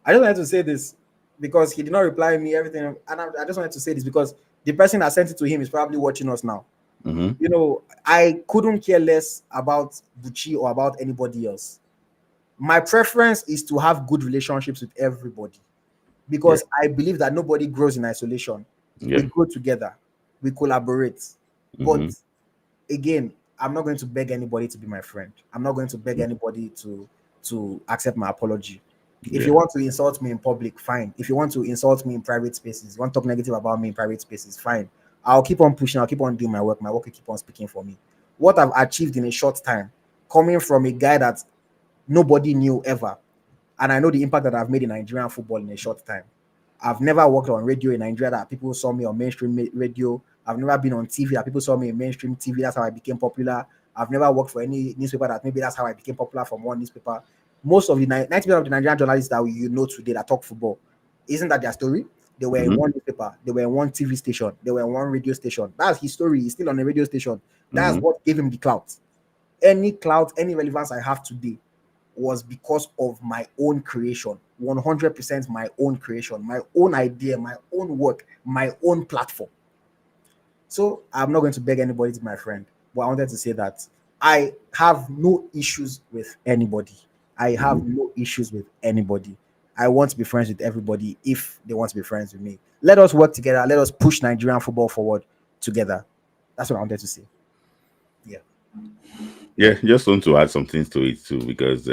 S1: I just wanted to say this because he did not reply me everything, and I just wanted to say this because the person that sent it to him is probably watching us now.
S2: Mm-hmm.
S1: You know, I couldn't care less about Bucci or about anybody else. My preference is to have good relationships with everybody
S2: Yeah.
S1: because I believe that nobody grows in isolation. We
S2: Yeah.
S1: grow together, we collaborate. But
S2: Mm-hmm.
S1: again, I'm not going to beg anybody to be my friend. I'm not going to beg anybody to accept my apology. If
S2: Yeah.
S1: you want to insult me in public, fine. If you want to insult me in private spaces, you want to talk negative about me in private spaces, fine. I'll keep on pushing, I'll keep on doing my work. My work will keep on speaking for me. What I've achieved in a short time, coming from a guy that nobody knew ever, and I know the impact that I've made in Nigerian football in a short time. I've never worked on radio in Nigeria that people saw me on mainstream radio. I've never been on TV that people saw me in mainstream TV. That's how I became popular. I've never worked for any newspaper that maybe that's how I became popular from one newspaper. Most of the 90% of the Nigerian journalists that you know today that talk football, isn't that their story? They were in
S2: Mm-hmm.
S1: one newspaper, they were in one TV station, they were in one radio station. That's his story. He's still on a radio station. That's
S2: Mm-hmm.
S1: what gave him the clout. Any clout, any relevance I have today was because of my own creation. 100% my own creation, my own idea, my own work, my own platform. So I'm not going to beg anybody to be my friend, but I wanted to say that I have no issues with anybody. I have no issues with anybody. I want to be friends with everybody if they want to be friends with me. Let us work together. Let us push Nigerian football forward together. That's what I wanted to say. Yeah.
S2: Yeah, just want to add some things to it too, because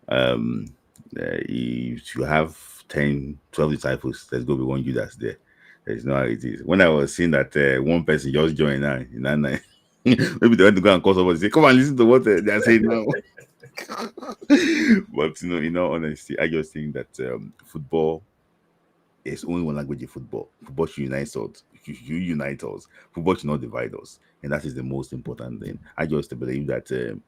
S2: um, if you have 10, 12 disciples, there's going to be one Judas there. There's no how it is. When I was seeing that one person just joined in that night, maybe they went to go and call somebody, say, "Come and listen to what they are saying now." But in all honesty, I just think that football is only one language in football. Football should unite us. Should unite us. Football should not divide us, and that is the most important thing. I just believe that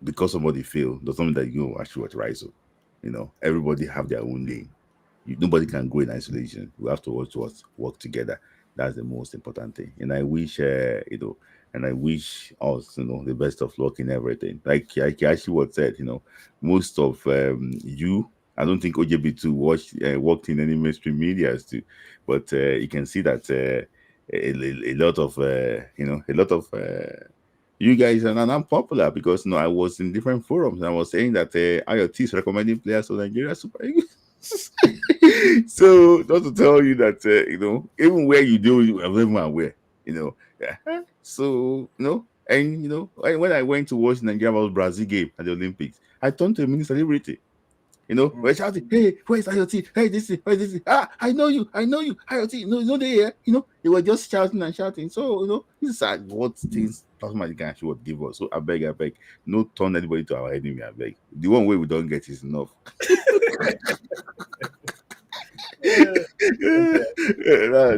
S2: because somebody fail does not mean that you actually what rise up. Everybody have their own lane. Nobody can go in isolation. We have to work together. That's the most important thing. And I wish, and I wish us, the best of luck in everything. Like actually what said, most of you, I don't think OJB2 worked in any mainstream medias too, but you can see that a lot of, a lot of you guys are not unpopular because I was in different forums and I was saying that IoT is recommending players to Nigeria Super Eagles. So just to tell you that even where you do, you are even aware, So and when I went to watch Nigeria versus Brazil game at the Olympics, I turned to a mini celebrity.
S1: Mm.
S2: We're shouting, "Hey, where's IoT? Hey, this is, where's this? Ah, I know you, IoT. No, they here. They were just shouting and shouting. So, this is what things Plasma can actually give us. So, I beg, no turn anybody to our enemy. I beg. The one way we don't get is enough.
S1: Okay.
S2: That's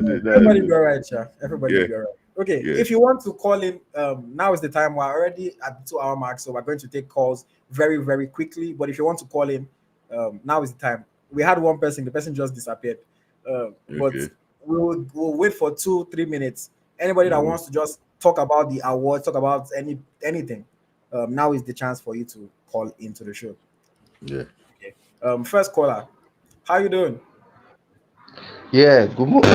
S2: it. That's
S1: Everybody be
S2: it.
S1: all right, yeah. Everybody
S2: Yeah,
S1: be all right. Okay,
S2: yeah.
S1: if you want to call in, now is the time. We're already at the 2 hour mark, so we're going to take calls very, very quickly. But if you want to call in, now is the time. We had one person, the person just disappeared. But
S2: Okay.
S1: we'll wait for 2, 3 minutes. Anybody that
S2: Mm,
S1: wants to just talk about the awards, talk about anything, now is the chance for you to call into the show.
S2: yeah.
S1: Okay. First caller, how you doing?
S3: Yeah, good morning.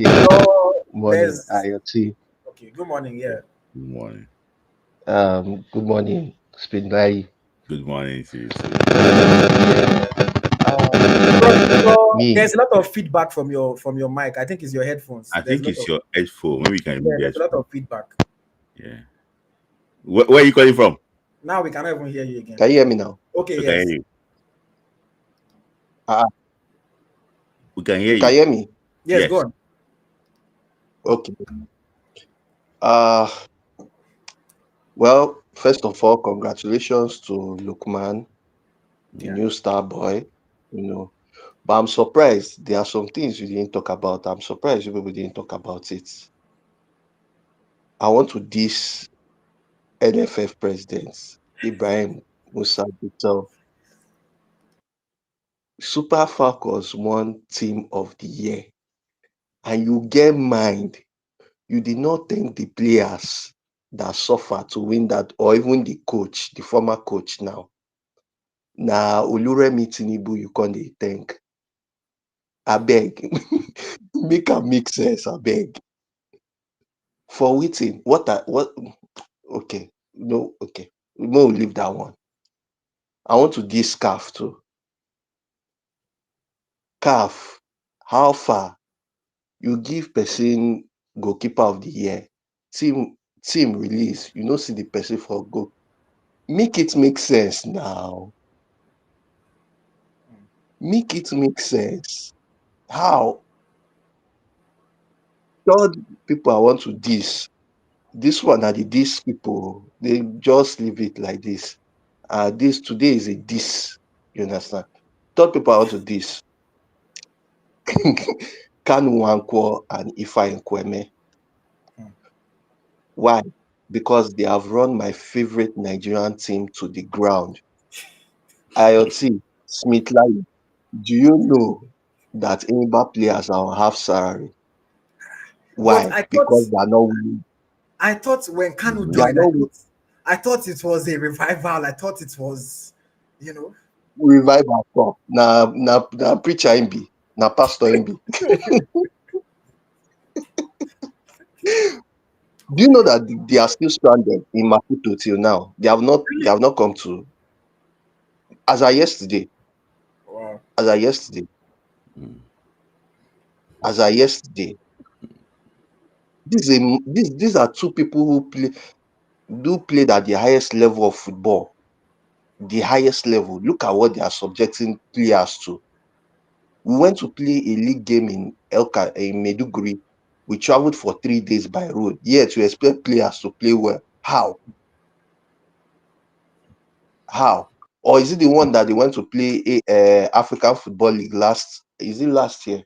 S1: No,
S3: Morning,
S1: there's
S3: IoT.
S1: okay. Good morning.
S2: Yeah.
S1: Yeah.
S2: Good morning.
S3: Good morning, Spindai.
S2: Good morning to you too.
S3: Yeah,
S1: There's
S3: me.
S1: a lot of feedback from your mic. I think it's your headphones.
S2: I
S1: There's a
S2: think
S1: lot
S2: it's
S1: of
S2: your headphone. Maybe we can remove
S1: yeah.
S2: the
S1: There's a lot
S2: headphone.
S1: of feedback.
S2: Yeah. Where are you calling from?
S1: Now we cannot even hear you again.
S3: Can you hear me now?
S1: Okay.
S2: We can hear
S1: Yes.
S2: you.
S3: Uh,
S2: We can hear
S3: you can
S2: you.
S3: hear me?
S1: Yes. Go
S2: Yes.
S1: on.
S3: Okay. Uh, well, first of all, congratulations to Lukman, the
S1: Yeah.
S3: new star boy. You know, but I'm surprised. There are some things you didn't talk about. I'm surprised you people didn't talk about it. I want to diss NFF president Ibrahim Musa Bitel. Super Falcons won Team of the Year, and you get mind. You did not thank the players that suffer to win that, or even the coach, the former coach now. Na Oluremi Tinubu you can't dey thank. Abeg, make am make sense, abeg. For wetin? What? Okay, no, okay. No, leave that one. I want to diss CAF too. CAF, how far? You give person goalkeeper of the year, team release, you no see the person for goal. Make it make sense now. Make it make sense. How? Tell the people I want to diss. This one na the diss people. They just leave it like this. This today is a diss. You understand? Tell people I want to diss. Kanu Nwankwo and Ifeanyi Nkweme.
S1: Hmm.
S3: Why? Because they have run my favorite Nigerian team to the ground. IoT, Smith Line, do you know that Imba players are on half salary?
S1: But
S3: Why? Because they are not winning.
S1: I thought when Kanu
S3: They
S2: Mhm.
S3: are
S1: joined,
S3: not winning.
S1: I thought it was a revival. I thought it was, you know.
S3: Revive our cup. Na preacher him be, na pastor him be. Do you know that they are still stranded in Maputo till now? They have not come to as of yesterday.
S1: Wow.
S3: As of yesterday.
S2: Mm.
S3: As of yesterday. These are two people who played at the highest level of football. The highest level. Look at what they are subjecting players to. We went to play a league game in in Meduguri. We traveled for 3 days by road. Yet you expect players to play well. How? How? Or is it the one that they went to play a African Football League last? Is it last year?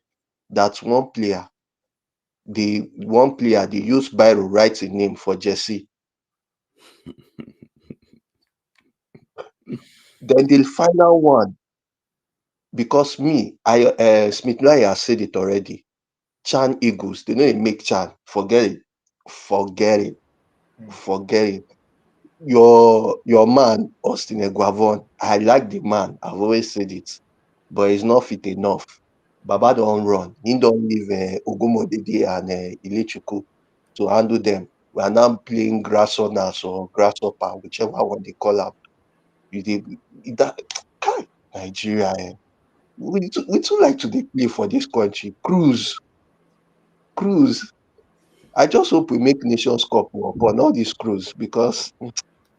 S3: That one player they used Biro write a name for Jesse. Then the final one. because me, I Smith Naya said it already. Chan Eagles, they know they make Chan. Forget it. Forget it.
S1: Mm.
S3: Forget it. Your man, Austin Eguavon, I like the man. I've always said it, but he's not fit enough. Baba don't run. He don't leave Ogumodede and Ilechukwu to handle them. We are now playing grasshoppers or grasshopper, whichever one they call up. You dey that Kai, Nigeria. We too like to dey play for this country. Cruise. I just hope we make Nations Cup but not this cruise because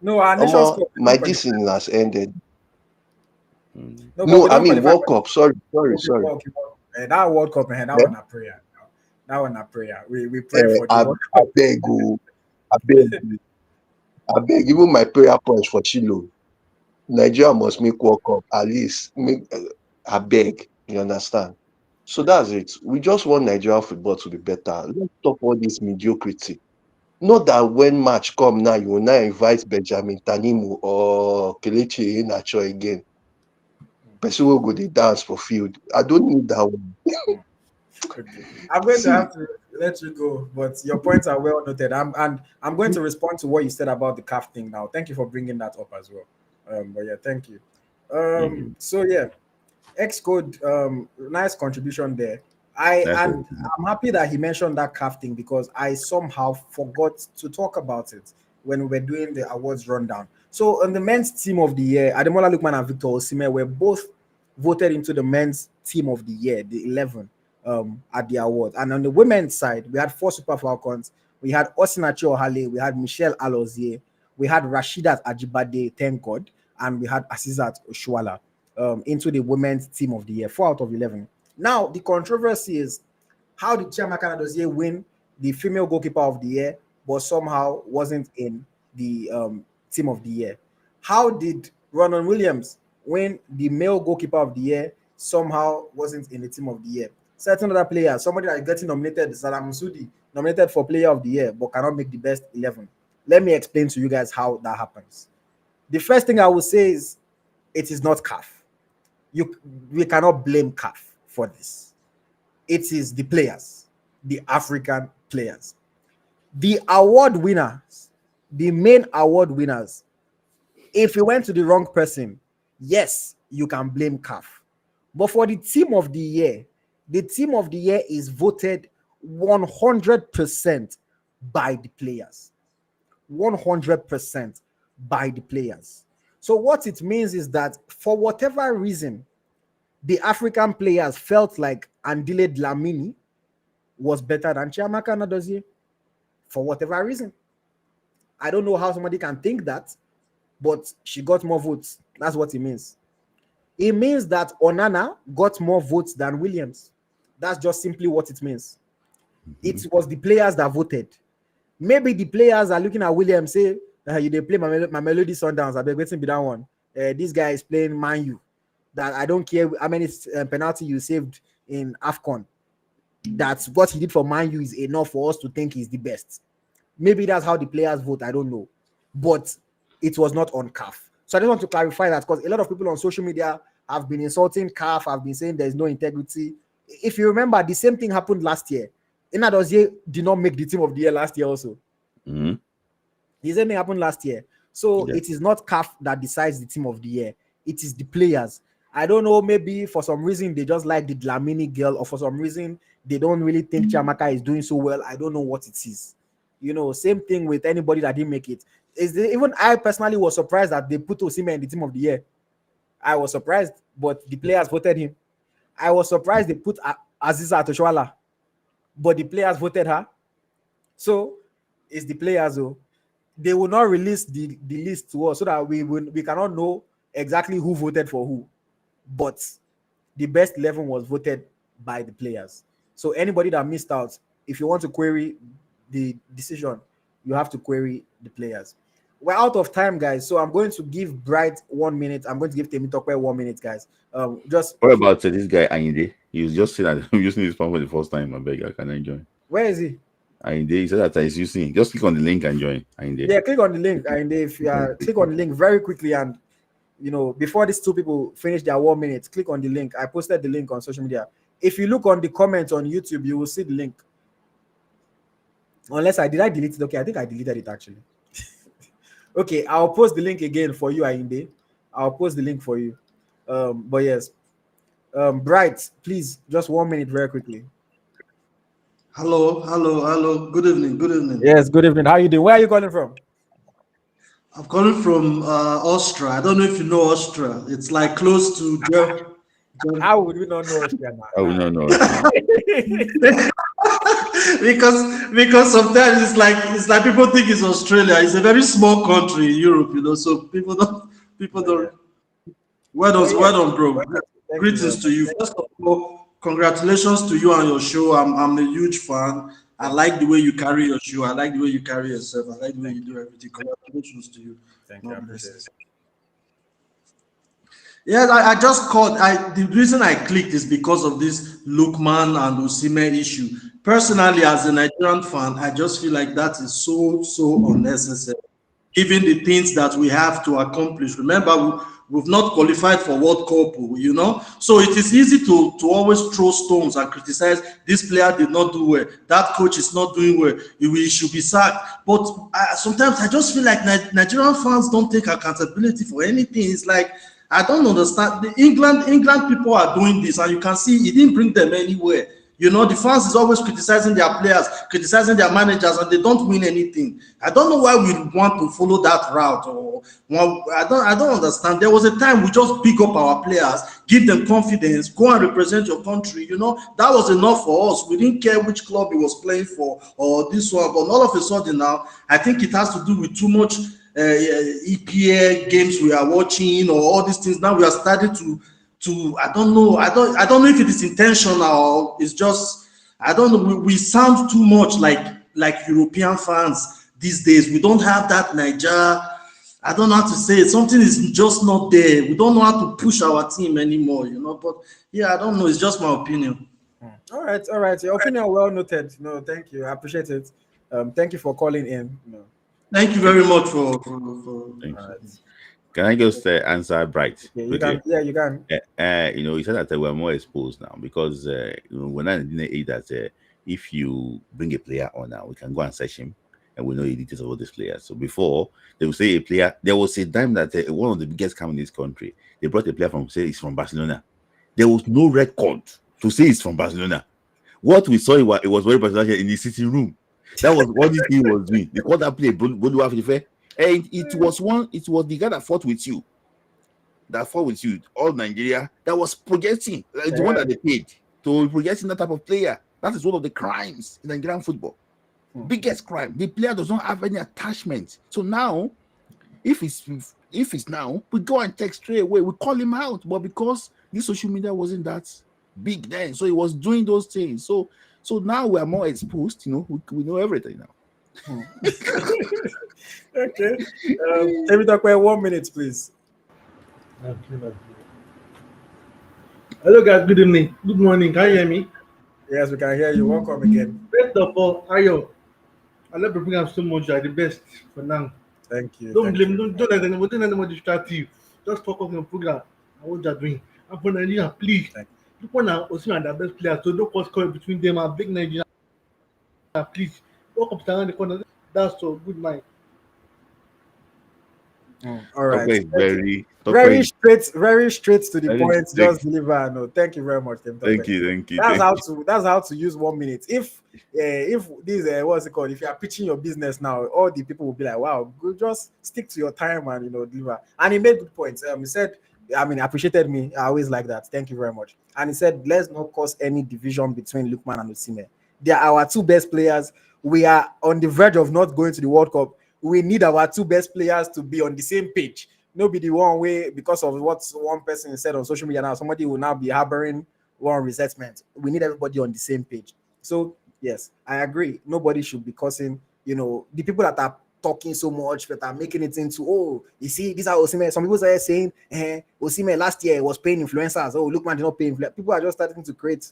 S1: No, our Nations Cup, we
S3: my
S1: don't qualify.
S3: this thing has ended.
S2: Mm.
S1: No, but
S3: No,
S1: we
S3: I
S1: don't
S3: mean
S1: qualify
S3: World
S1: for
S3: Cup. Sorry.
S1: okay. That World Cup, that
S3: Eh,
S1: one a prayer. That one a prayer. We pray for the
S3: I
S1: World Cup.
S3: beg, I beg, I beg. Even my prayer points for Chilo. Nigeria must make World Cup at least. I beg. You understand? So that's it. We just want Nigerian football to be better. Let's stop all this mediocrity. Not that when match come now, you will now invite Benjamin Tanimu or Kelechi Iheanacho again. Person will go dey dance for field. I don't need that one.
S1: Okay. I'm going to
S3: See,
S1: have to let you go, but your points are well noted. I'm going to respond to what you said about the calf thing now. Thank you for bringing that up as well. But yeah, thank you.
S2: Mhm.
S1: So yeah, Xcode, nice contribution there.
S2: That's it.
S1: I'm happy that he mentioned that calf thing because I somehow forgot to talk about it when we were doing the awards rundown. So on the men's team of the year, Ademola Lookman and Victor Osimhen were both voted into the men's team of the year, the 11, at the awards. And on the women's side, we had four Super Falcons. We had Osinachi Ohale, we had Michelle Alozie, we had Rashidat Ajibade, thank God, and we had Asizat Oshuala into the women's team of the year, 4 out of 11. Now, the controversy is how did Chiamaka Nadozie win the female goalkeeper of the year, but somehow wasn't in the team of the year? How did Ronan Williams win the male goalkeeper of the year, somehow wasn't in the team of the year? Certain other players, somebody that is getting nominated, Salam Sudi, nominated for player of the year, but cannot make the best 11. Let me explain to you guys how that happens. The first thing I will say is it is not CAF. We cannot blame CAF for this. It is the players, the African players. The award winners, the main award winners, if you went to the wrong person, yes, you can blame CAF. But for the team of the team of the year is voted 100% by the players. 100% by the players. So what it means is that for whatever reason, the African players felt like Andile Dlamini was better than Chiamaka Nadozie for whatever reason. I don't know how somebody can think that, but she got more votes. That's what it means. It means that Onana got more votes than Williams. That's just simply what it means. It was the players that voted. Maybe the players are looking at Williams, say, you they play my Melody Sundowns. I've been waiting to be that one. This guy is playing Man U. That I don't care how many penalty you saved in AFCON. That's what he did for Man U is enough for us to think he's the best. Maybe that's how the players vote. I don't know. But it was not on CAF. So I just want to clarify that because a lot of people on social media have been insulting CAF, have been saying there's no integrity. If you remember, the same thing happened last year. Inadozie did not make the team of the year last year also.
S2: Mhm.
S1: The same thing happened last year. So
S2: Yeah.
S1: it is not CAF that decides the team of the year. It is the players. I don't know, maybe for some reason they just like the Dlamini girl, or for some reason they don't really think Chiamaka is doing so well. I don't know what it is. Same thing with anybody that didn't make it. Even I personally was surprised that they put Osimhen in the team of the year. I was surprised, but the players voted him. I was surprised they put Aziza Atoshwala, but the players voted her. So it's the players, though. They will not release the list to us so that we cannot know exactly who voted for who. But the best 11 was voted by the players. So anybody that missed out, if you want to query the decision, you have to query the players. We're out of time, guys. So I'm going to give Bright 1 minute. I'm going to give Temitope 1 minute, guys. Just
S2: What about this guy Ayinde? He was just saying that I'm using his phone for the first time. I beg, I can I join?
S1: Where is he?
S2: Ayinde, he said that he's using. Just click on the link and join. Ayinde.
S1: Yeah, click on the link, and if you are click on the link very quickly, and before these two people finish their 1 minute, click on the link. I posted the link on social media. If you look on the comments on YouTube, you will see the link. Unless I delete it. Okay, I think I deleted it actually. Okay, I'll post the link again for you, Ainde. I'll post the link for you. But yes, Bright, please, just 1 minute very quickly.
S4: Hello. Good evening.
S1: Yes, good evening. How are you doing? Where are you calling from?
S4: I'm calling from Austria. I don't know if you know Austria. It's like close to
S1: How would we not know Austria now?
S2: I will not know.
S4: because sometimes it's like people think it's Australia. It's a very small country in Europe, so people don't. Well done, bro. Greetings to you. First of all, congratulations to you and your show. I'm a huge fan. I like the way you carry your show. I like the way you carry yourself. I like the way you do everything. Congratulations to you.
S1: Thank you. I appreciate it.
S4: Yes, I just called. The reason I clicked is because of this Lookman and Osimhen issue. Personally, as a Nigerian fan, I just feel like that is so unnecessary, given the things that we have to accomplish. Remember, we've not qualified for World Cup, so it is easy to always throw stones and criticize. This player did not do well, that coach is not doing well, he should be sacked. But sometimes I just feel like Nigerian fans don't take accountability for anything. It's like, I don't understand. The England people are doing this, and you can see it didn't bring them anywhere. The fans is always criticizing their players, criticizing their managers, and they don't win anything. I don't know why we want to follow that route. I don't understand. There was a time we just pick up our players, give them confidence, go and represent your country. That was enough for us. We didn't care which club he was playing for or this one. But all of a sudden now, I think it has to do with too much EPA games we are watching, or all these things. Now we are starting to I don't know if it is intentional or it's just, I don't know. We sound too much like European fans these days. We don't have that Niger. I don't know how to say it. Something is just not there. We don't know how to push our team anymore, But yeah, I don't know. It's just my opinion.
S1: All right. Your opinion well noted. No, thank you. I appreciate it. Thank you for calling in.
S4: Thank you very much for.
S2: Can I just answer Bright?
S1: Yeah, you can. Yeah, you can.
S2: You said that we're more exposed now because we're not in the age that if you bring a player on now, we can go and search him and we know the details of all these players. So before they would say a player, there was a time that one of the biggest camps in this country, they brought a player he's from Barcelona. There was no record to say he's from Barcelona. What we saw, it was very Barcelona in the sitting room. That was what this team was doing. They called that player Boluwafife. And it was the guy that fought with you, all Nigeria, that was projecting, like the one that they paid to projecting that type of player. That is one of the crimes in Nigerian football. Biggest crime. The player does not have any attachment. So now, if it's now, we go and text straight away. We call him out, but because this social media wasn't that big then, so he was doing those things. So now we are more exposed. We know everything now.
S1: Okay. Let me talk for 1 minute, please.
S5: Hello, guys. Good evening. Good morning. Can you hear me?
S1: Yes, we can hear you. Welcome again.
S5: First of all, Ayo, I love the program so much. You are the best for now.
S1: Thank you.
S5: Don't let anyone distract you. Just focus on the program and what you're doing. And for Nigeria, please. Look on Osimhen are the best players, so don't cause quarrel between them and big Nigeria. Please, walk up around the corner. That's so good, man.
S1: All right.
S2: Okay, very
S1: straight to the point. Just deliver. No, thank you very much.
S2: Thank you.
S1: That's how to use 1 minute. If this what's it called? If you are pitching your business now, all the people will be like, "Wow, good. Just stick to your time and deliver." And he made good points. He said, appreciated me. I always like that. Thank you very much. And he said, let's not cause any division between Lookman and Osimhen. They are our two best players. We are on the verge of not going to the World Cup. We need our two best players to be on the same page. No be the one way because of what one person said on social media now. Somebody will now be harboring one resentment. We need everybody on the same page. So yes, I agree. Nobody should be causing, the people that are talking so much, that are making it into, you see, these are Osimhen. Some people are saying, Osimhen last year was paying influencers. Oh, Lookman did not pay influencers. People are just starting to create.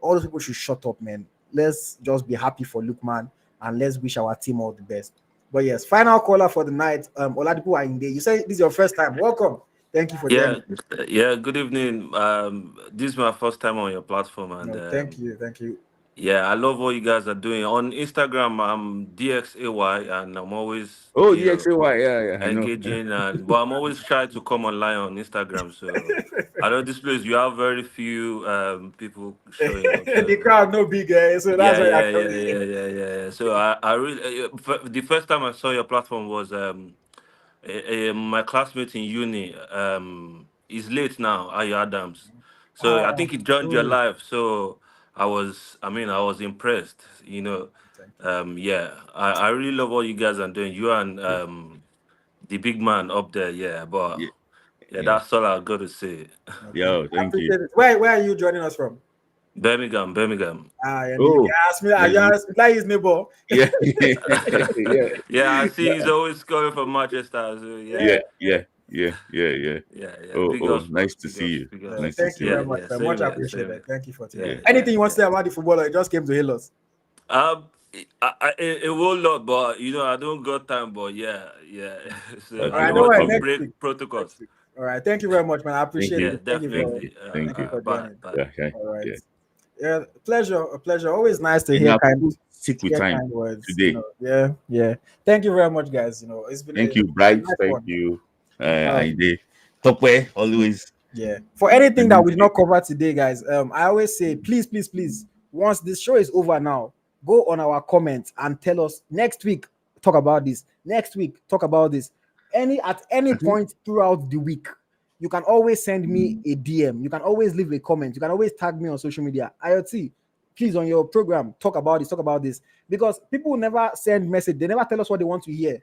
S1: All those people should shut up, man. Let's just be happy for Lookman and let's wish our team all the best. But yes, final caller for the night. Oladipo Ainde. You say this is your first time. Welcome. Thank you for
S6: Yeah,
S1: joining.
S6: yeah. Good evening. This is my first time on your platform, and
S1: No, thank you, thank you.
S6: yeah, I love what you guys are doing on Instagram. I'm DXAY, and I'm always,
S2: Oh, DXAY, yeah, I know.
S6: engaging, and but I'm always trying to come online on Instagram. So I know this place you have very few people showing up.
S1: The
S6: So
S1: crowd no big, so that's
S6: yeah,
S1: why I
S6: yeah, yeah,
S1: come
S6: yeah, yeah, yeah. So I really the first time I saw your platform was my classmate in uni. He's late now, Ayo Adams. So I
S1: Oh,
S6: think he joined your
S1: cool.
S6: live. So I was impressed.
S1: Thank you.
S6: Yeah, I really love what you guys are doing. You and
S2: Yeah,
S6: the big man up there. Yeah, but
S2: yeah,
S6: yeah,
S2: yeah.
S6: that's all I got to say.
S1: No, thank
S2: Yo,
S1: you. I
S2: thank you.
S1: appreciate it. Where are you joining us from?
S6: Birmingham, Birmingham.
S1: And you
S2: Oh,
S1: asked me,
S2: that's
S1: you asked me, that is neighbor.
S2: yeah, yeah,
S6: Yeah, I see he's always calling from Manchester. So
S2: yeah,
S6: yeah,
S2: yeah.
S6: yeah. Big
S2: Oh,
S6: ups, bro.
S2: nice to
S6: Big
S2: see
S6: ups,
S2: you.
S6: big ups.
S2: Nice to
S1: Thank
S2: see
S1: you
S2: you.
S1: very
S6: Yeah,
S1: much,
S6: yeah.
S1: man.
S6: Same
S1: Much
S6: here, same
S1: appreciated.
S6: here.
S1: Thank you for today.
S6: Yeah, yeah,
S1: Anything you want to
S6: yeah.
S1: say about the footballer? You just came to hail us.
S6: Um, a whole lot, but I don't got time. But yeah, yeah. So
S1: All
S6: I
S2: Okay,
S1: right,
S6: don't
S1: don't
S2: no
S6: want
S1: worry.
S6: to
S2: problem.
S1: Next week.
S6: break protocols.
S1: Next week. All right. Thank you very much, man. I
S2: Thank
S1: appreciate
S2: you,
S6: Yeah,
S1: it. Thank you
S2: thank
S1: for
S2: you,
S6: definitely.
S2: thank you.
S6: Bye,
S1: joining.
S6: bye.
S2: Yeah, okay,
S1: All right.
S2: yeah.
S1: Yeah, pleasure, a pleasure. Always nice to
S2: And
S1: hear
S2: now
S1: kind
S2: people stick with time
S1: words.
S2: today.
S1: Yeah, yeah. Thank you very much, guys. It's been a
S2: Thank you, Bright.
S1: nice
S2: Thank
S1: one.
S2: you,
S1: Um,
S2: Aide. Top way, always.
S1: yeah. For anything that we did not cover today, guys, I always say, please, please, please, once this show is over now, go on our comments and tell us next week, talk about this. Next week, talk about this. At any
S2: Mhm.
S1: point throughout the week, you can always send me a DM. You can always leave a comment. You can always tag me on social media. IoT, please on your program, talk about this, talk about this. Because people will never send message, they never tell us what they want to hear.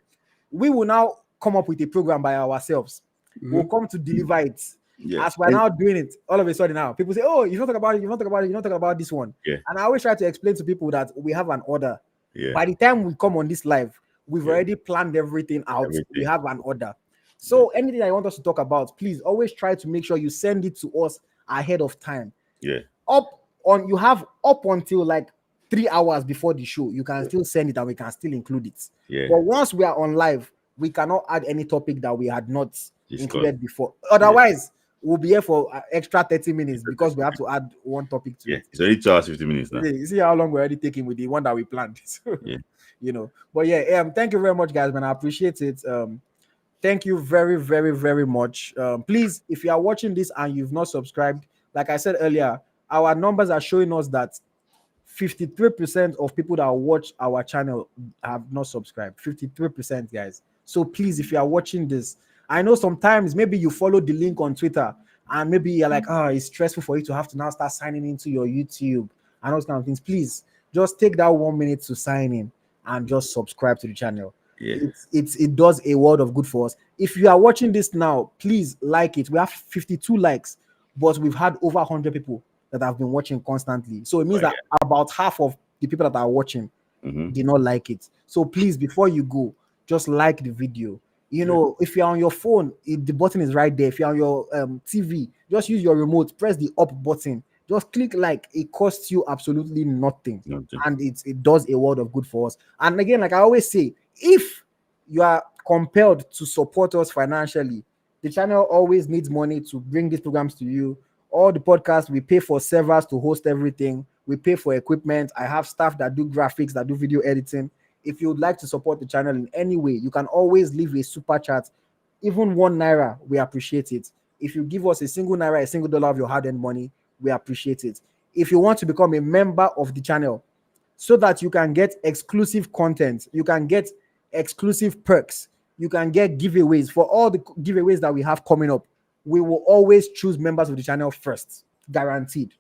S1: We will now come up with a program by ourselves. We'll come to deliver it.
S2: Yeah,
S1: As we're now doing it, all of a sudden now, people say, oh, you don't talk about it, you don't talk about it, you don't talk about this one.
S2: yeah,
S1: And I always try to explain to people that we have an order.
S2: yeah,
S1: By the time we come on this live, we've
S2: yeah.
S1: already planned everything out. We
S2: Everything.
S1: have an order.
S2: Yeah,
S1: So anything that you want us to talk about, please always try to make sure you send it to us ahead of time.
S2: yeah,
S1: You have up until like 3 hours before the show. You can still send it and we can still include it.
S2: yeah.
S1: But once we are on live, we cannot add any topic that we had not
S2: Discuss.
S1: included before. Otherwise, we'll be here for extra 30 minutes because we have to add one topic to
S2: Yeah,
S1: it.
S2: it's already 2 hours 50 minutes now.
S1: You see how long we're already taking with the one that we planned. So,
S2: Yeah.
S1: But yeah, thank you very much, guys, man. I appreciate it. Thank you very, very, very much. Please, if you are watching this and you've not subscribed, like I said earlier, our numbers are showing us that 53% of people that watch our channel have not subscribed. 53%, guys. So please, if you are watching this, I know sometimes maybe you follow the link on Twitter and maybe you're like, it's stressful for you to have to now start signing into your YouTube and those kind of things. Please just take that 1 minute to sign in and just subscribe to the channel.
S2: Yeah.
S1: It does a world of good for us. If you are watching this now, please like it. We have 52 likes, but we've had over 100 people that have been watching constantly. So it means that about half of the people that are watching did not like it. So please, before you go, just like the video. If you're on your phone, the button is right there. If you're on your TV, just use your remote, press the up button. Just click like. It costs you absolutely nothing. And it does a world of good for us. And again, like I always say, if you are compelled to support us financially, the channel always needs money to bring these programs to you. All the podcasts, we pay for servers to host everything. We pay for equipment. I have staff that do graphics, that do video editing. If you would like to support the channel in any way, you can always leave a super chat. Even 1 naira, we appreciate it. If you give us a single naira, a single dollar of your hard-earned money, we appreciate it. If you want to become a member of the channel so that you can get exclusive content, you can get exclusive perks, you can get giveaways. For all the giveaways that we have coming up, we will always choose members of the channel first, guaranteed.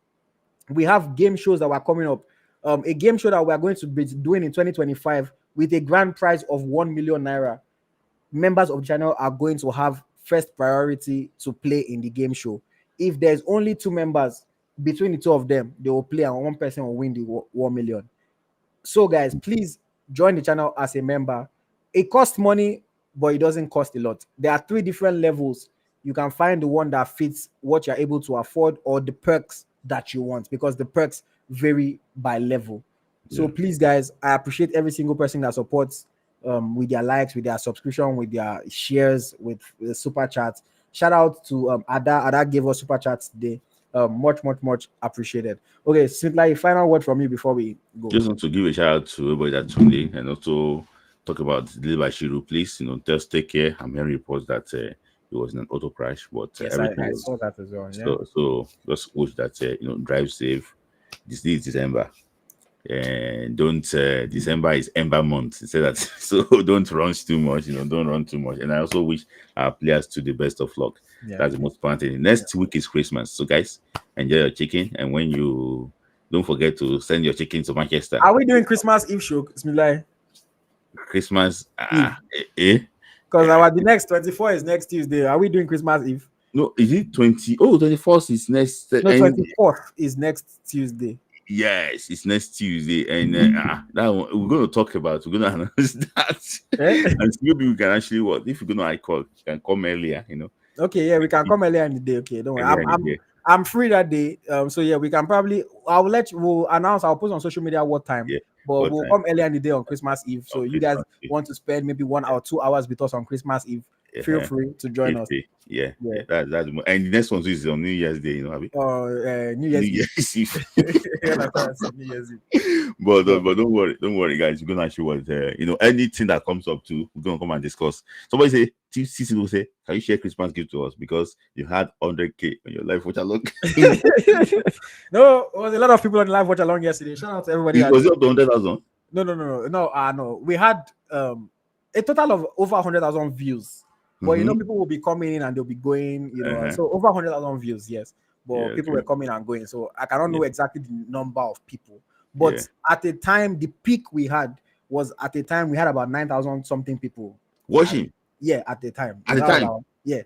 S1: We have game shows that were coming up. A game show that we are going to be doing in 2025 with a grand prize of 1 million naira. Members of the channel are going to have first priority to play in the game show. If there's only 2 members, between the 2 of them, they will play and 1 person will win the 1 million. So guys, please join the channel as a member. It costs money, but it doesn't cost a lot. There are 3 different levels. You can find the one that fits what you're able to afford or the perks that you want, because the perks vary by level. So please, guys, I appreciate every single person that supports with their likes, with their subscription, with their shares, with the super chats. Shout out to Ada. Ada gave us super chats today. Much appreciated. Okay, Smith, final word from you before we go.
S2: Just want to give a shout out to everybody that tuned in and also talk about Delivered by Shiru. Please, just take care. I'm hearing reports that it was in an auto crash, but
S1: Yes,
S2: everything
S1: I
S2: was
S1: saw that as well. Yeah.
S2: so just wish that drive safe. This is December. And don't December is Ember month. Say that so don't run too much, don't run too much. And I also wish our players to the best of luck.
S1: Yeah.
S2: That's the most important thing. Next week is Christmas. So guys, enjoy your chicken. And when you don't forget to send your chicken to Manchester.
S1: Are we doing Christmas Eve show, Bismillah?
S2: Christmas
S1: Because the next 24 is next Tuesday. Are we doing Christmas Eve?
S2: No, is it 20? Oh, 21st is next.
S1: No, 24th is next Tuesday.
S2: Yes, it's next Tuesday, and that one, we're going to talk about. We're going to announce that, and maybe we can actually if you're going to call, you can come earlier.
S1: Okay, yeah, we can come earlier in the day. Okay, don't worry. I'm free that day. So yeah, we can probably. We'll announce. I'll post on social media what time.
S2: Yeah,
S1: but we'll come earlier in the day on Christmas Eve. So you guys want to spend maybe 1 or 2 hours with us on Christmas Eve? Feel free to join us.
S2: Yeah. That's and the next one is on New Year's Day, Abi?
S1: New Year's Eve. New Year's Eve.
S2: But don't worry, guys. We're gonna actually anything that comes up too, we're gonna come and discuss. Somebody say, CC will say, can you share Christmas gift to us because you had 100K on your live watch along?
S1: No, it was a lot of people on the live watch along yesterday. Shout out to everybody.
S2: Was it up to 100,000?
S1: No. We had a total of over 100,000 views. But people will be coming in and they'll be going, so over 100,000 views, yes. But people were coming and going. So I cannot know exactly the number of people. But at the time, the peak we had was at the time we had about 9,000 something people
S2: watching.
S1: Yeah, at the time.
S2: Yeah.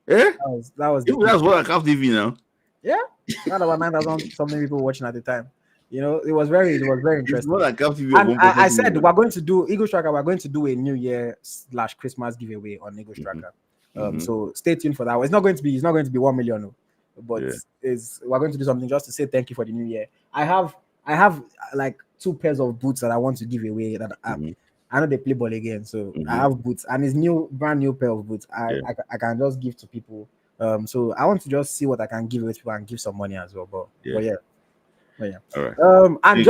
S1: That was
S2: that's what I CAF TV now.
S1: Yeah. We had about 9,000 something people watching at the time. It was very interesting. And I said we're going to do Eagle Striker. We're going to do a New Year / Christmas giveaway on Eagle Striker. So stay tuned for that. It's not going to be 1 million, but we're going to do something just to say thank you for the New Year. I have like 2 pairs of boots that I want to give away. That I know they play ball again, so I have boots, and it's brand new pair of boots. I can just give to people. So I want to just see what I can give away to people and give some money as well. But yeah.
S2: All right.
S1: And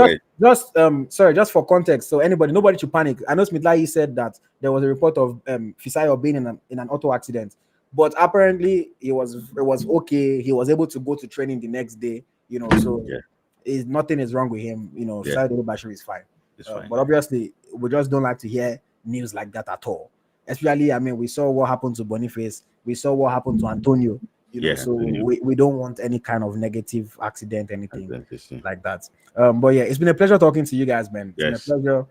S1: just for context, so nobody should panic. I know Smith said that there was a report of Fisayo being in an auto accident, but apparently it was okay. He was able to go to training the next day. So nothing is wrong with him. Fisayo Bashir is fine. But obviously, we just don't like to hear news like that at all. Especially, we saw what happened to Boniface. We saw what happened to Antonio. So we don't want any kind of negative accident, anything like that. But yeah, it's been a pleasure talking to you guys, man. It's been a pleasure.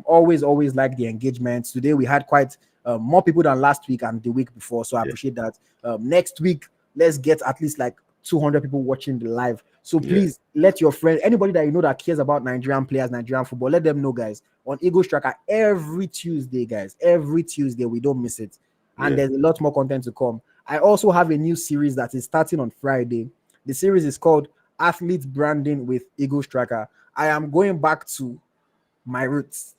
S1: Always like the engagement. Today we had quite more people than last week and the week before, so I appreciate that. Next week, let's get at least like 200 people watching the live. So please let your friend, anybody that that cares about Nigerian players, Nigerian football, let them know, guys. On Eagle Striker every Tuesday, guys. Every Tuesday, we don't miss it. And there's a lot more content to come. I also have a new series that is starting on Friday. The series is called Athlete Branding with Eagle Striker. I am going back to my roots.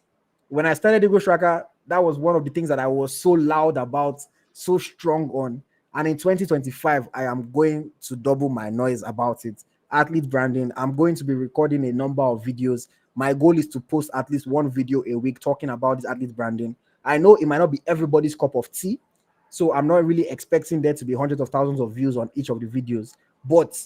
S1: When I started Eagle Striker, that was one of the things that I was so loud about, so strong on. And in 2025, I am going to double my noise about it. Athlete branding. I'm going to be recording a number of videos. My goal is to post at least 1 video a week talking about this athlete branding. I know it might not be everybody's cup of tea, so I'm not really expecting there to be hundreds of thousands of views on each of the videos. But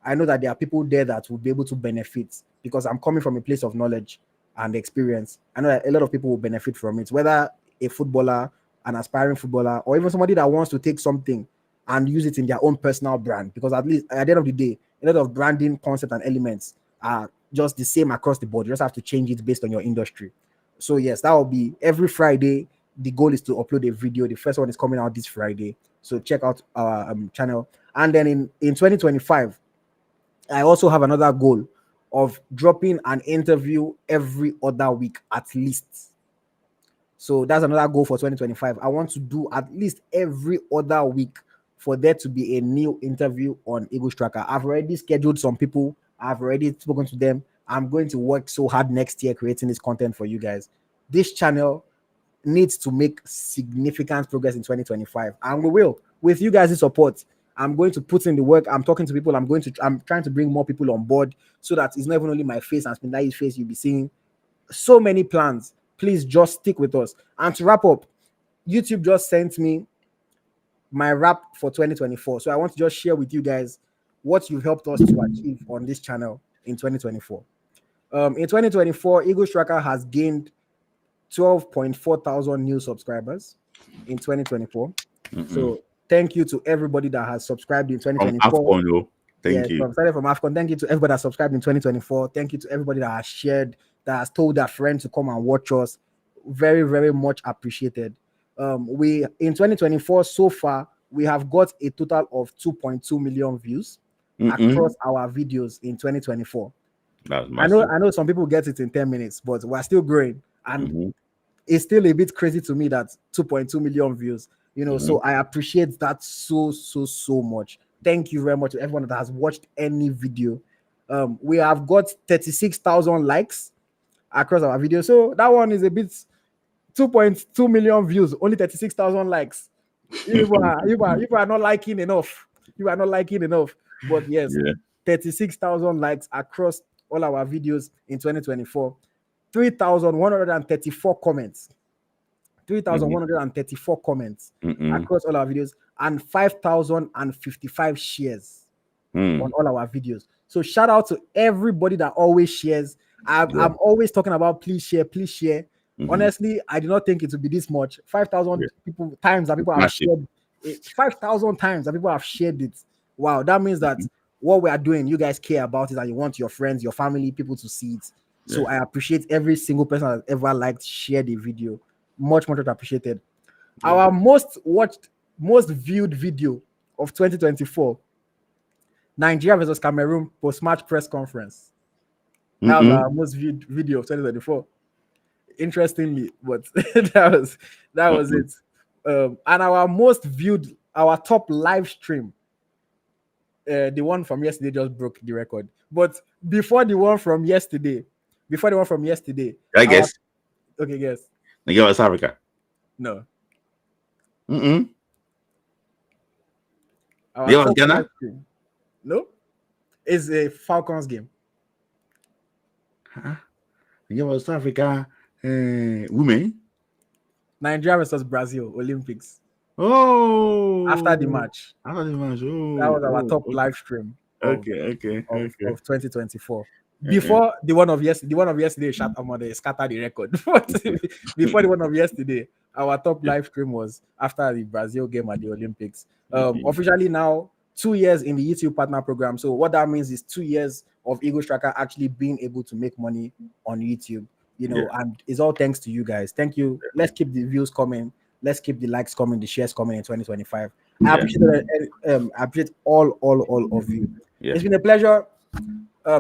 S1: I know that there are people there that will be able to benefit because I'm coming from a place of knowledge and experience. I know that a lot of people will benefit from it, whether a footballer, an aspiring footballer, or even somebody that wants to take something and use it in their own personal brand. Because at least at the end of the day, a lot of branding concepts and elements are just the same across the board. You just have to change it based on your industry. So yes, that will be every Friday. The goal is to upload a video. The first one is coming out this Friday. So check out our channel. And then in 2025, I also have another goal of dropping an interview every other week at least. So that's another goal for 2025. I want to do at least every other week for there to be a new interview on Eagle Striker. I've already scheduled some people. I've already spoken to them. I'm going to work so hard next year creating this content for you guys. This channel needs to make significant progress in 2025, and we will. with you guys' support, I'm going to put in the work. I'm talking to people. I'm trying to bring more people on board so that it's not even only my face and Spindai's face you'll be seeing. So many plans. Please just stick with us. And to wrap up, YouTube just sent me my wrap for 2024. So I want to just share with you guys what you've helped us to achieve on this channel in 2024. In 2024, Eagle Tracker has gained 12.4 thousand new subscribers in 2024. So thank you to everybody that has subscribed in 2024.
S2: AFCON, thank you.
S1: Started from AFCON. Thank you to everybody that subscribed in 2024. Thank you to everybody that has shared, that has told their friends to come and watch us. Very, very much appreciated. We in 2024 so far we have got a total of 2.2 million views across our videos in 2024.
S2: That's
S1: I know some people get it in 10 minutes, but we're still growing, and it's still a bit crazy to me that 2.2 million views. So I appreciate that so much. Thank you very much to everyone that has watched any video. We have got 36,000 likes across our video, so that one is a bit. 2.2 million views, only 36,000 likes. You are not liking enough. You are not liking enough. But yes, 36,000 likes across all our videos in 2024. 3,134 comments. 3,134 comments across all our videos, and 5,055 shares on all our videos. So shout out to everybody that always shares. I'm always talking about please share, please share. Honestly, I did not think it would be this much. 5,000 times that people have shared it. 5,000 times that people have shared it. Wow, that means that what we are doing, you guys care about it, and you want your friends, your family, people to see it. So I appreciate every single person that ever liked, shared the video. Much appreciated. Our most watched, most viewed video of 2024, Nigeria versus Cameroon post-match press conference. That was our most viewed video of 2024. Interestingly, but that was it. And our most viewed, our top live stream, the one from yesterday just broke the record. But before the one from yesterday,
S2: I guess.
S1: Okay, guess.
S2: Nigeria West Africa.
S1: No.
S2: Nigeria
S1: Our
S2: Ghana.
S1: live stream. No. It's a Falcons game.
S2: Nigeria West Africa. Women.
S1: Nigeria versus Brazil Olympics.
S2: Oh,
S1: After the match.
S2: Oh,
S1: that was our top live stream. Of 2024. Before the one of yesterday scattered the record. Before the one of yesterday, our top live stream was after the Brazil game at the Olympics. Officially now 2 years in the YouTube partner program. So what that means is 2 years of Eagle Tracker actually being able to make money on YouTube. And it's all thanks to you guys. Thank you. Let's keep the views coming. Let's keep the likes coming, the shares coming in 2025. I appreciate all of you. It's been a pleasure.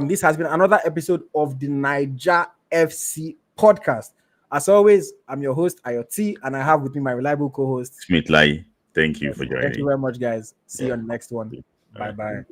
S1: This has been another episode of the Niger FC podcast. As always, I'm your host, Ayoti, and I have with me my reliable co-host,
S2: Smith Lai. Thank you for joining.
S1: Thank you very much, guys. See you on the next one. Bye-bye.